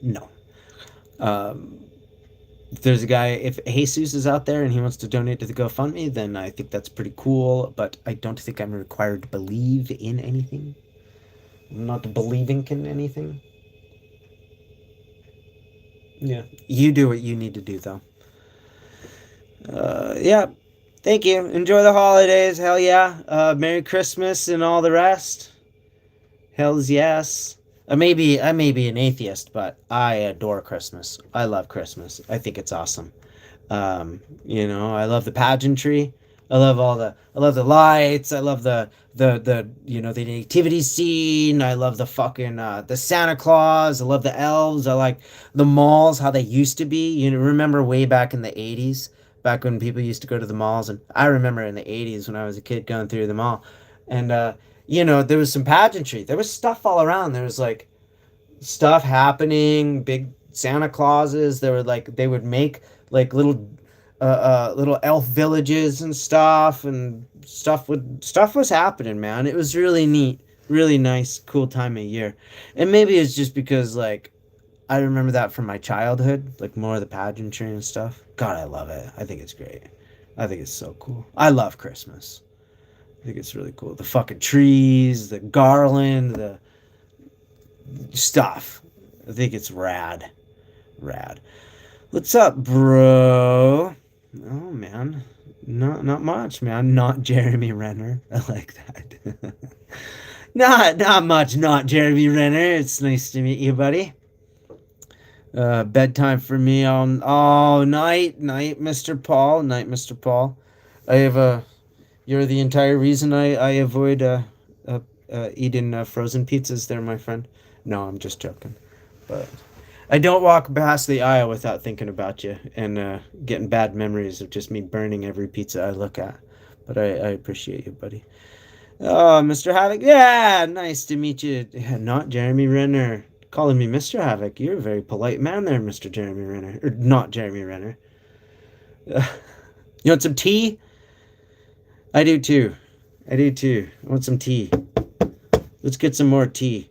No. Um, if there's a guy, if Jesus is out there and he wants to donate to the GoFundMe, then I think that's pretty cool. But I don't think I'm required to believe in anything. I'm not believing in anything. Yeah. You do what you need to do, though. Yeah. Thank you. Enjoy the holidays. Hell yeah. Merry Christmas and all the rest. Hell's yes. I may be an atheist, but I adore Christmas. I love Christmas. I think it's awesome. I love the pageantry. I love the lights. I love the nativity scene. I love the fucking the Santa Claus. I love the elves. I like the malls, how they used to be. Remember way back in the 80s, back when people used to go to the malls, and I remember in the 80s when I was a kid going through the mall, and there was some pageantry. There was stuff all around. There was like stuff happening, big Santa Clauses. They would make like little elf villages and stuff, and stuff was happening, man. It was really neat, really nice, cool time of year. And maybe it's just because like I remember that from my childhood, like more of the pageantry and stuff. God, I love it. I think it's great. I think it's so cool. I love Christmas. I think it's really cool. The fucking trees, the garland, the stuff. I think it's rad. Rad. What's up, bro? Oh man. Not much, man. Not Jeremy Renner. I like that. Not much, not Jeremy Renner. It's nice to meet you, buddy. Bedtime for me all night, Mr. Paul. Night, Mr. Paul. I have a You're the entire reason I avoid eating frozen pizzas there, my friend. No, I'm just joking. But I don't walk past the aisle without thinking about you and getting bad memories of just me burning every pizza I look at. But I appreciate you, buddy. Oh, Mr. Havoc. Yeah, nice to meet you. Yeah, not Jeremy Renner. Calling me Mr. Havoc. You're a very polite man there, Mr. Jeremy Renner. Or not Jeremy Renner. You want some tea? I do too. I do too. I want some tea. Let's get some more tea.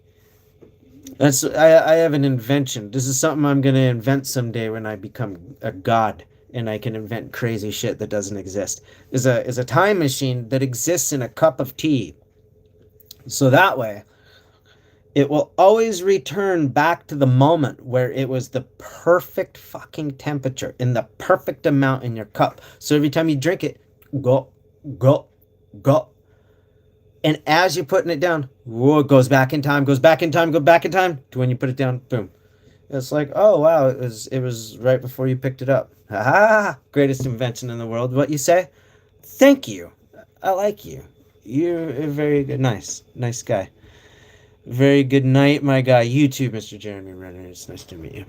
I have an invention. This is something I'm gonna invent someday when I become a god and I can invent crazy shit that doesn't exist. Is a time machine that exists in a cup of tea. So that way it will always return back to the moment where it was the perfect fucking temperature in the perfect amount in your cup. So every time you drink it, go, go, go. And as you're putting it down, whoa, it goes back in time, goes back in time, go back in time to when you put it down, boom. It's like, oh wow, it was right before you picked it up. Ha ha! Greatest invention in the world. What you say? Thank you. I like you. You're a very good, nice guy. Very good night, my guy. You too, Mr. Jeremy Renner. It's nice to meet you.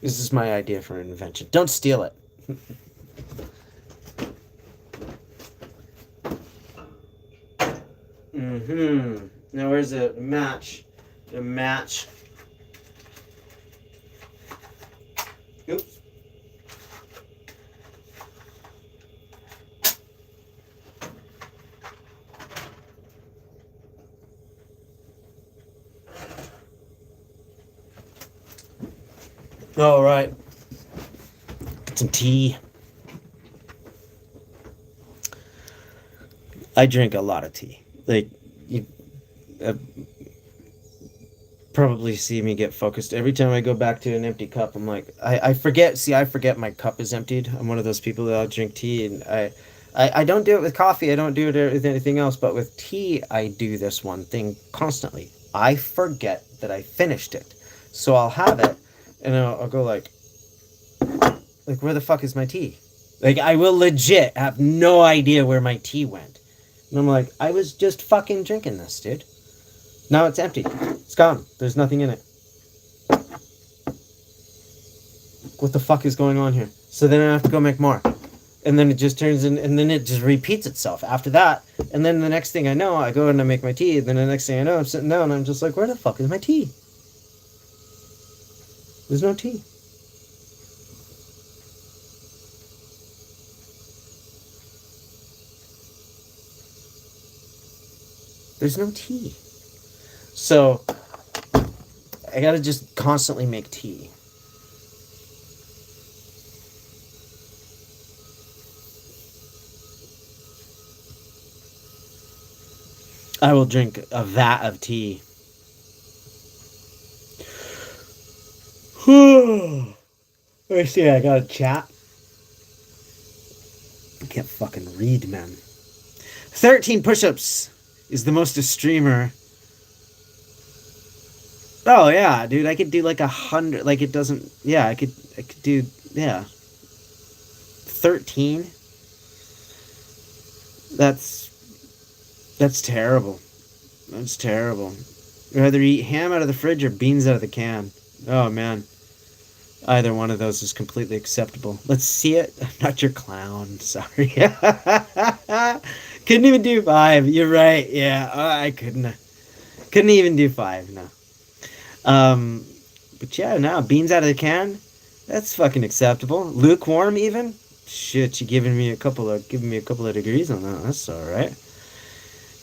This is my idea for an invention. Don't steal it. Now where's a match? A match. Oops. All right. Get some tea. I drink a lot of tea. Like, you uh, probably see me get focused every time I go back to an empty cup. I'm like, I forget. See, I forget my cup is emptied. I'm one of those people that I'll drink tea, and I don't do it with coffee. I don't do it with anything else. But with tea, I do this one thing constantly. I forget that I finished it, so I'll have it, and I'll go like, where the fuck is my tea? Like, I will legit have no idea where my tea went. And I'm like, I was just fucking drinking this, dude. Now it's empty. It's gone. There's nothing in it. What the fuck is going on here? So then I have to go make more. And then it just turns in, and then it just repeats itself after that. And then the next thing I know, I go and I make my tea. And then the next thing I know, I'm sitting down and I'm just like, where the fuck is my tea? There's no tea. There's no tea. So I gotta just constantly make tea. I will drink a vat of tea. Let me see, I got a chat. I can't fucking read, man. 13 push-ups is the most a streamer. Oh yeah, dude, I could do like 100. Like, it doesn't. Yeah, I could do. Yeah, 13. That's terrible. That's terrible. I'd rather eat ham out of the fridge or beans out of the can. Oh man, either one of those is completely acceptable. Let's see it. I'm not your clown. Sorry. Couldn't even do 5. You're right. Yeah, I couldn't. Couldn't even do 5. No. But yeah, no, beans out of the can. That's fucking acceptable. Lukewarm even. Shit, you giving me a couple of degrees on that. That's all right.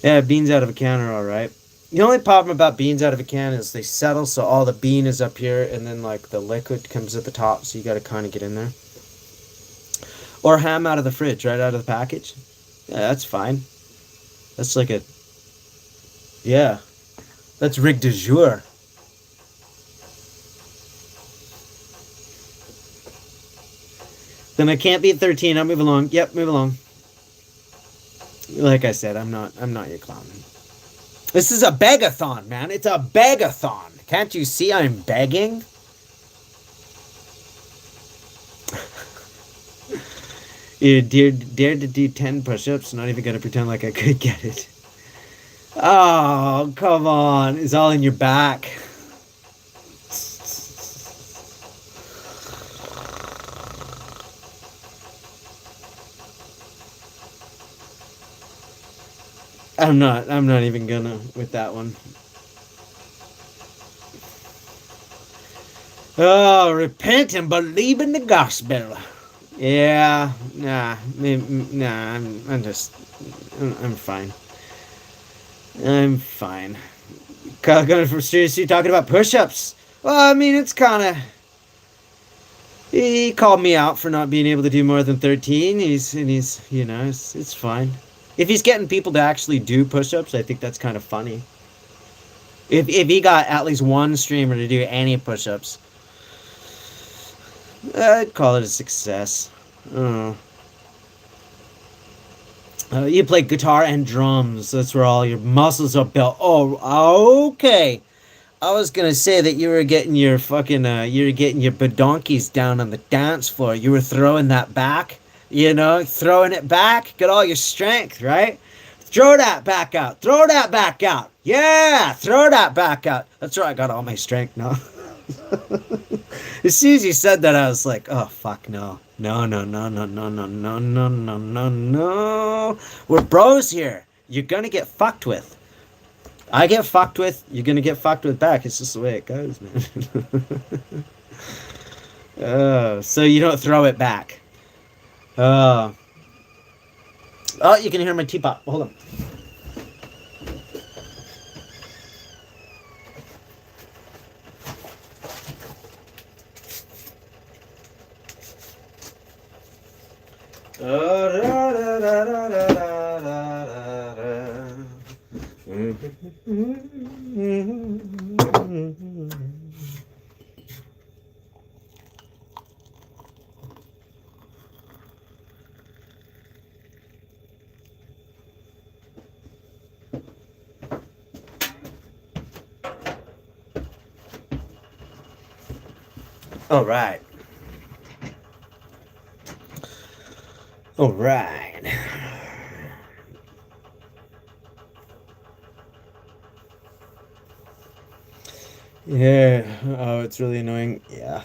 Yeah, beans out of a can are all right. The only problem about beans out of a can is they settle, so all the bean is up here, and then like the liquid comes at the top, so you got to kind of get in there. Or ham out of the fridge, right out of the package. Yeah, that's fine. That's like a. Yeah, that's rig de jour. Then I can't beat 13. I'll move along. Yep, move along. Like I said, I'm not your clown. This is a beg-a-thon, man. It's a beg-a-thon. Can't you see I'm begging? You dared to do 10 push-ups. Not even gonna pretend like I could get it. Oh, come on. It's all in your back. I'm not even gonna with that one. Oh, repent and believe in the gospel. Yeah, nah, I'm fine. I'm fine. Going from seriously talking about push-ups. Well, I mean, it's kind of. He called me out for not being able to do more than 13. He's you know, it's fine. If he's getting people to actually do push-ups, I think that's kind of funny. If he got at least one streamer to do any push-ups, I'd call it a success. You play guitar and drums. That's where all your muscles are built. Oh, okay. I was gonna say that you were getting your fucking you were getting your badonkies down on the dance floor. You were throwing that back. You know, throwing it back, get all your strength, right? Throw that back out. Throw that back out. Yeah, throw that back out. That's right, I got all my strength now. As soon as you said that, I was like, oh, fuck, no. No. We're bros here. You're gonna get fucked with. I get fucked with, you're gonna get fucked with back. It's just the way it goes, man. Oh, so you don't throw it back. Oh, you can hear my teapot. Hold on. All right. All right. Yeah. Oh, it's really annoying. Yeah.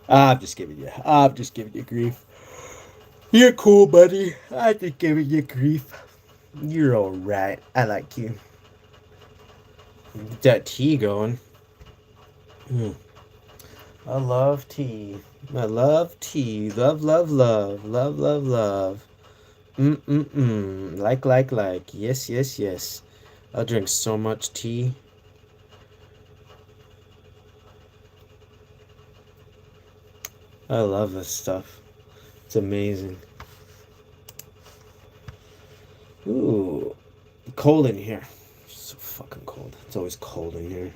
I'm just giving you grief. You're cool, buddy. I'm just giving you grief. You're all right. I like you. Get that tea going. Mm. I love tea. I love tea. Love, love, love. Love, love, love. Mm-mm-mm. Like. Yes, yes, yes. I'll drink so much tea. I love this stuff. It's amazing. Ooh. Cold in here. So fucking cold. It's always cold in here.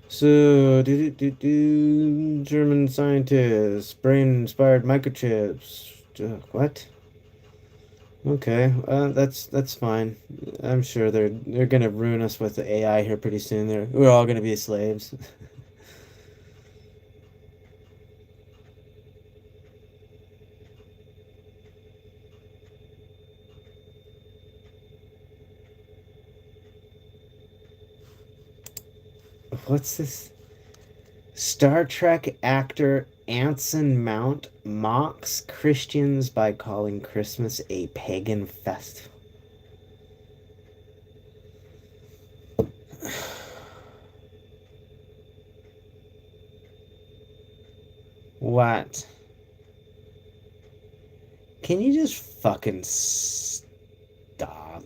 So, German scientists, brain-inspired microchips. What? Okay, that's fine. I'm sure they're gonna ruin us with the AI here pretty soon. We're all gonna be slaves. What's this? Star Trek actor Anson Mount mocks Christians by calling Christmas a pagan festival. What? Can you just fucking stop?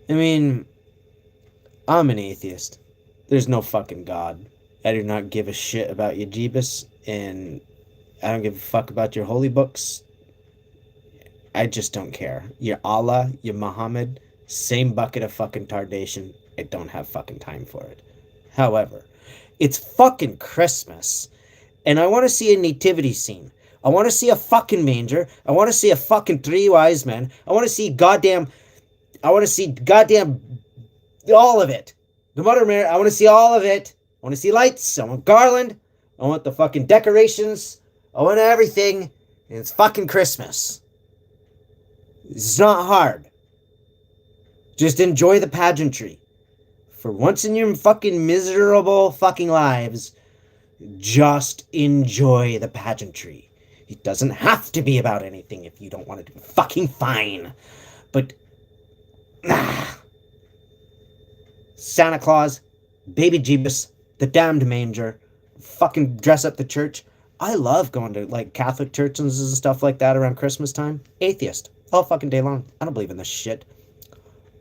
I mean, I'm an atheist. There's no fucking God. I do not give a shit about your Jeebus, and I don't give a fuck about your holy books. I just don't care. Your Allah, your Muhammad, same bucket of fucking tardation. I don't have fucking time for it. However, it's fucking Christmas, and I want to see a nativity scene. I want to see a fucking manger. I want to see a fucking three wise men. I want to see goddamn. I want to see goddamn all of it. The Mother Mary. I want to see all of it. I want to see lights. I want garland. I want the fucking decorations. I want everything. And it's fucking Christmas. It's not hard. Just enjoy the pageantry. For once in your fucking miserable fucking lives, just enjoy the pageantry. It doesn't have to be about anything if you don't want it to be fucking fine. But, Santa Claus, Baby Jeebus, the damned manger, fucking dress up the church. I love going to, like, Catholic churches and stuff like that around Christmas time. Atheist. All fucking day long. I don't believe in this shit.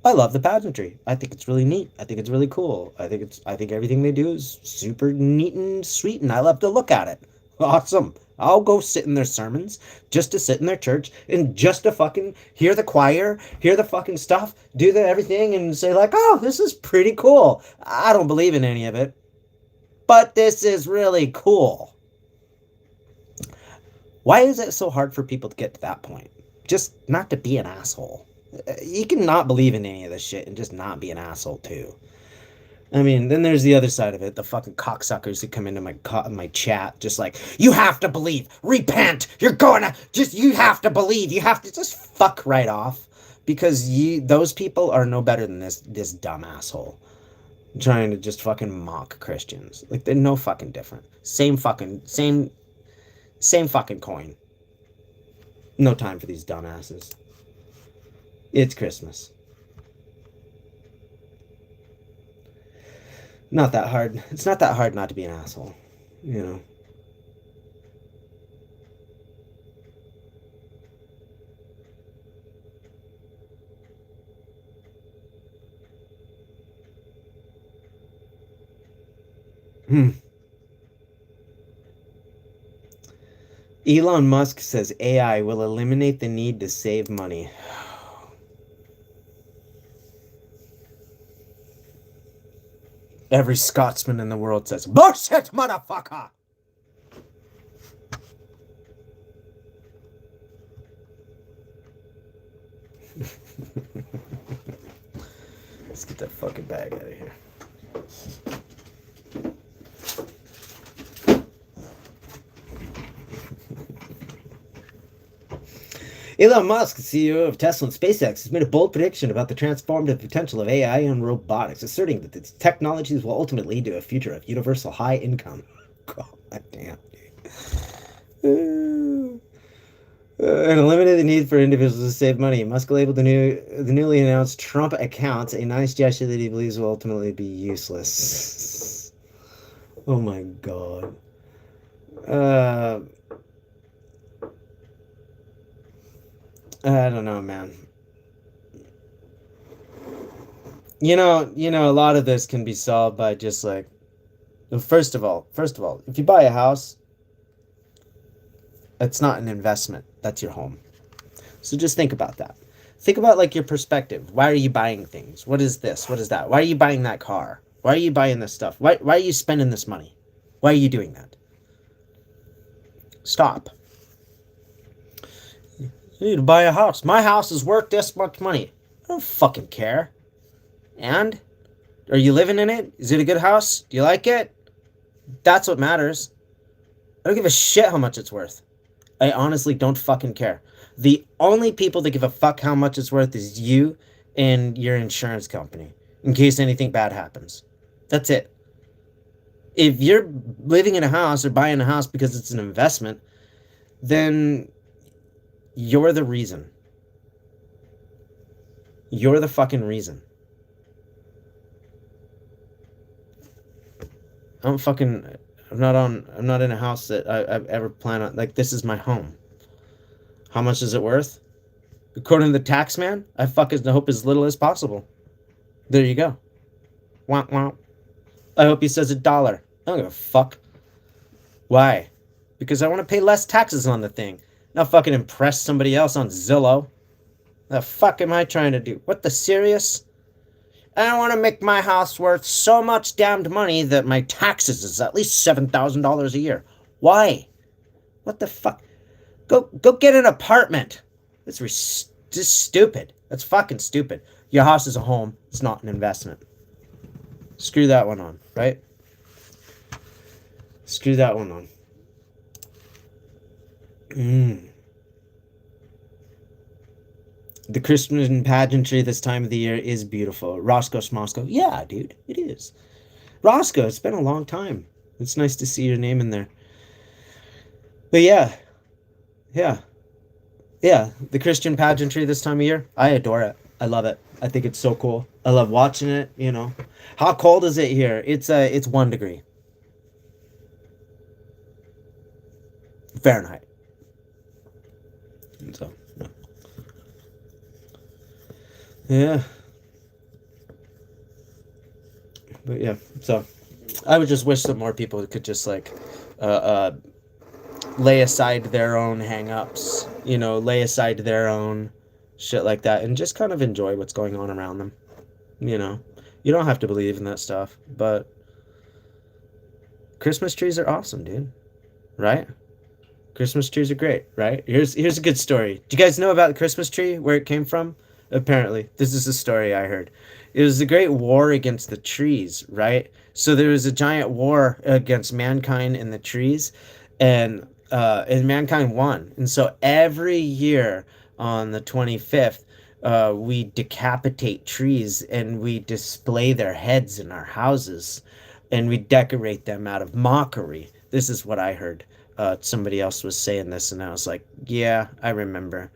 I love the pageantry. I think it's really neat. I think it's really cool. I think everything they do is super neat and sweet, and I love to look at it. Awesome. I'll go sit in their sermons just to sit in their church and just to fucking hear the choir, hear the fucking stuff, do the everything, and say like, oh, this is pretty cool. I don't believe in any of it, but this is really cool. Why is it so hard for people to get to that point? Just not to be an asshole. You can not believe in any of this shit and just not be an asshole too. I mean, then there's the other side of it, the fucking cocksuckers who come into my chat, just like, you have to believe, repent, you have to believe, you have to just fuck right off, because those people are no better than this dumb asshole trying to just fucking mock Christians. Like, they're no fucking different. Same fucking coin. No time for these dumbasses. It's Christmas. Not that hard. It's not that hard not to be an asshole, you know. Elon Musk says AI will eliminate the need to save money. Every Scotsman in the world says, bullshit, motherfucker! Let's get that fucking bag out of here. Elon Musk, CEO of Tesla and SpaceX, has made a bold prediction about the transformative potential of AI and robotics, asserting that these technologies will ultimately lead to a future of universal high income. God damn, dude. And eliminate the need for individuals to save money. Musk labeled the newly announced Trump accounts a nice gesture that he believes will ultimately be useless. Oh my god. I don't know, man. You know, a lot of this can be solved by just like, first of all, if you buy a house, it's not an investment. That's your home. So just think about that. Think about like your perspective. Why are you buying things? What is this? What is that? Why are you buying that car? Why are you buying this stuff? Why are you spending this money? Why are you doing that? Stop. You need to buy a house. My house is worth this much money. I don't fucking care. And? Are you living in it? Is it a good house? Do you like it? That's what matters. I don't give a shit how much it's worth. I honestly don't fucking care. The only people that give a fuck how much it's worth is you and your insurance company, in case anything bad happens. That's it. If you're living in a house or buying a house because it's an investment, then you're the reason. You're the fucking reason. I'm not in a house that I've ever planned on. Like, this is my home. How much is it worth? According to the tax man, I fucking hope as little as possible. There you go. Wah, wah. I hope he says $1. I don't give a fuck. Why? Because I want to pay less taxes on the thing. Not fucking impress somebody else on Zillow. The fuck am I trying to do? What the serious? I want to make my house worth so much damned money that my taxes is at least $7,000 a year. Why? What the fuck? Go get an apartment. That's just stupid. That's fucking stupid. Your house is a home. It's not an investment. Screw that one on, right? Screw that one on. The Christmas pageantry this time of the year is beautiful. Roscoe Smoscoe. Yeah, dude, it is. Roscoe, it's been a long time. It's nice to see your name in there. But yeah. The Christian pageantry this time of year, I adore it. I love it. I think it's so cool. I love watching it, you know. How cold is it here? It's 1 degree. Fahrenheit. And so, yeah. But yeah, so I would just wish that more people could just like lay aside their own hang-ups, you know, lay aside their own shit like that and just kind of enjoy what's going on around them. You know, you don't have to believe in that stuff, but Christmas trees are awesome, dude. Right? Christmas trees are great, right? Here's a good story. Do you guys know about the Christmas tree, where it came from? Apparently, this is a story I heard. It was the Great War against the trees, right? So there was a giant war against mankind and the trees, and mankind won. And so every year on the 25th, we decapitate trees and we display their heads in our houses, and we decorate them out of mockery. This is what I heard. Somebody else was saying this, and I was like, yeah, I remember.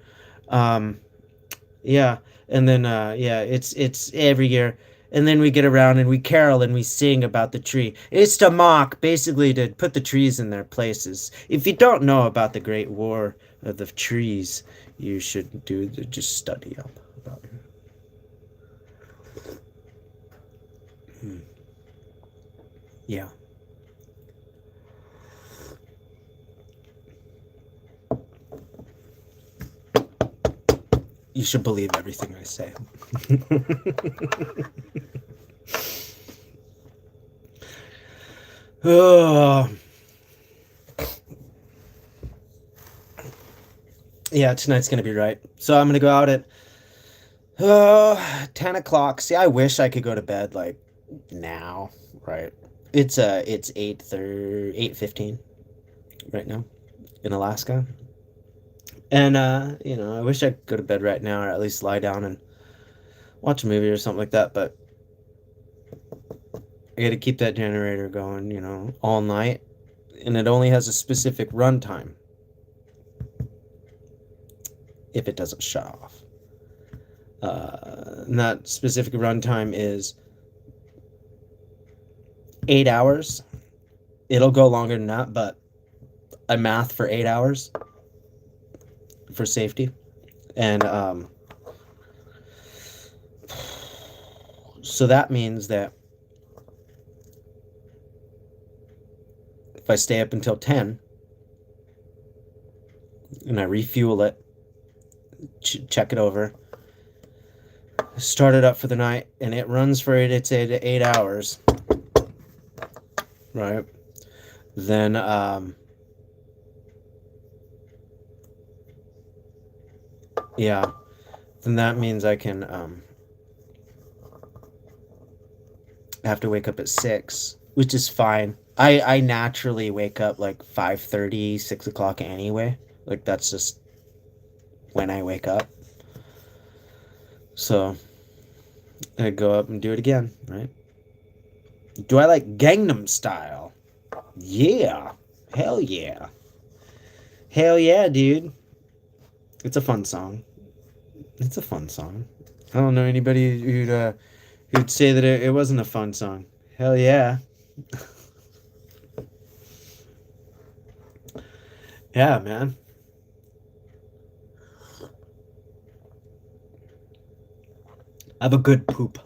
Yeah, and then it's every year, and then we get around and we carol and we sing about the tree. It's to mock, basically to put the trees in their places. If you don't know about the Great War of the Trees, you should just study up about it. Yeah. You should believe everything I say. Oh. Yeah, tonight's gonna be right. So I'm gonna go out at 10 o'clock. See, I wish I could go to bed like now, right? It's 8:15 right now in Alaska. And I wish I could go to bed right now or at least lie down and watch a movie or something like that, but I got to keep that generator going, all night, and it only has a specific runtime if it doesn't shut off. And that specific runtime is 8 hours. It'll go longer than that, but I math for 8 hours for safety. And so that means that if I stay up until 10 and I refuel it, check it over, start it up for the night, and it runs for 8 hours, right? Then yeah, then that means I can have to wake up at 6, which is fine. I naturally wake up like 5:30, 6 o'clock anyway. Like that's just when I wake up. So I go up and do it again, right? Do I like Gangnam Style? Yeah. Hell yeah. Hell yeah, dude. It's a fun song. It's a fun song. I don't know anybody who'd say that it wasn't a fun song. Hell yeah. Yeah, man. Have a good poop.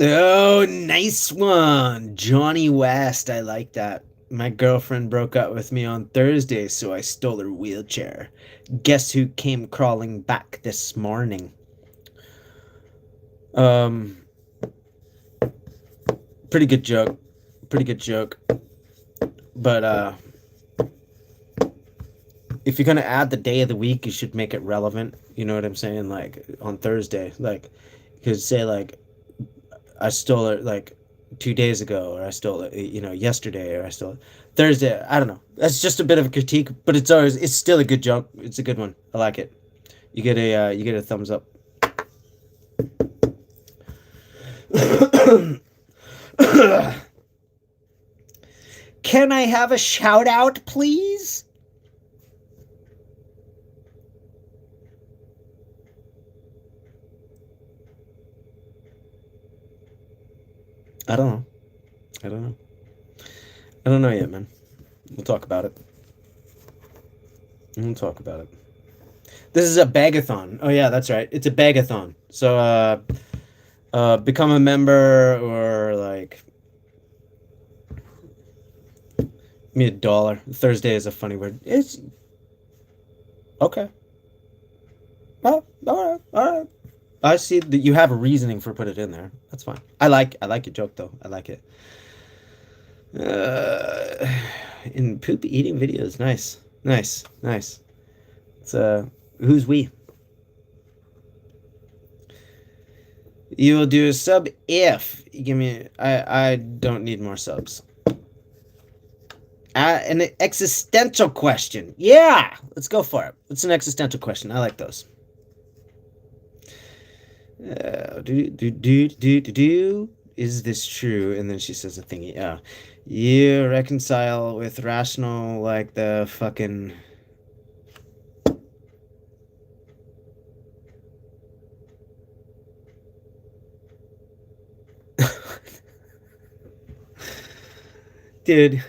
Oh, nice one. Johnny West. I like that. My girlfriend broke up with me on Thursday, so I stole her wheelchair. Guess who came crawling back this morning? Pretty good joke. Pretty good joke. But if you're gonna add the day of the week, you should make it relevant. You know what I'm saying? Like on Thursday, like you could say like I stole it like 2 days ago, or I stole it, yesterday, or I stole it Thursday. I don't know. That's just a bit of a critique, but it's still a good joke. It's a good one. I like it. You get a thumbs up. Can I have a shout out, please? I don't know. I don't know. I don't know yet, man. We'll talk about it. We'll talk about it. This is a Beg-a-thon. Oh yeah, that's right. It's a Beg-a-thon. So become a member or like give me $1. Thursday is a funny word. It's okay. Oh, all right, all right. I see that you have a reasoning for put it in there. That's fine. I like your joke though. I like it. In poop eating videos. Nice. Nice. Nice. It's who's we? You will do a sub if you give me I don't need more subs. An existential question. Yeah, let's go for it. It's an existential question. I like those. Is this true? And then she says a thingy. Oh, you reconcile with rational like the fucking. Dude,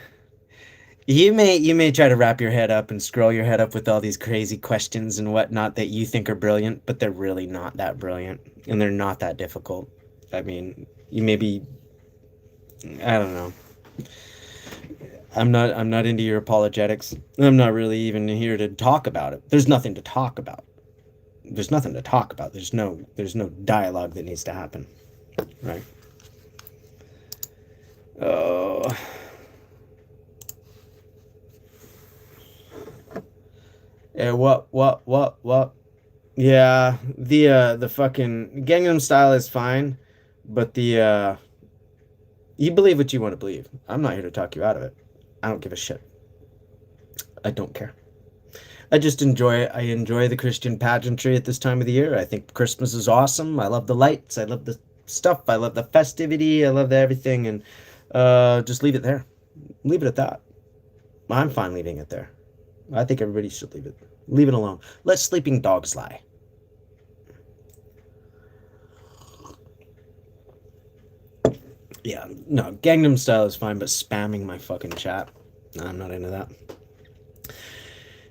you may try to wrap your head up and scroll your head up with all these crazy questions and whatnot that you think are brilliant, but they're really not that brilliant, and they're not that difficult. I mean, you maybe, I don't know. I'm not into your apologetics. I'm not really even here to talk about it. There's nothing to talk about. There's nothing to talk about. There's no dialogue that needs to happen, right? Oh, yeah. What? Yeah, the fucking Gangnam Style is fine, but you believe what you want to believe. I'm not here to talk you out of it. I don't give a shit. I don't care. I just enjoy it. I enjoy the Christian pageantry at this time of the year. I think Christmas is awesome. I love the lights. I love the stuff. I love the festivity. I love everything. And just leave it there. Leave it at that. I'm fine leaving it there. I think everybody should leave it. Leave it alone. Let sleeping dogs lie. Yeah, no, Gangnam Style is fine, but spamming my fucking chat, no, I'm not into that.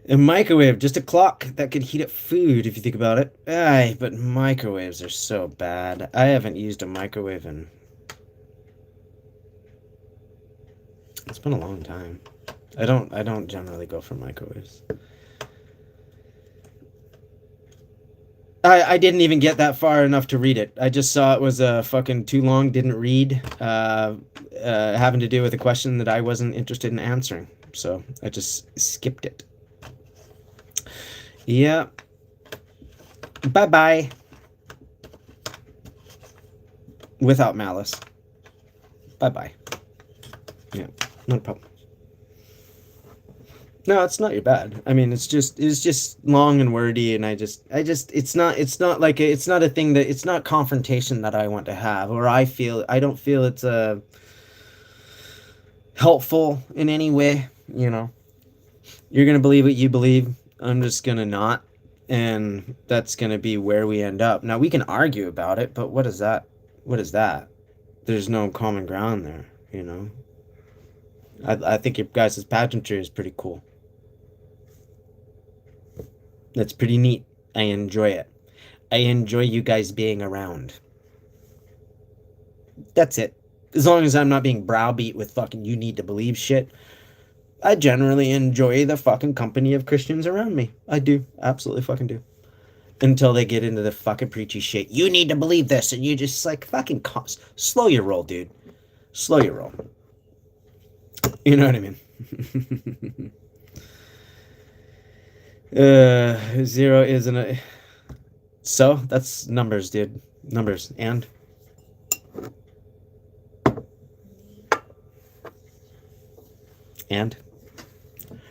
A microwave, just a clock that could heat up food if you think about it. Aye, but microwaves are so bad. I haven't used a microwave in... It's been a long time. I don't generally go for microwaves. I didn't even get that far enough to read it. I just saw it was fucking too long, didn't read, having to do with a question that I wasn't interested in answering. So I just skipped it. Yeah. Bye-bye. Without malice. Bye-bye. Yeah, no problem. No, it's not your bad. I mean, it's just long and wordy, and it's not a thing that it's not confrontation that I want to have, or I don't feel it's helpful in any way. You're gonna believe what you believe. I'm just gonna not, and that's gonna be where we end up. Now we can argue about it, but what is that? What is that? There's no common ground there. I think your guys' pageantry is pretty cool. That's pretty neat. I enjoy it. I enjoy you guys being around. That's it. As long as I'm not being browbeat with fucking you need to believe shit, I generally enjoy the fucking company of Christians around me. I do. Absolutely fucking do. Until they get into the fucking preachy shit. You need to believe this, and you just like fucking slow your roll, dude. Slow your roll. You know what I mean? Zero isn't a... So, that's numbers, dude. Numbers. And? And?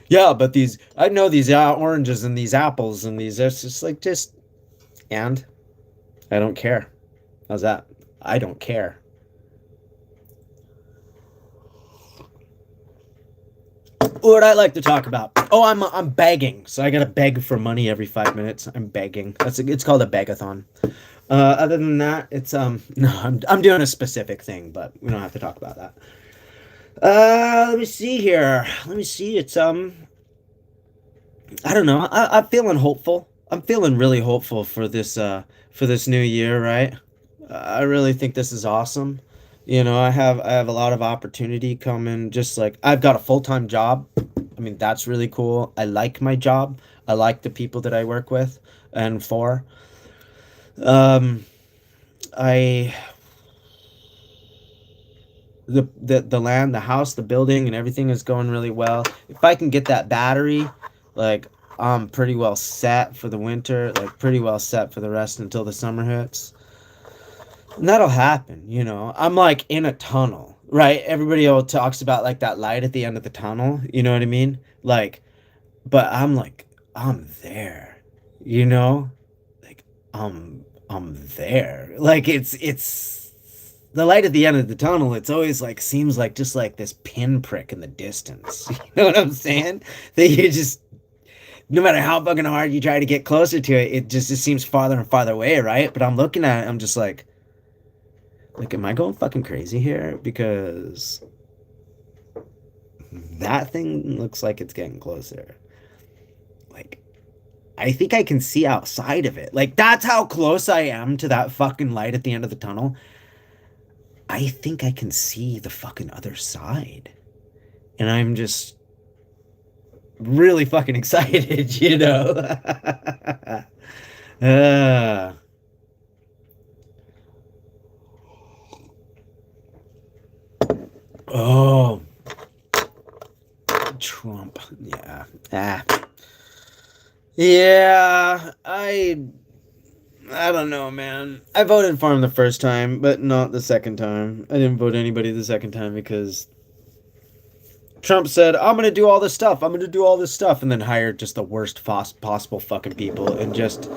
Yeah, but I know these oranges and these apples and these, it's just like, and? I don't care. How's that? I don't care. What would I like to talk about? Oh, I'm begging, so I gotta beg for money every 5 minutes. I'm begging. It's called a Beg-a-thon. Other than that, it's no, I'm doing a specific thing, but we don't have to talk about that. Let me see here. Let me see. It's I don't know. I'm feeling hopeful. I'm feeling really hopeful for this new year, right? I really think this is awesome. I have a lot of opportunity coming. Just like I've got a full-time job. I mean, that's really cool. I like my job. I like the people that I work with and for. Um, I the land, the house, the building, and everything is going really well. If I can get that battery, like I'm pretty well set for the winter, like pretty well set for the rest until the summer hits. And that'll happen. I'm like in a tunnel, right? Everybody all talks about like that light at the end of the tunnel, you know what I mean? Like, but I'm like, I'm there, you know? Like, I'm there. Like it's the light at the end of the tunnel, it's always like seems like just like this pinprick in the distance. You know what I'm saying? That you just no matter how fucking hard you try to get closer to it, it seems farther and farther away, right? But I'm looking at it, I'm just like, am I going fucking crazy here? Because that thing looks like it's getting closer. Like, I think I can see outside of it. Like, that's how close I am to that fucking light at the end of the tunnel. I think I can see the fucking other side. And I'm just really fucking excited, you know? uh, oh, Trump. Yeah. Ah. Yeah, I don't know, man. I voted for him the first time, but not the second time. I didn't vote anybody the second time because Trump said, "I'm going to do all this stuff. I'm going to do all this stuff," and then hired just the worst possible fucking people and just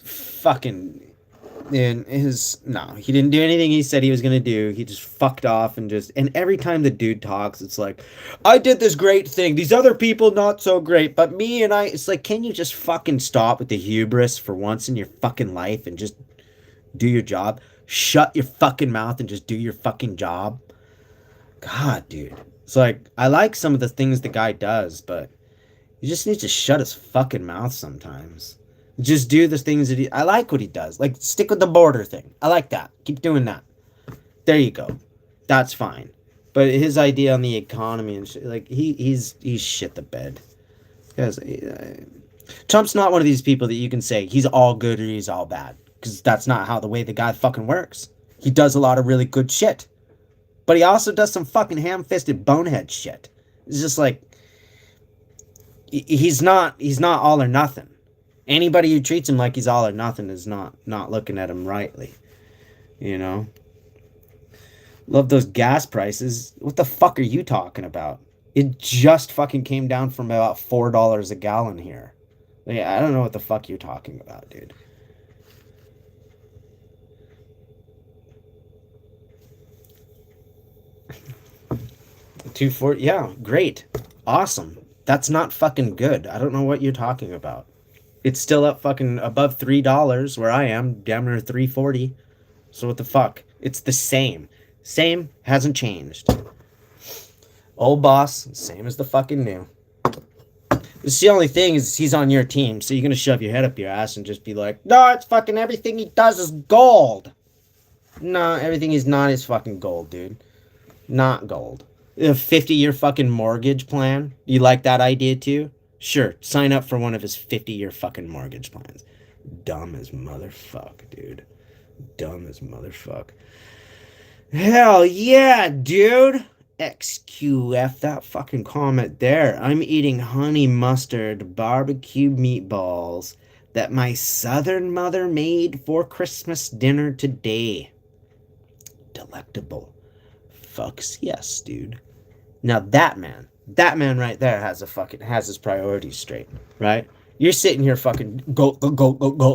fucking in his no, he didn't do anything he said he was gonna do. He just fucked off and every time the dude talks, it's like, I did this great thing. These other people not so great, but me and I. It's like, can you just fucking stop with the hubris for once in your fucking life and just do your job? Shut your fucking mouth and just do your fucking job. God, dude. It's like I like some of the things the guy does, but he just needs to shut his fucking mouth sometimes. Just do the things that I like what he does. Like stick with the border thing. I like that. Keep doing that. There you go. That's fine. But his idea on the economy and shit, like he's shit the bed. Because Trump's not one of these people that you can say he's all good or he's all bad. Because that's not how the way the guy fucking works. He does a lot of really good shit. But he also does some fucking ham-fisted bonehead shit. It's just like he's not all or nothing. Anybody who treats him like he's all or nothing is not looking at him rightly. You know? Love those gas prices. What the fuck are you talking about? It just fucking came down from about $4 a gallon here. Like, I don't know what the fuck you're talking about, dude. $2.40, yeah, great. Awesome. That's not fucking good. I don't know what you're talking about. It's still up fucking above $3 where I am, damn near 3.40. So what the fuck? It's the same. Same, hasn't changed. Old boss, same as the fucking new. It's the only thing is he's on your team, so you're gonna shove your head up your ass and just be like, no, it's fucking everything he does is gold. No, everything he's not is fucking gold, dude. Not gold. A 50-year fucking mortgage plan? You like that idea too? Sure, sign up for one of his 50-year fucking mortgage plans. Dumb as motherfuck, dude. Dumb as motherfuck. Hell yeah, dude. XQF that fucking comment there. I'm eating honey mustard barbecue meatballs that my southern mother made for Christmas dinner today. Delectable. Fucks yes, dude. Now that man right there has his priorities straight, right? You're sitting here fucking go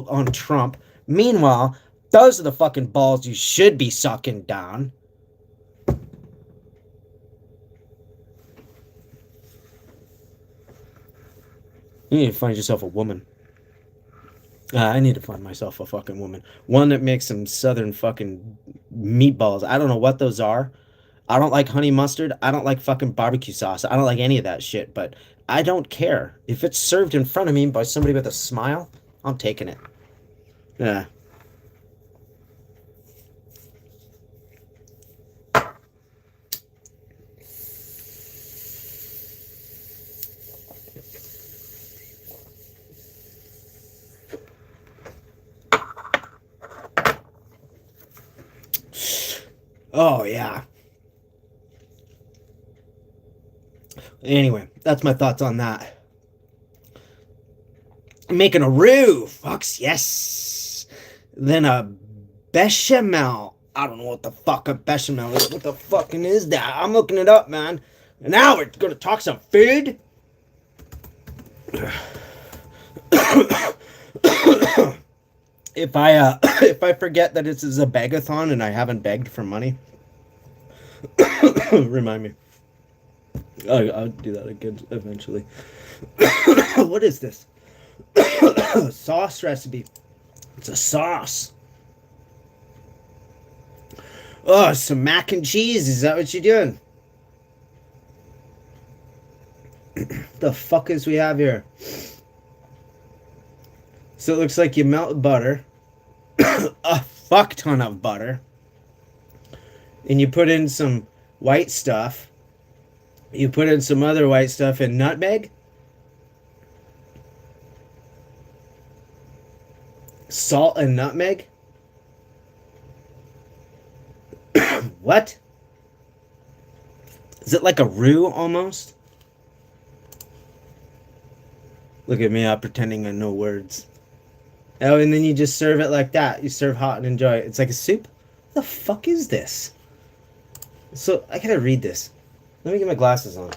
on Trump. Meanwhile, those are the fucking balls you should be sucking down. You need to find yourself a woman. I need to find myself a fucking woman. One that makes some southern fucking meatballs. I don't know what those are. I don't like honey mustard. I don't like fucking barbecue sauce. I don't like any of that shit, but I don't care. If it's served in front of me by somebody with a smile, I'm taking it. Yeah. Oh, yeah. Anyway, that's my thoughts on that. Making a roux. Fucks, yes. Then a bechamel. I don't know what the fuck a bechamel is. What the fucking is that? I'm looking it up, man. And now we're gonna talk some food. If I forget that this is a Beg-a-thon and I haven't begged for money, remind me. I'll do that again eventually. What is this? Sauce recipe. It's a sauce. Oh, some mac and cheese. Is that what you're doing? The fuck is we have here? So it looks like you melt butter. A fuck ton of butter. And you put in some white stuff. You put in some other white stuff and nutmeg, salt and nutmeg. What? Is it like a roux almost? Look at me, I'm pretending I know words. Oh, and then you just serve it like that. You serve hot and enjoy it. It's like a soup. What the fuck is this? So I gotta read this. Let me get my glasses on.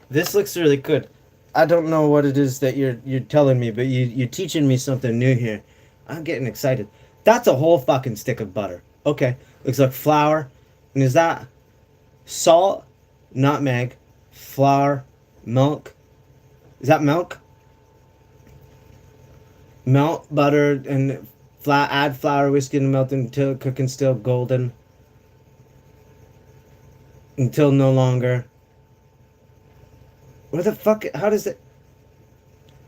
This looks really good. I don't know what it is that you're telling me, but you're teaching me something new here. I'm getting excited. That's a whole fucking stick of butter. Okay, looks like flour. And is that salt, nutmeg, flour, milk? Is that milk? Melt butter and add flour, whiskey, and melt until cooking still golden. Until no longer. What the fuck? How does it?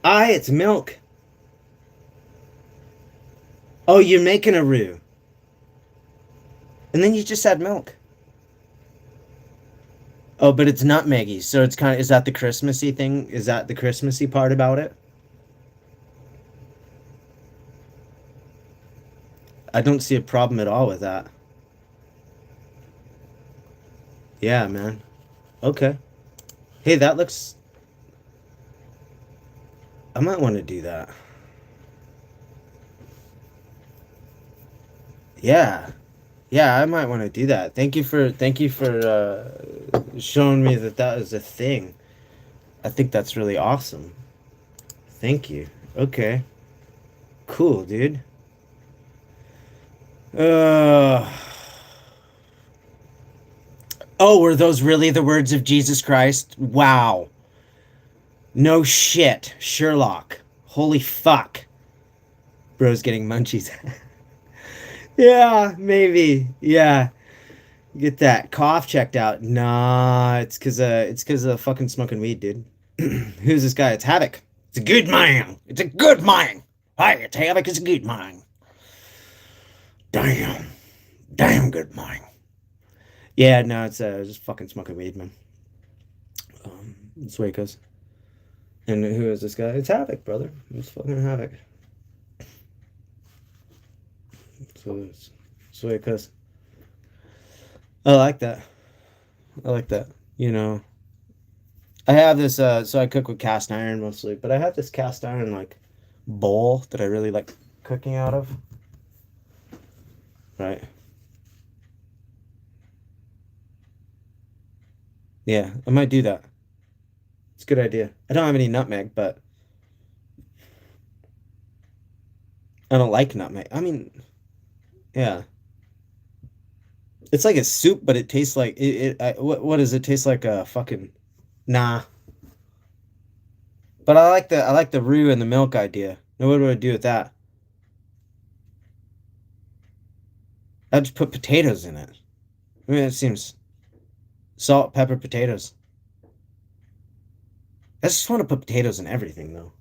It's milk. Oh, you're making a roux. And then you just add milk. Oh, but it's nutmeggy, so it's kind of, is that the Christmassy thing? Is that the Christmassy part about it? I don't see a problem at all with that. Yeah, man. Okay. Hey, that looks. I might want to do that. Yeah. Yeah, I might want to do that. Thank you for showing me that that is a thing. I think that's really awesome. Thank you. Okay. Cool, dude. Uh Oh, were those really the words of Jesus Christ? Wow. No shit. Sherlock. Holy fuck. Bro's getting munchies. Yeah, maybe. Yeah. Get that cough checked out. Nah, it's cause of fucking smoking weed, dude. Who's this guy? It's Havoc. It's a good man. It's a good man. Hi, it's Havoc. It's a good man. Damn. Damn good man. Yeah, no, it's just fucking smoking weed, man. That's the way it goes. And who is this guy? It's Havoc, brother. It's fucking Havoc. That's the way it goes. I like that. I like that. You know, I have this. So I cook with cast iron mostly, but I have this cast iron like bowl that I really like cooking out of. Right. Yeah, I might do that. It's a good idea. I don't have any nutmeg, but I don't like nutmeg. I mean, yeah, it's like a soup, but it tastes like what does it taste like? A fucking nah. But I like the roux and the milk idea. Now what do I do with that? I just put potatoes in it. I mean, it seems salt, pepper, potatoes. I just want to put potatoes in everything, though.